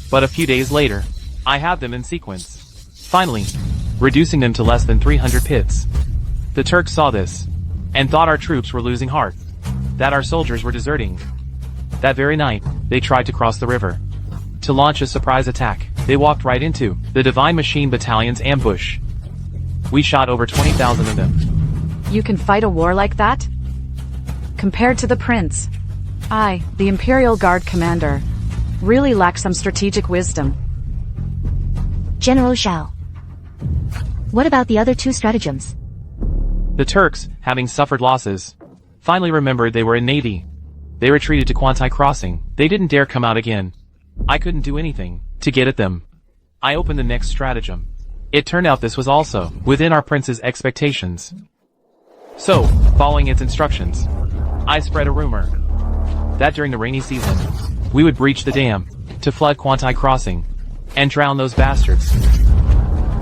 But a few days later, I had them in sequence, finally reducing them to less than 300 pits. The Turks saw this and thought our troops were losing heart, that our soldiers were deserting. That very night, they tried to cross the river to launch a surprise attack. They walked right into the Divine Machine Battalion's ambush. We shot over 20,000 of them. You can fight a war like that? Compared to the prince, I, the Imperial Guard commander, really lack some strategic wisdom. General Zhao. What about the other two stratagems? The Turks, having suffered losses, finally remembered they were in navy. They retreated to Quantai Crossing. They didn't dare come out again. I couldn't do anything to get at them. I opened the next stratagem. It turned out this was also within our prince's expectations. So, following its instructions, I spread a rumor that during the rainy season, we would breach the dam to flood Quantai Crossing and drown those bastards.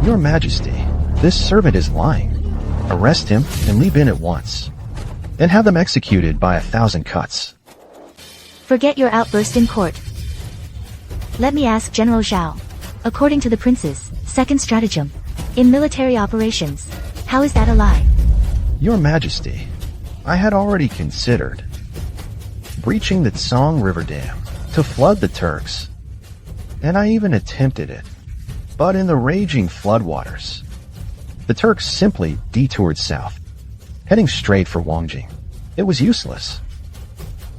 Your Majesty, this servant is lying. Arrest him and leave in at once. Then have them executed by 1,000 cuts. Forget your outburst in court. Let me ask General Zhao. According to the prince's second stratagem, in military operations, how is that a lie? Your Majesty, I had already considered breaching the Tsong River Dam to flood the Turks, and I even attempted it. But in the raging floodwaters, the Turks simply detoured south, heading straight for Wangjing. It was useless.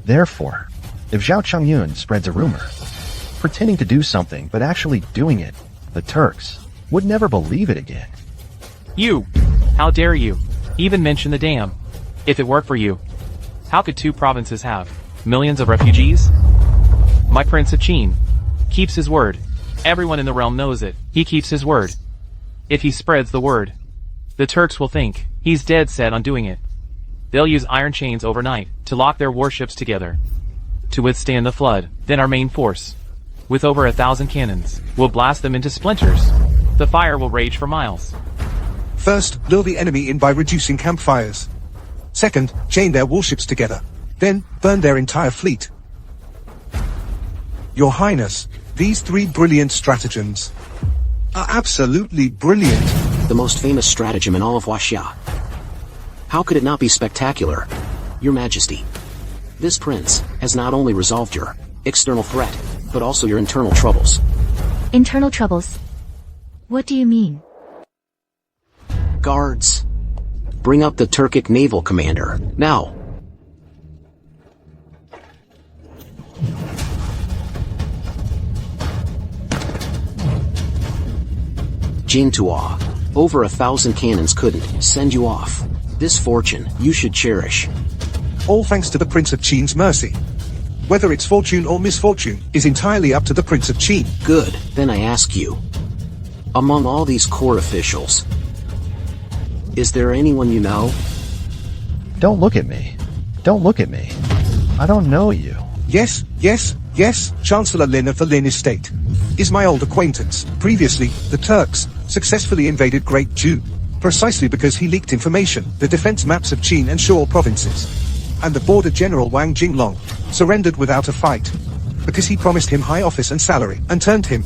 Therefore, if Zhao Changyun spreads a rumor, pretending to do something but actually doing it, the Turks would never believe it again. You! How dare you even mention the dam? If it worked for you, how could two provinces have millions of refugees? My Prince of Qin keeps his word. Everyone in the realm knows it. He keeps his word. If he spreads the word, the Turks will think he's dead set on doing it. They'll use iron chains overnight to lock their warships together to withstand the flood. Then our main force, with over 1,000 cannons, will blast them into splinters. The fire will rage for miles. First, lure the enemy in by reducing campfires. Second, chain their warships together. Then, burn their entire fleet. Your Highness, these three brilliant stratagems are absolutely brilliant. The most famous stratagem in all of Huaxia. How could it not be spectacular? Your Majesty, this prince has not only resolved your external threat, but also your internal troubles. Internal troubles? What do you mean? Guards, bring up the Turkic naval commander, now. Jintua, over 1,000 cannons couldn't send you off. This fortune you should cherish. All thanks to the Prince of Qin's mercy. Whether it's fortune or misfortune is entirely up to the Prince of Qin. Good, then I ask you, among all these court officials, is there anyone you know? Don't look at me. Don't look at me. I don't know you. Yes, Chancellor Lynn of the Lynn estate is my old acquaintance. Previously, the Turks successfully invaded Great Jew, precisely because he leaked information, the defense maps of Qin and Shaw provinces. And the border general Wang Jinglong surrendered without a fight, because he promised him high office and salary, and turned him.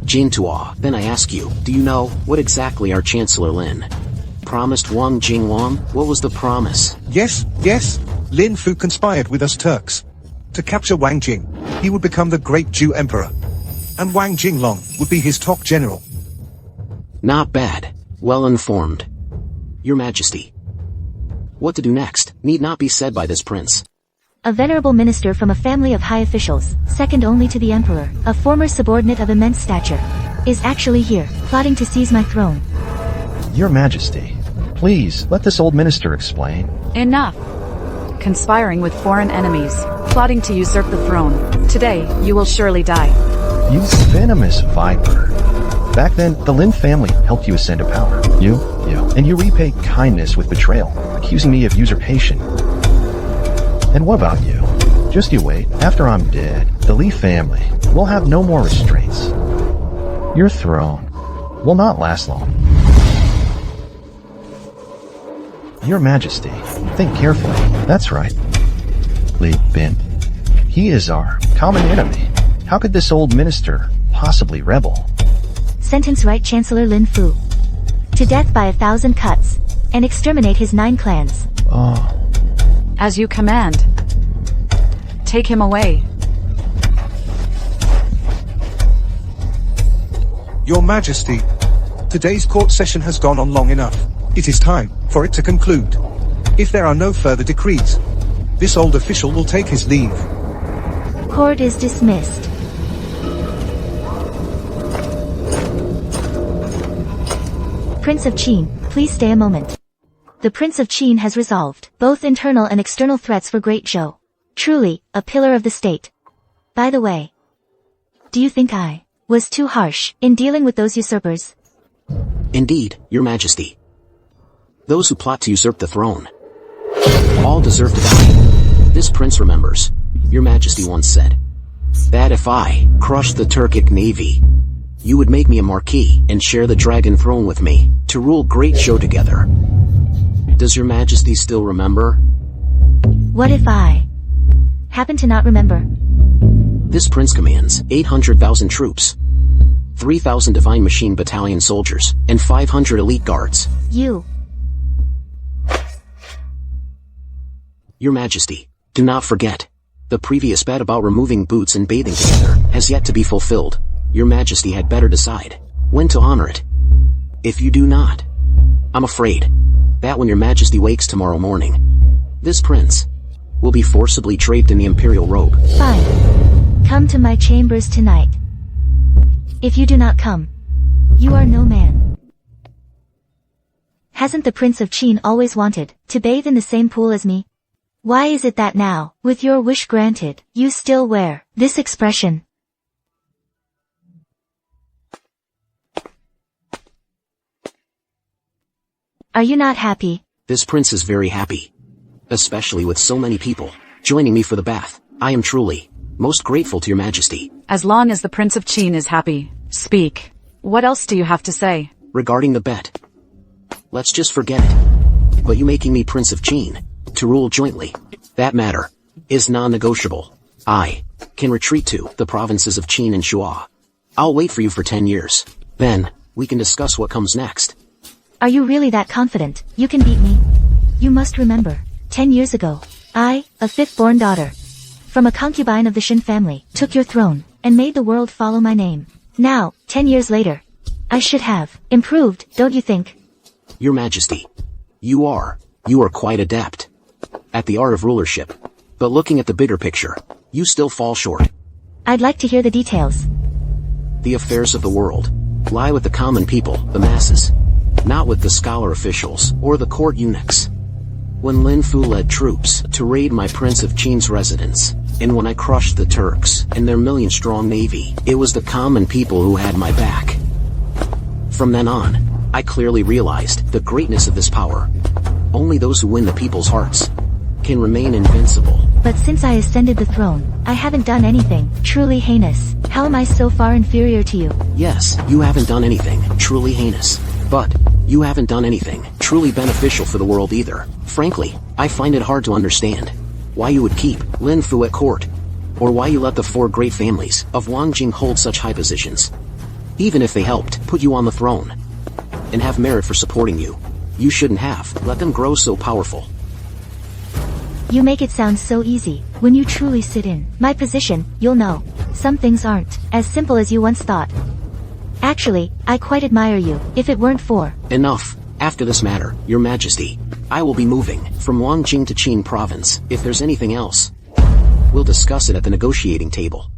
Jintua, then I ask you, do you know what exactly our Chancellor Lin promised Wang Jinglong? What was the promise? Yes, Lin Fu conspired with us Turks to capture Wang Jing. He would become the great Jew emperor, and Wang Jinglong would be his top general. Not bad. Well informed. Your Majesty, what to do next need not be said by this prince. A venerable minister from a family of high officials, second only to the emperor, a former subordinate of immense stature, is actually here, plotting to seize my throne. Your Majesty, please let this old minister explain. Enough. Conspiring with foreign enemies, plotting to usurp the throne. Today, you will surely die. You venomous viper. Back then, the Lin family helped you ascend to power. And you repay kindness with betrayal, accusing me of usurpation. And what about you? Just you wait. After I'm dead, the Lee family will have no more restraints. Your throne will not last long. Your Majesty, think carefully. That's right. Li Bin. He is our common enemy. How could this old minister possibly rebel? Sentence Right Chancellor Lin Fu. To death by 1,000 cuts, and exterminate his 9 clans. Oh, As you command. Take him away. Your Majesty, today's court session has gone on long enough. It is time for it to conclude. If there are no further decrees, this old official will take his leave. Court is dismissed. Prince of Qin, please stay a moment. The Prince of Qin has resolved both internal and external threats for Great Zhou. Truly, a pillar of the state. By the way, do you think I was too harsh in dealing with those usurpers? Indeed, Your Majesty. Those who plot to usurp the throne all deserve to die. This prince remembers, Your Majesty once said, that if I crushed the Turkic navy, you would make me a marquis and share the dragon throne with me, to rule Great Zhou together. Does Your Majesty still remember? What if I happen to not remember? This prince commands 800,000 troops, 3,000 Divine Machine Battalion soldiers, and 500 elite guards. Your Majesty, do not forget. The previous bet about removing boots and bathing together has yet to be fulfilled. Your Majesty had better decide when to honor it. If you do not, I'm afraid that when Your Majesty wakes tomorrow morning, this prince will be forcibly draped in the imperial robe. Fine. Come to my chambers tonight. If you do not come, you are no man. Hasn't the Prince of Qin always wanted to bathe in the same pool as me? Why is it that now, with your wish granted, you still wear this expression? Are you not happy? This prince is very happy. Especially with so many people joining me for the bath. I am truly most grateful to Your Majesty. As long as the Prince of Qin is happy, speak. What else do you have to say? Regarding the bet, let's just forget it. But you making me Prince of Qin to rule jointly, that matter is non-negotiable. I can retreat to the provinces of Qin and Shuo. I'll wait for you for 10 years. Then, we can discuss what comes next. Are you really that confident you can beat me? You must remember, 10 years ago, I, a fifth-born daughter, from a concubine of the Shin family, took your throne, and made the world follow my name. Now, 10 years later, I should have improved, don't you think? Your Majesty, you are quite adept at the art of rulership. But looking at the bigger picture, you still fall short. I'd like to hear the details. The affairs of the world lie with the common people, the masses, not with the scholar officials or the court eunuchs. When Lin Fu led troops to raid my Prince of Qin's residence, and when I crushed the Turks and their million-strong navy, it was the common people who had my back. From then on, I clearly realized the greatness of this power. Only those who win the people's hearts can remain invincible. But since I ascended the throne, I haven't done anything truly heinous. How am I so far inferior to you? Yes, you haven't done anything truly heinous. But you haven't done anything truly beneficial for the world either. Frankly, I find it hard to understand why you would keep Lin Fu at court, or why you let the 4 great families of Wangjing hold such high positions. Even if they helped put you on the throne and have merit for supporting you, you shouldn't have let them grow so powerful. You make it sound so easy. When you truly sit in my position, you'll know. Some things aren't as simple as you once thought. Actually, I quite admire you, if it weren't for... Enough. After this matter, Your Majesty, I will be moving from Wangjing to Qin province. If there's anything else, we'll discuss it at the negotiating table.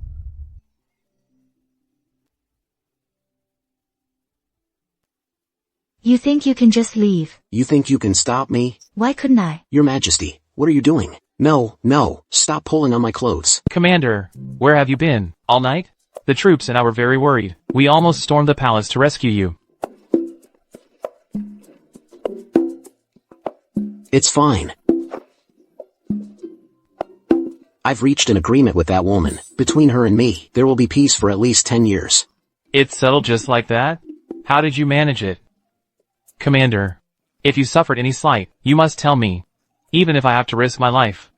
You think you can just leave? You think you can stop me? Why couldn't I? Your Majesty, what are you doing? No, stop pulling on my clothes. Commander, where have you been? All night? The troops and I were very worried. We almost stormed the palace to rescue you. It's fine. I've reached an agreement with that woman. Between her and me, there will be peace for at least 10 years. It's settled just like that? How did you manage it? Commander, if you suffered any slight, you must tell me. Even if I have to risk my life.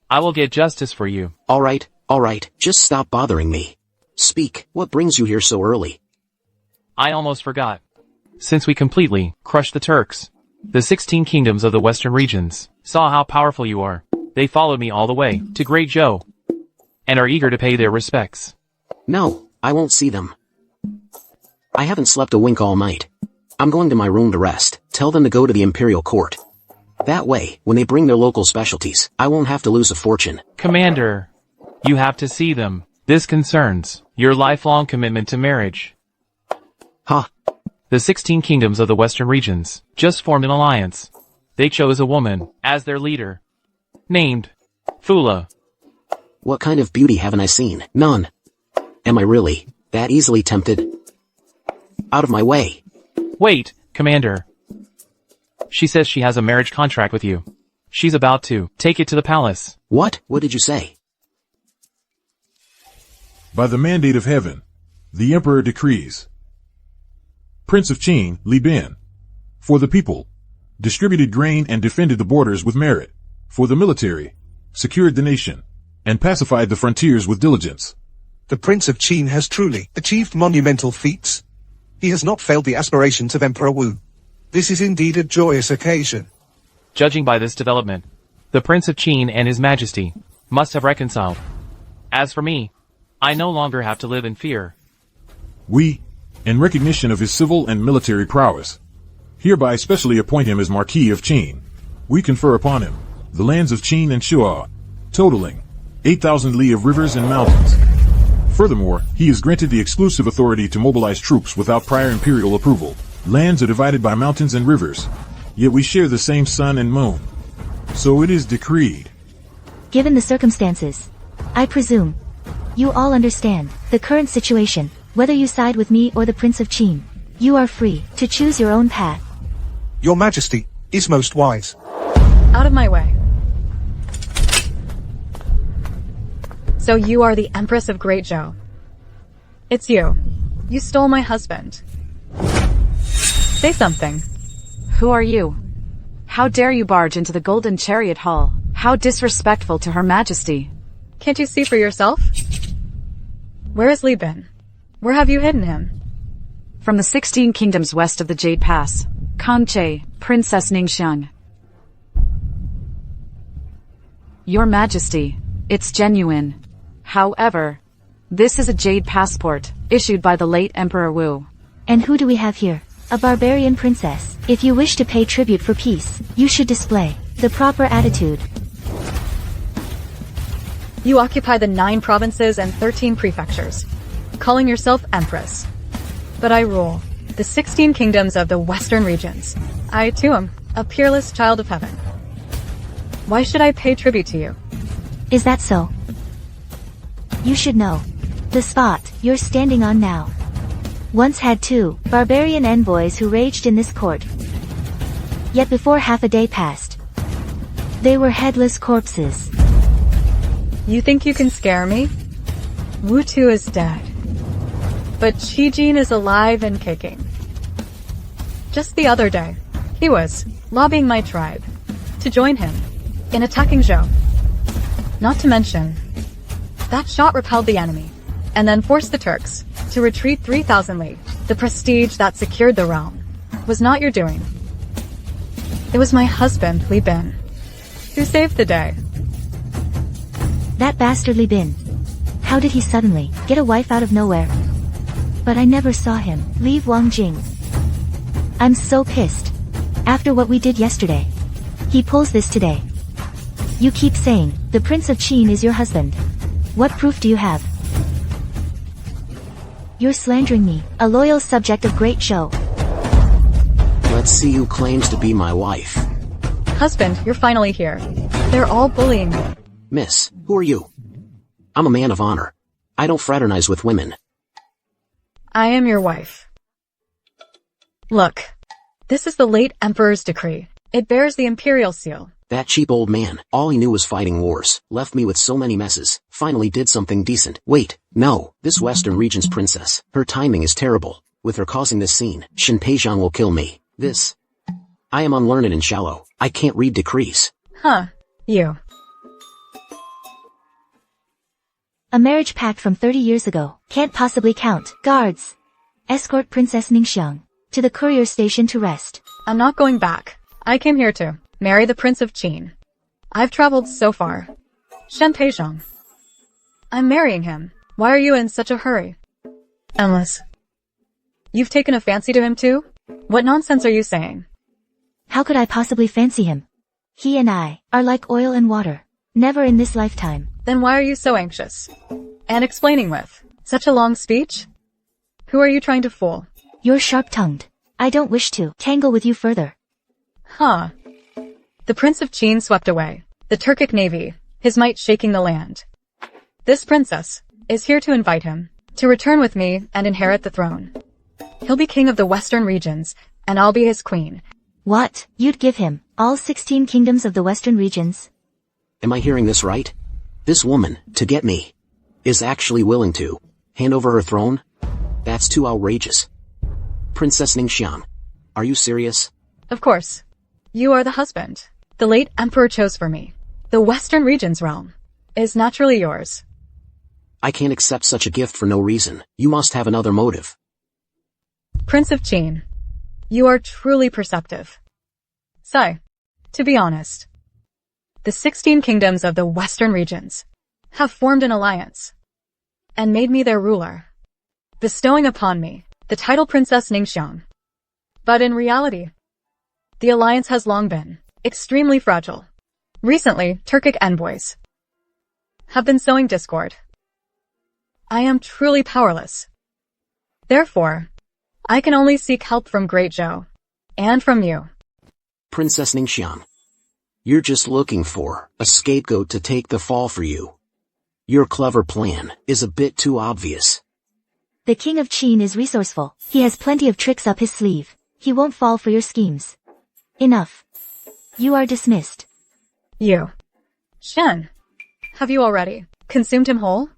I will get justice for you. Alright, just stop bothering me. Speak, what brings you here so early? I almost forgot. Since we completely crushed the Turks, the 16 kingdoms of the western regions saw how powerful you are. They followed me all the way to Great Joe and are eager to pay their respects. No, I won't see them. I haven't slept a wink all night. I'm going to my room to rest. Tell them to go to the Imperial Court. That way, when they bring their local specialties, I won't have to lose a fortune. Commander, you have to see them. This concerns your lifelong commitment to marriage. Huh? The 16 kingdoms of the western regions just formed an alliance. They chose a woman as their leader, named Fula. What kind of beauty haven't I seen? None. Am I really that easily tempted? Out of my way. Wait, Commander. She says she has a marriage contract with you. She's about to take it to the palace. What? What did you say? By the mandate of heaven, the Emperor decrees. Prince of Qin, Lynn, for the people, distributed grain and defended the borders with merit. For the military, secured the nation, and pacified the frontiers with diligence. The Prince of Qin has truly achieved monumental feats. He has not failed the aspirations of Emperor Wu. This is indeed a joyous occasion. Judging by this development, the Prince of Qin and His Majesty must have reconciled. As for me, I no longer have to live in fear. We, in recognition of his civil and military prowess, hereby specially appoint him as Marquis of Qin. We confer upon him the lands of Qin and Shuo, totaling 8,000 li of rivers and mountains. Furthermore, he is granted the exclusive authority to mobilize troops without prior imperial approval. Lands are divided by mountains and rivers, yet we share the same sun and moon. So it is decreed. Given the circumstances, I presume you all understand the current situation. Whether you side with me or the Prince of Qin, you are free to choose your own path. Your Majesty is most wise. Out of my way. So you are the Empress of Great Joe. It's you. You stole my husband. Say something. Who are you? How dare you barge into the Golden Chariot Hall? How disrespectful to Her Majesty. Can't you see for yourself? Where has Li been? Where have you hidden him? From the 16 kingdoms west of the Jade Pass, Kanche, Princess Ningxiang. Your Majesty, it's genuine. However, this is a Jade passport, issued by the late Emperor Wu. And who do we have here? A barbarian princess. If you wish to pay tribute for peace, you should display the proper attitude. You occupy the 9 provinces and 13 prefectures, calling yourself Empress. But I rule the 16 kingdoms of the western regions. I, too, am a peerless child of heaven. Why should I pay tribute to you? Is that so? You should know. The spot you're standing on now once had 2 barbarian envoys who raged in this court. Yet before half a day passed, they were headless corpses. You think you can scare me? Wu Tu is dead. But Qijin is alive and kicking. Just the other day, he was lobbying my tribe to join him in attacking Zhou. Not to mention, that shot repelled the enemy, and then forced the Turks to retreat 3,000 li. The prestige that secured the realm was not your doing. It was my husband, Li Bin, who saved the day. That bastard Li Bin. How did he suddenly get a wife out of nowhere? But I never saw him leave Wangjing. I'm so pissed. After what we did yesterday, he pulls this today. You keep saying the Prince of Qin is your husband. What proof do you have? You're slandering me, a loyal subject of Great Joe. Let's see who claims to be my wife. Husband, you're finally here. They're all bullying me. Miss, who are you? I'm a man of honor. I don't fraternize with women. I am your wife. Look, this is the late Emperor's decree. It bears the imperial seal. That cheap old man, all he knew was fighting wars, left me with so many messes, finally did something decent. Wait, no, this Western region's princess, her timing is terrible. With her causing this scene, Shinpeijiang will kill me. I am unlearned and shallow. I can't read decrees. Huh. You. A marriage pact from 30 years ago. Can't possibly count. Guards. Escort Princess Ningxiang to the courier station to rest. I'm not going back. I came here to marry the Prince of Qin. I've traveled so far. Shenpeijiang. I'm marrying him. Why are you in such a hurry? Endless. You've taken a fancy to him too? What nonsense are you saying? How could I possibly fancy him? He and I are like oil and water. Never in this lifetime. Then why are you so anxious? And explaining with such a long speech? Who are you trying to fool? You're sharp-tongued. I don't wish to tangle with you further. Huh. The Prince of Qin swept away, the Turkic navy, his might shaking the land. This princess is here to invite him to return with me and inherit the throne. He'll be king of the western regions, and I'll be his queen. What? You'd give him all 16 kingdoms of the western regions? Am I hearing this right? This woman, to get me, is actually willing to hand over her throne? That's too outrageous. Princess Ningxiang, are you serious? Of course. You are the husband the late emperor chose for me. The western regions realm is naturally yours. I can't accept such a gift for no reason. You must have another motive. Prince of Qin, you are truly perceptive. Sai, to be honest, the 16 kingdoms of the western regions have formed an alliance and made me their ruler, bestowing upon me the title Princess Ningxiang. But in reality, the alliance has long been extremely fragile. Recently, Turkic envoys have been sowing discord. I am truly powerless. Therefore, I can only seek help from Great Zhou and from you. Princess Ningxiang, you're just looking for a scapegoat to take the fall for you. Your clever plan is a bit too obvious. The king of Qin is resourceful. He has plenty of tricks up his sleeve. He won't fall for your schemes. Enough. You are dismissed. You. Shen, have you already consumed him whole?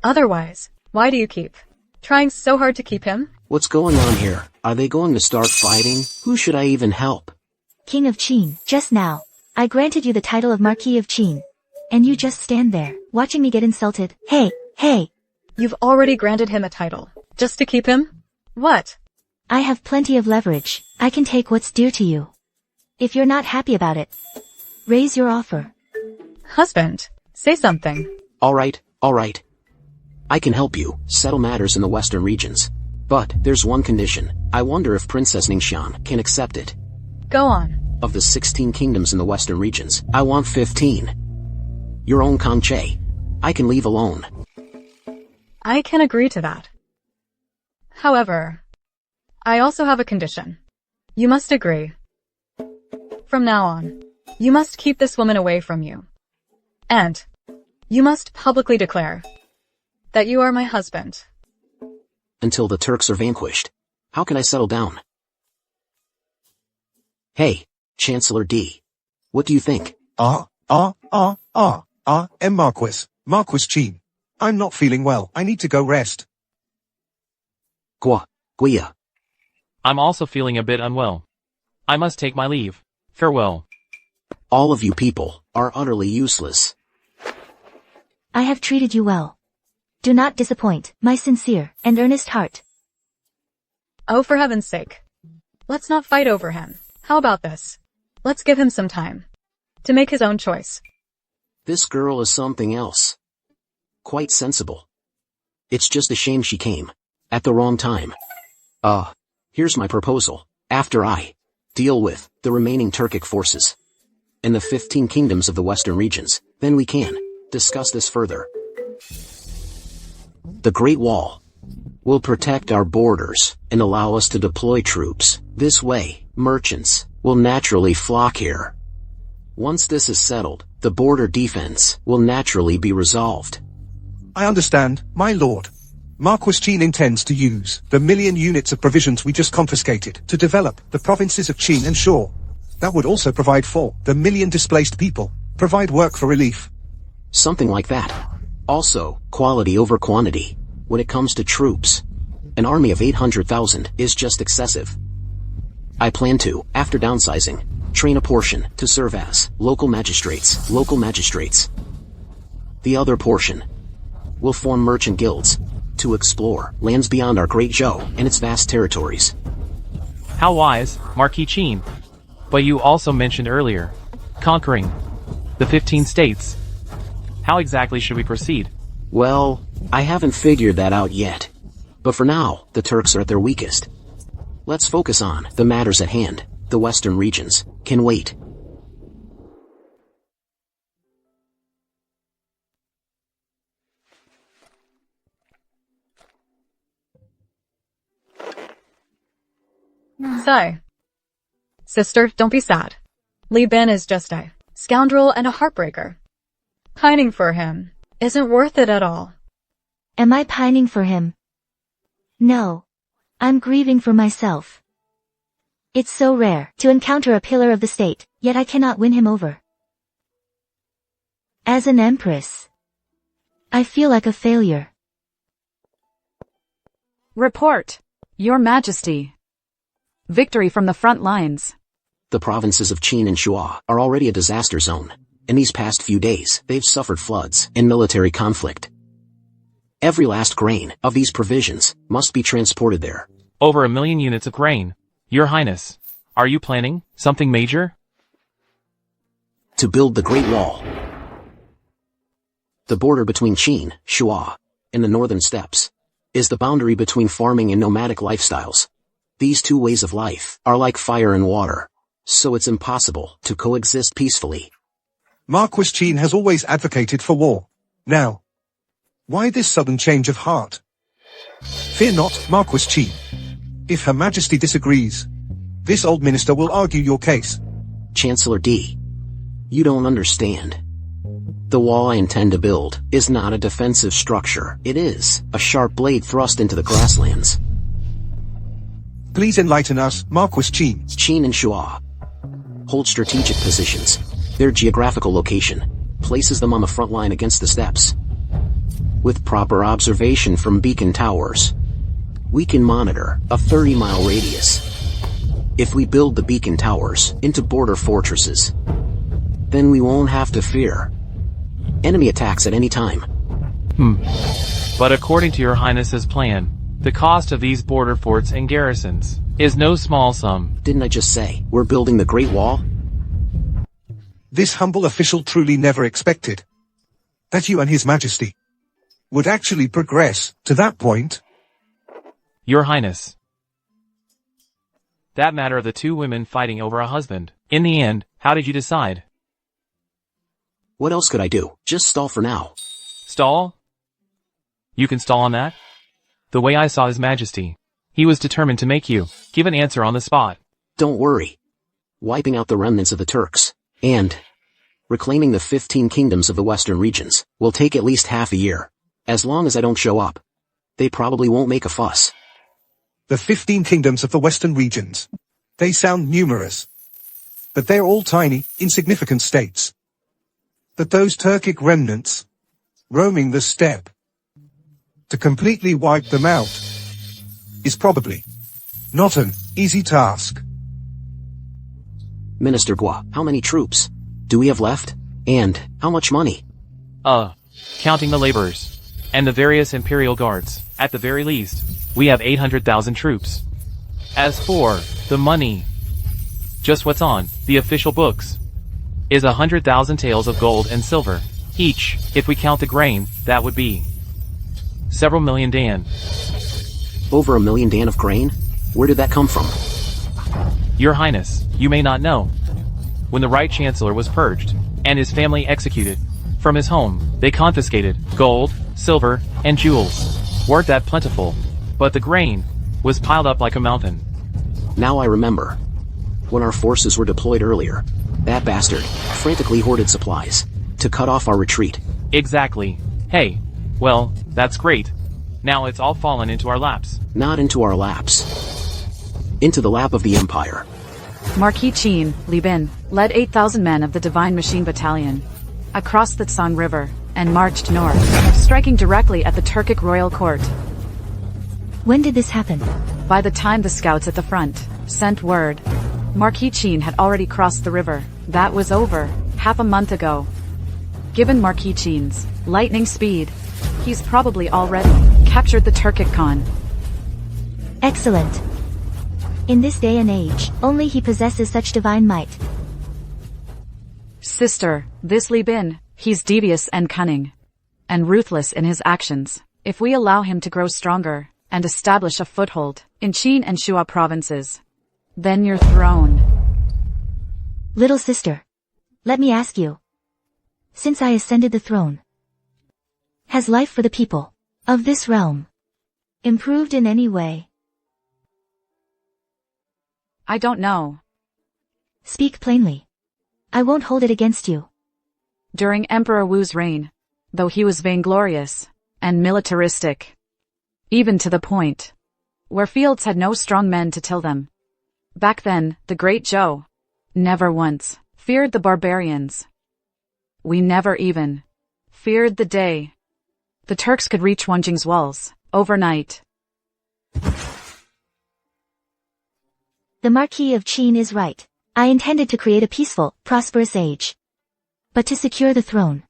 Otherwise, why do you keep trying so hard to keep him? What's going on here? Are they going to start fighting? Who should I even help? King of Qin, just now, I granted you the title of Marquis of Qin. And you just stand there, watching me get insulted. Hey! You've already granted him a title, just to keep him? What? I have plenty of leverage. I can take what's dear to you. If you're not happy about it, raise your offer. Husband, say something. All right. I can help you settle matters in the western regions. But there's one condition. I wonder if Princess Ningxiang can accept it. Go on. Of the 16 kingdoms in the western regions, I want 15. Your own Conche. I can leave alone. I can agree to that. However, I also have a condition. You must agree. From now on, you must keep this woman away from you. And you must publicly declare that you are my husband. Until the Turks are vanquished. How can I settle down? Hey, Chancellor D. What do you think? Marquis Qin. I'm not feeling well. I need to go rest. Guia. I'm also feeling a bit unwell. I must take my leave. Farewell. All of you people are utterly useless. I have treated you well. Do not disappoint my sincere and earnest heart. Oh, for heaven's sake. Let's not fight over him. How about this? Let's give him some time to make his own choice. This girl is something else. Quite sensible. It's just a shame she came at the wrong time. Here's my proposal. After I deal with the remaining Turkic forces and the 15 kingdoms of the western regions, then we can discuss this further. The Great Wall will protect our borders and allow us to deploy troops. This way, merchants will naturally flock here. Once this is settled, the border defense will naturally be resolved. I understand, my lord. Marquis Qin intends to use the 1,000,000 units of provisions we just confiscated to develop the provinces of Qin and Shaw. That would also provide for the million displaced people, provide work for relief. Something like that. Also, quality over quantity. When it comes to troops, an army of 800,000 is just excessive. I plan to, after downsizing, train a portion to serve as local magistrates. The other portion will form merchant guilds to explore lands beyond our great Zhou and its vast territories. How wise, Marquis Qin. But you also mentioned earlier, conquering the 15 states. How exactly should we proceed? Well, I haven't figured that out yet. But for now, the Turks are at their weakest. Let's focus on the matters at hand. The western regions can wait. So, sister, don't be sad. Li Bin is just a scoundrel and a heartbreaker. Pining for him isn't worth it at all. Am I pining for him? No. I'm grieving for myself. It's so rare to encounter a pillar of the state, yet I cannot win him over. As an empress, I feel like a failure. Report, Your Majesty. Victory from the front lines. The provinces of Qin and Shuo are already a disaster zone. In these past few days, they've suffered floods and military conflict. Every last grain of these provisions must be transported there. Over 1 million units of grain. Your Highness, are you planning something major? To build the Great Wall. The border between Qin, Shuo, and the northern steppes is the boundary between farming and nomadic lifestyles. These two ways of life are like fire and water, so it's impossible to coexist peacefully. Marquis Qin has always advocated for war. Now, why this sudden change of heart? Fear not, Marquis Qin. If Her Majesty disagrees, this old minister will argue your case. Chancellor D, you don't understand. The wall I intend to build is not a defensive structure. It is a sharp blade thrust into the grasslands. Please enlighten us, Marquis Qin. Qin and Shuo hold strategic positions. Their geographical location places them on the front line against the steppes. With proper observation from beacon towers, we can monitor a 30-mile radius. If we build the beacon towers into border fortresses, then we won't have to fear enemy attacks at any time. But according to Your Highness's plan, the cost of these border forts and garrisons is no small sum. Didn't I just say we're building the Great Wall? This humble official truly never expected that you and His Majesty would actually progress to that point. Your Highness. That matter of the two women fighting over a husband. In the end, how did you decide? What else could I do? Just stall for now. Stall? You can stall on that? The way I saw His Majesty, he was determined to make you give an answer on the spot. Don't worry. Wiping out the remnants of the Turks and reclaiming the 15 kingdoms of the western regions will take at least half a year. As long as I don't show up, they probably won't make a fuss. The 15 kingdoms of the western regions. They sound numerous. But they're all tiny, insignificant states. But those Turkic remnants, roaming the steppe, to completely wipe them out, is probably not an easy task. Minister Gua, how many troops do we have left? And how much money? Counting the laborers and the various imperial guards, at the very least, we have 800,000 troops. As for the money, just what's on the official books is 100,000 taels of gold and silver each. If we count the grain, that would be several million dan. Over 1 million dan of grain? Where did that come from? Your Highness, you may not know. When the Right Chancellor was purged, and his family executed from his home, they confiscated gold, silver, and jewels. Weren't that plentiful? But the grain was piled up like a mountain. Now I remember. When our forces were deployed earlier, that bastard frantically hoarded supplies to cut off our retreat. Exactly. Hey, well, that's great. Now it's all fallen into our laps. Not into our laps. Into the lap of the Empire. Marquis Qin, Li Bin, led 8,000 men of the Divine Machine Battalion across the Tsang River and marched north, striking directly at the Turkic royal court. When did this happen? By the time the scouts at the front sent word, Marquis Qin had already crossed the river. That was over half a month ago. Given Marquis Qin's lightning speed, he's probably already captured the Turkic Khan. Excellent. In this day and age, only he possesses such divine might. Sister, this Li Bin, he's devious and cunning, and ruthless in his actions. If we allow him to grow stronger and establish a foothold in Qin and Shuo provinces, then your throne. Little sister, let me ask you. Since I ascended the throne, has life for the people of this realm improved in any way? I don't know. Speak plainly. I won't hold it against you. During Emperor Wu's reign, though he was vainglorious and militaristic, even to the point where fields had no strong men to till them. Back then, the great Zhou never once feared the barbarians. We never even feared the day the Turks could reach Wanjing's walls overnight. The Marquis of Qin is right. I intended to create a peaceful, prosperous age. But to secure the throne,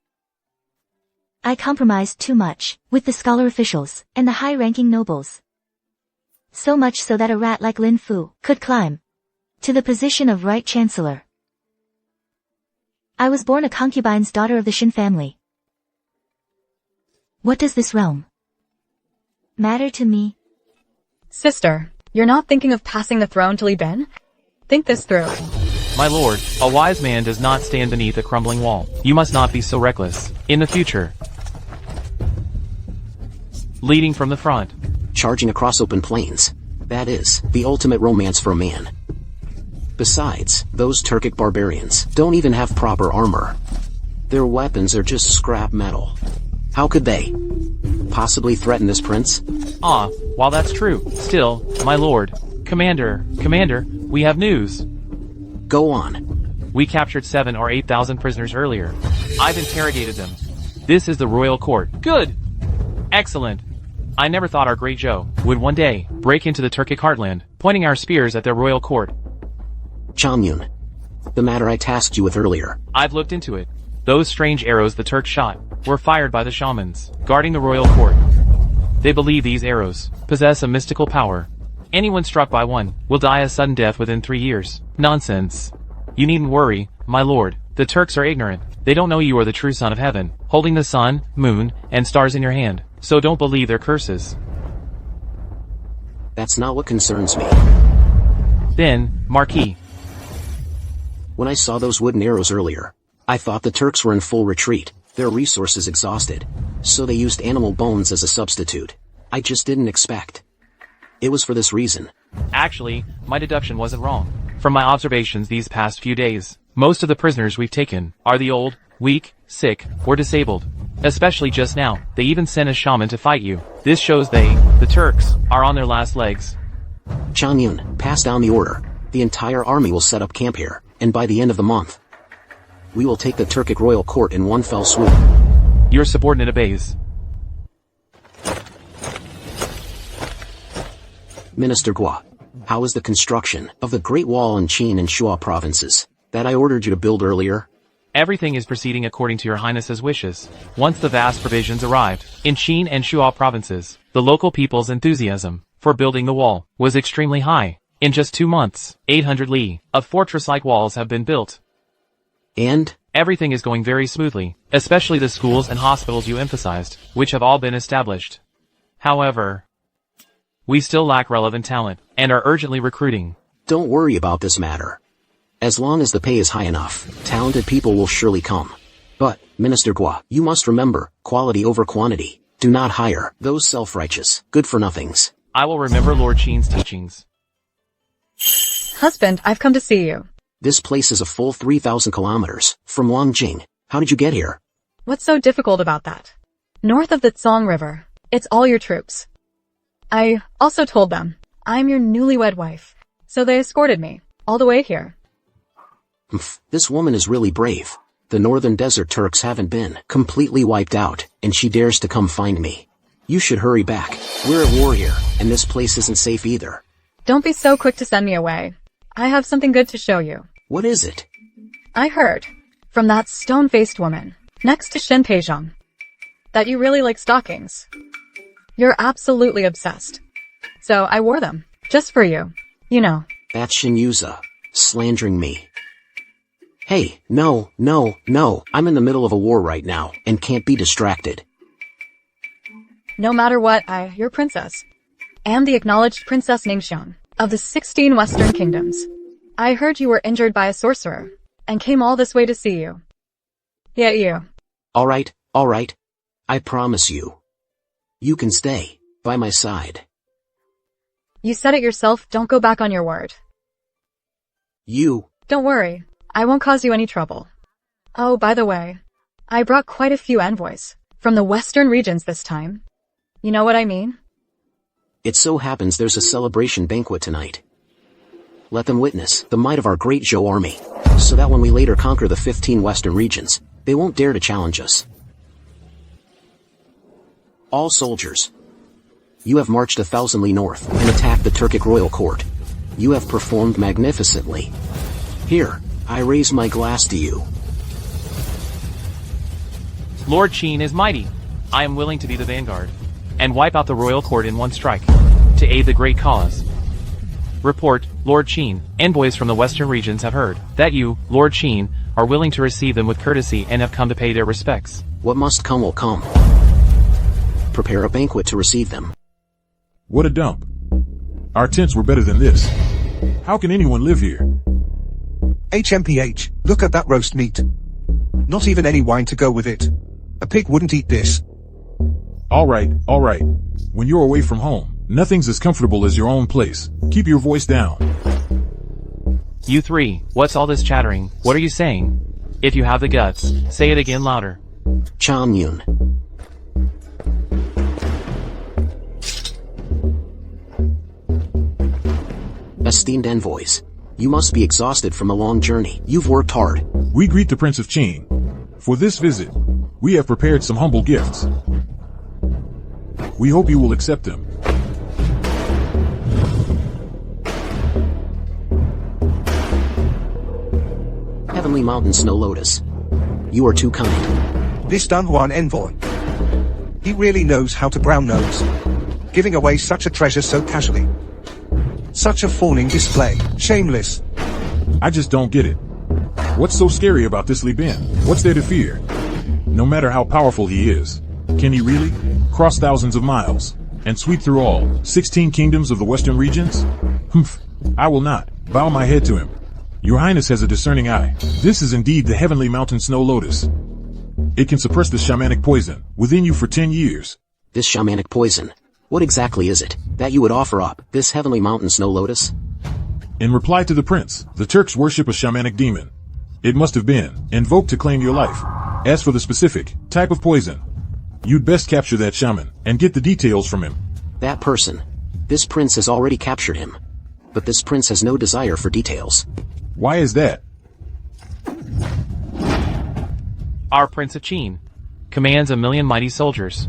I compromised too much with the scholar officials and the high-ranking nobles. So much so that a rat like Lin Fu could climb to the position of Right Chancellor. I was born a concubine's daughter of the Shin family. What does this realm matter to me? Sister, you're not thinking of passing the throne to Li Bin? Think this through. My lord, a wise man does not stand beneath a crumbling wall. You must not be so reckless. In the future. Leading from the front. Charging across open plains. That is, the ultimate romance for a man. Besides, those Turkic barbarians don't even have proper armor. Their weapons are just scrap metal. How could they possibly threaten this prince? While that's true, still, my lord, Commander, we have news. Go on. We captured 7 or 8,000 prisoners earlier. I've interrogated them. This is the royal court. Good! Excellent. I never thought our great Zhou would one day break into the Turkic heartland, pointing our spears at their royal court. Chamyun, the matter I tasked you with earlier. I've looked into it. Those strange arrows the Turks shot were fired by the shamans, guarding the royal court. They believe these arrows possess a mystical power. Anyone struck by one will die a sudden death within 3 years. Nonsense. You needn't worry, my lord. The Turks are ignorant. They don't know you are the true son of heaven, holding the sun, moon, and stars in your hand. So don't believe their curses. That's not what concerns me. Then, Marquis. When I saw those wooden arrows earlier, I thought the Turks were in full retreat, their resources exhausted. So they used animal bones as a substitute. I just didn't expect. It was for this reason. Actually, my deduction wasn't wrong. From my observations these past few days, most of the prisoners we've taken are the old, weak, sick, or disabled. Especially just now, they even sent a shaman to fight you. This shows the Turks, are on their last legs. Changyun, pass down the order. The entire army will set up camp here, and by the end of the month, we will take the Turkic royal court in one fell swoop. Your subordinate obeys. Minister Gua, how is the construction of the Great Wall in Qin and Shuo provinces that I ordered you to build earlier? Everything is proceeding according to your highness's wishes. Once the vast provisions arrived in Qin and Shuo provinces, the local people's enthusiasm for building the wall was extremely high. In just 2 months, 800 li of fortress-like walls have been built. And? Everything is going very smoothly, especially the schools and hospitals you emphasized, which have all been established. However, we still lack relevant talent, and are urgently recruiting. Don't worry about this matter. As long as the pay is high enough, talented people will surely come. But, Minister Gua, you must remember, quality over quantity. Do not hire those self-righteous, good-for-nothings. I will remember Lord Qin's teachings. Husband, I've come to see you. This place is a full 3,000 kilometers from Wangjing. How did you get here? What's so difficult about that? North of the Tsang River, it's all your troops. I also told them, I'm your newlywed wife, so they escorted me. All the way here. This woman is really brave. The northern desert Turks haven't been completely wiped out, and she dares to come find me. You should hurry back. We're at war here, and this place isn't safe either. Don't be so quick to send me away. I have something good to show you. What is it? I heard, from that stone-faced woman, next to Shin Peijong, that you really like stockings. You're absolutely obsessed. So I wore them, just for you. You know. That's Shinyuza, slandering me. Hey, no, I'm in the middle of a war right now, and can't be distracted. No matter what, your princess. Am the acknowledged Princess Ningxiang, of the 16 Western Kingdoms. I heard you were injured by a sorcerer, and came all this way to see you. Yet you. Alright. I promise you. You can stay, by my side. You said it yourself, don't go back on your word. You. Don't worry, I won't cause you any trouble. Oh, by the way, I brought quite a few envoys, from the western regions this time. You know what I mean? It so happens there's a celebration banquet tonight. Let them witness the might of our great Zhou army, so that when we later conquer the 15 western regions, they won't dare to challenge us. All soldiers. You have marched 1,000 li north and attacked the Turkic royal court. You have performed magnificently. Here, I raise my glass to you. Lord Qin is mighty. I am willing to be the vanguard, and wipe out the royal court in one strike, to aid the great cause. Report, Lord Qin, envoys from the western regions have heard that you, Lord Qin, are willing to receive them with courtesy and have come to pay their respects. What must come will come. Prepare a banquet to receive them. What a dump. Our tents were better than this. How can anyone live here? HMPH, look at that roast meat. Not even any wine to go with it. A pig wouldn't eat this. All right. When you're away from home, nothing's as comfortable as your own place. Keep your voice down. You three, what's all this chattering? What are you saying? If you have the guts, say it again louder. Chamyun. Esteemed envoys, you must be exhausted from a long journey. You've worked hard. We greet the Prince of Qin. For this visit, we have prepared some humble gifts. We hope you will accept them. Heavenly Mountain Snow Lotus. You are too kind. This Dunhuan envoy. He really knows how to brown nose. Giving away such a treasure so casually. Such a fawning display. Shameless. I just don't get it. What's so scary about this Li Bin? What's there to fear? No matter how powerful he is, can he really cross thousands of miles and sweep through all 16 kingdoms of the western regions? Humph. I will not bow my head to him. Your Highness has a discerning eye. This is indeed the Heavenly Mountain Snow Lotus. It can suppress the shamanic poison within you for 10 years. This shamanic poison. What exactly is it that you would offer up, this Heavenly Mountain Snow Lotus? In reply to the prince, the Turks worship a shamanic demon. It must have been invoked to claim your life. As for the specific type of poison, you'd best capture that shaman and get the details from him. That person. This prince has already captured him. But this prince has no desire for details. Why is that? Our Prince of Qin commands 1,000,000 mighty soldiers.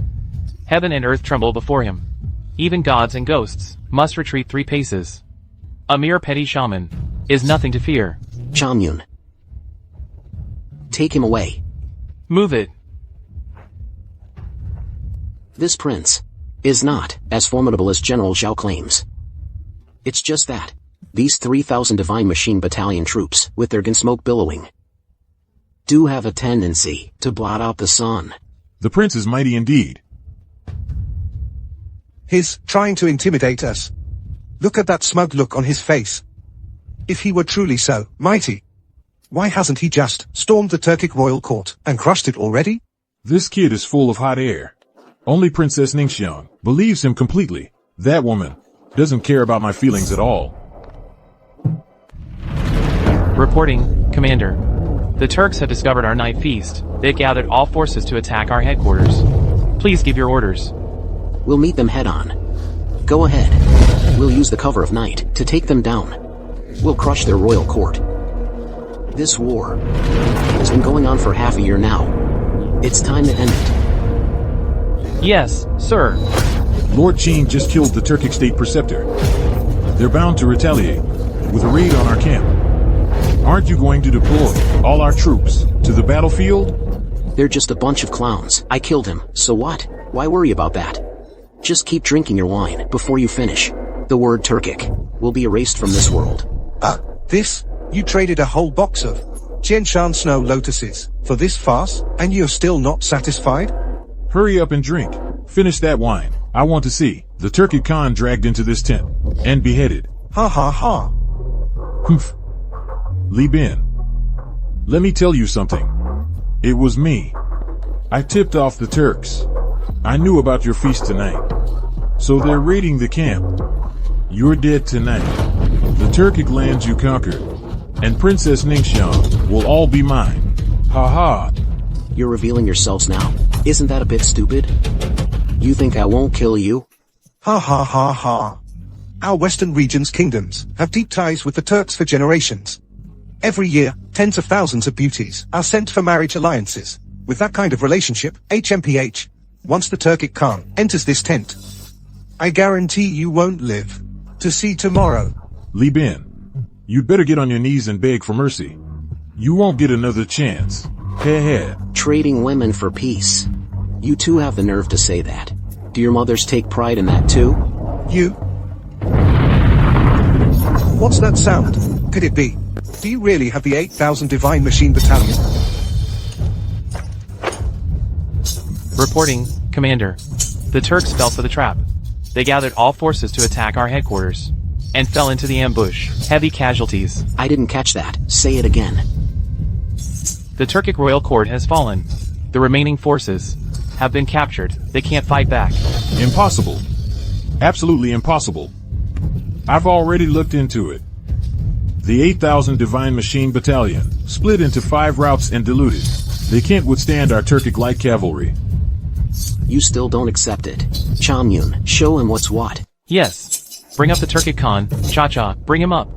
Heaven and earth tremble before him. Even gods and ghosts must retreat 3 paces. A mere petty shaman is nothing to fear. Chamyun. Take him away. Move it. This prince is not as formidable as General Zhao claims. It's just that these 3,000 Divine Machine Battalion troops, with their gunsmoke billowing, do have a tendency to blot out the sun. The prince is mighty indeed. He's trying to intimidate us. Look at that smug look on his face. If he were truly so mighty, why hasn't he just stormed the Turkic royal court and crushed it already? This kid is full of hot air. Only Princess Ningxiang believes him completely. That woman doesn't care about my feelings at all. Reporting, Commander. The Turks have discovered our night feast. They've gathered all forces to attack our headquarters. Please give your orders. We'll meet them head on. Go ahead. We'll use the cover of night to take them down. We'll crush their royal court. This war has been going on for half a year now. It's time to end it. Yes, sir. Lord Qin just killed the Turkic state preceptor. They're bound to retaliate with a raid on our camp. Aren't you going to deploy all our troops to the battlefield? They're just a bunch of clowns. I killed him, so what? Why worry about that? Just keep drinking your wine before you finish. The word Turkic will be erased from this world. This? You traded a whole box of Genshan snow lotuses for this farce, and you're still not satisfied? Hurry up and drink. Finish that wine. I want to see the Turkic Khan dragged into this tent and beheaded. Ha ha ha. Humph. Li Bin, let me tell you something. It was me. I tipped off the Turks. I knew about your feast tonight. So they're raiding the camp. You're dead tonight. The Turkic lands you conquered and Princess Ningxiang will all be mine. Ha ha. You're revealing yourselves now. Isn't that a bit stupid? You think I won't kill you? Ha ha ha ha. Our western region's kingdoms have deep ties with the Turks for generations. Every year, tens of thousands of beauties are sent for marriage alliances. With that kind of relationship, HMPH, once the Turkic Khan enters this tent, I guarantee you won't live to see tomorrow. Li Bin, you'd better get on your knees and beg for mercy. You won't get another chance. Heh heh. Trading women for peace. You two have the nerve to say that. Do your mothers take pride in that too? You? What's that sound? Could it be? Do you really have the 8,000 Divine Machine Battalion? Reporting, Commander. The Turks fell for the trap. They gathered all forces to attack our headquarters and fell into the ambush. Heavy casualties. I didn't catch that. Say it again. The Turkic royal court has fallen. The remaining forces have been captured. They can't fight back. Impossible. Absolutely impossible. I've already looked into it. The 8,000 Divine Machine Battalion split into 5 routes and diluted. They can't withstand our Turkic light cavalry. You still don't accept it. Chamyun, show him what's what. Yes. Bring up the Turkic Khan. Cha-cha, bring him up.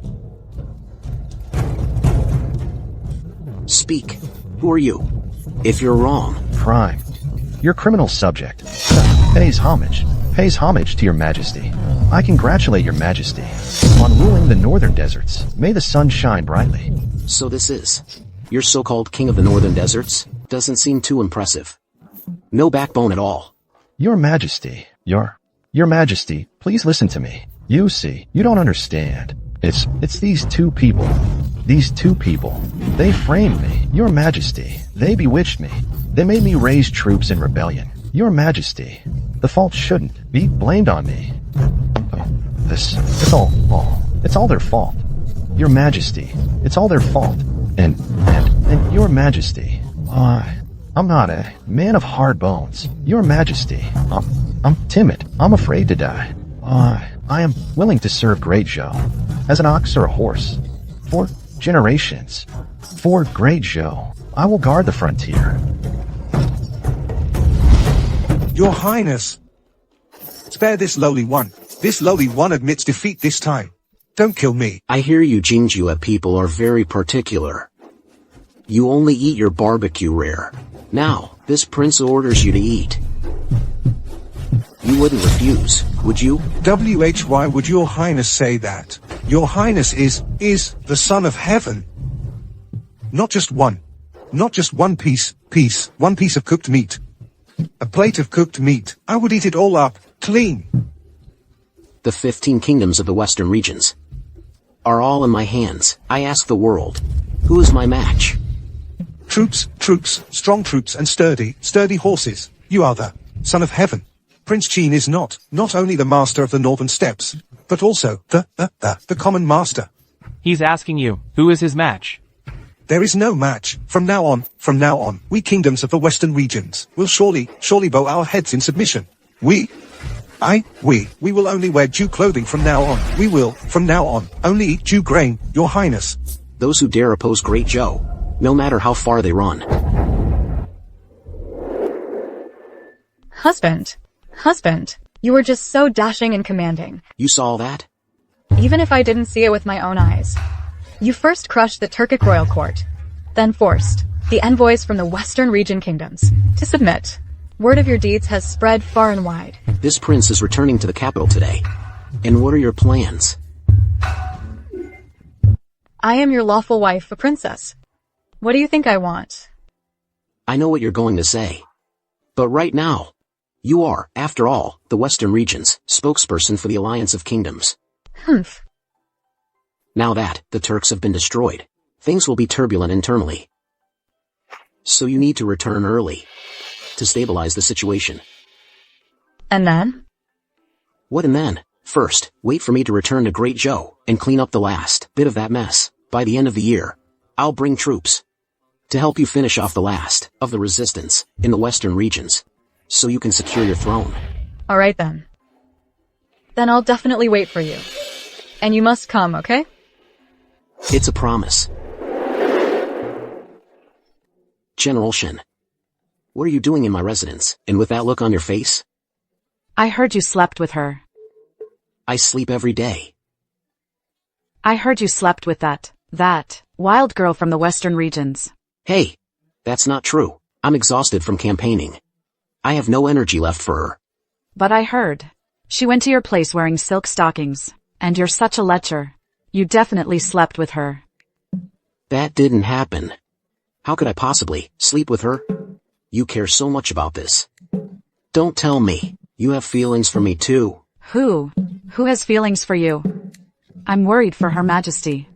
Speak. Who are you? If you're wrong. Prime. Your criminal subject. Pays homage to your majesty. I congratulate your majesty on ruling the northern deserts. May the sun shine brightly. So this is your so-called king of the northern deserts? Doesn't seem too impressive. No backbone at all. Your majesty, your majesty, please listen to me. You see, you don't understand. It's these two people. These two people. They framed me. Your majesty. They bewitched me. They made me raise troops in rebellion. Your majesty. The fault shouldn't be blamed on me. It's all their fault. Your majesty. It's all their fault. And your majesty. I'm not a man of hard bones. Your majesty. I'm timid. I'm afraid to die. I am willing to serve Great Zhou as an ox or a horse. For generations. For Great Zhou, I will guard the frontier. Your Highness. Spare this lowly one. This lowly one admits defeat this time. Don't kill me. I hear you Jingjue people are very particular. You only eat your barbecue rare. Now, this prince orders you to eat. You wouldn't refuse, would you? Why would your Highness say that? Your Highness is the Son of Heaven. Not just one. Not just one piece of cooked meat. A plate of cooked meat. I would eat it all up, clean. The 15 kingdoms of the western regions are all in my hands. I ask the world, who is my match? Troops, strong troops and sturdy horses. You are the Son of Heaven. Prince Qin is not only the master of the northern steppes, but also the common master. He's asking you, who is his match? There is no match. From now on, we kingdoms of the western regions will surely bow our heads in submission. We will only wear Jew clothing from now on. We will, from now on, only eat Jew grain, your Highness. Those who dare oppose Great Zhou, no matter how far they run. Husband, you were just so dashing and commanding. You saw that? even if I didn't see it with my own eyes. You first crushed the Turkic royal court, then forced the envoys from the western region kingdoms to submit. Word of your deeds has spread far and wide. This prince is returning to the capital today. And what are your plans? I am your lawful wife, a princess. What do you think I want? I know what you're going to say. But right now, you are, after all, the Western region's spokesperson for the Alliance of Kingdoms. Humph. Now that the Turks have been destroyed, things will be turbulent internally. So you need to return early to stabilize the situation. And then? What and then? First, wait for me to return to Great Joe and clean up the last bit of that mess. By the end of the year, I'll bring troops to help you finish off the last of the resistance in the Western regions, so you can secure your throne. All right then. Then I'll definitely wait for you. And you must come, okay? It's a promise. General Shin, what are you doing in my residence, and with that look on your face? I heard you slept with her. I sleep every day. I heard you slept with that wild girl from the western regions. Hey, that's not true. I'm exhausted from campaigning. I have no energy left for her. But I heard. She went to your place wearing silk stockings. And you're such a lecher. You definitely slept with her. That didn't happen. How could I possibly sleep with her? You care so much about this. Don't tell me. You have feelings for me too. Who? Who has feelings for you? I'm worried for Her Majesty.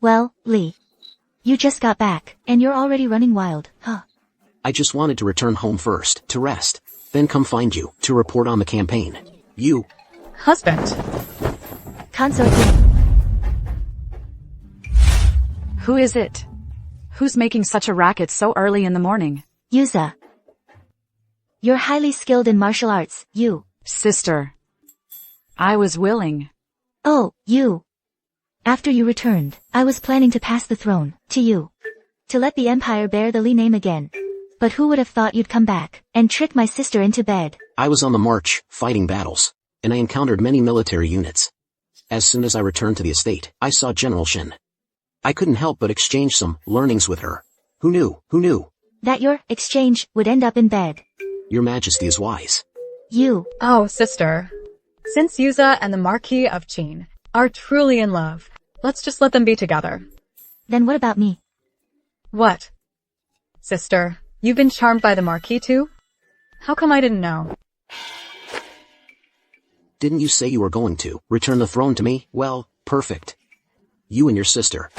Well, Lee. You just got back, and you're already running wild, huh? I just wanted to return home first, to rest, then come find you, to report on the campaign. You. Husband. Consort. Who is it? Who's making such a racket so early in the morning? Yuza. You're highly skilled in martial arts, you. Sister. I was willing. Oh, you. After you returned, I was planning to pass the throne to you. To let the empire bear the Lee name again. But who would have thought you'd come back and trick my sister into bed? I was on the march, fighting battles, and I encountered many military units. As soon as I returned to the estate, I saw General Shin. I couldn't help but exchange some learnings with her. Who knew? That your exchange would end up in bed. Your Majesty is wise. You. Oh, sister. Since Yuza and the Marquis of Qin are truly in love, let's just let them be together. Then what about me? What? Sister, you've been charmed by the Marquis too? How come I didn't know? Didn't you say you were going to return the throne to me? Well, perfect. You and your sister.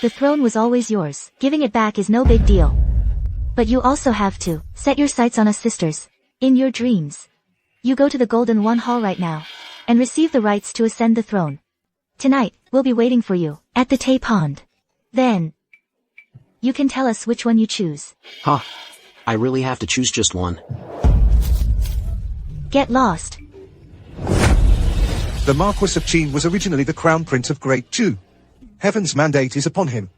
The throne was always yours. Giving it back is no big deal. But you also have to set your sights on us sisters. In your dreams. You go to the Golden One Hall right now. And receive the rights to ascend the throne. Tonight, we'll be waiting for you, at the Tay Pond. Then, you can tell us which one you choose. Huh. I really have to choose just one. Get lost. The Marquis of Qin was originally the Crown Prince of Great Chu. Heaven's mandate is upon him.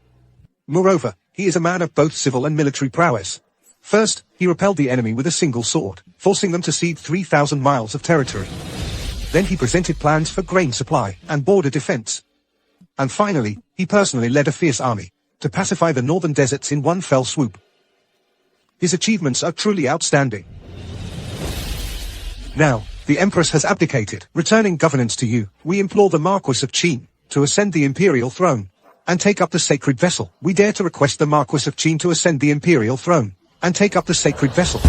Moreover, he is a man of both civil and military prowess. First, he repelled the enemy with a single sword, forcing them to cede 3,000 miles of territory. Then he presented plans for grain supply and border defense. And finally, he personally led a fierce army to pacify the northern deserts in one fell swoop. His achievements are truly outstanding. Now, the Empress has abdicated, returning governance to you. We implore the Marquis of Qin to ascend the imperial throne and take up the sacred vessel. We dare to request the Marquis of Qin to ascend the imperial throne and take up the sacred vessel.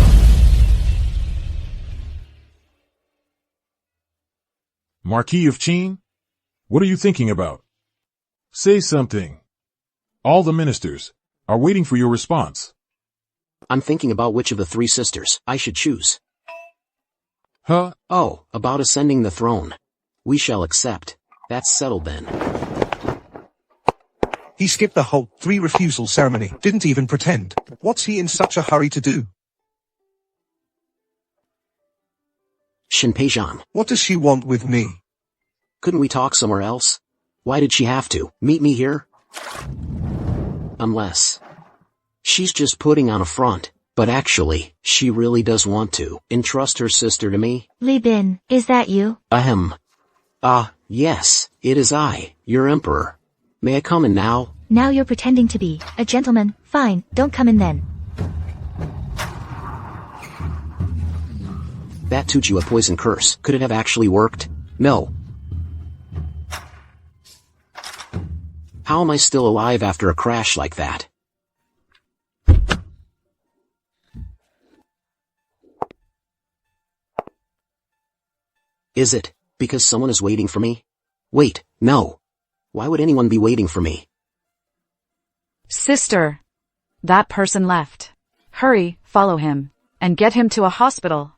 Marquis of Qin? What are you thinking about? Say something. All the ministers are waiting for your response. I'm thinking about which of the three sisters I should choose. Huh? Oh, about ascending the throne. We shall accept. That's settled then. He skipped the whole 3 refusal ceremony, didn't even pretend. What's he in such a hurry to do? Shinpeijan, What does she want with me? couldn't we talk somewhere else? Why did she have to meet me here? Unless she's just putting on a front, but actually, she really does want to entrust her sister to me. Li Bin, is that you? Ahem. Yes, it is I, your emperor. May I come in now? Now you're pretending to be a gentleman. Fine, don't come in then. That taught you a poison curse. Could it have actually worked? No. How am I still alive after a crash like that? Is it because someone is waiting for me? Wait, no. Why would anyone be waiting for me? Sister. That person left. Hurry, follow him. And get him to a hospital.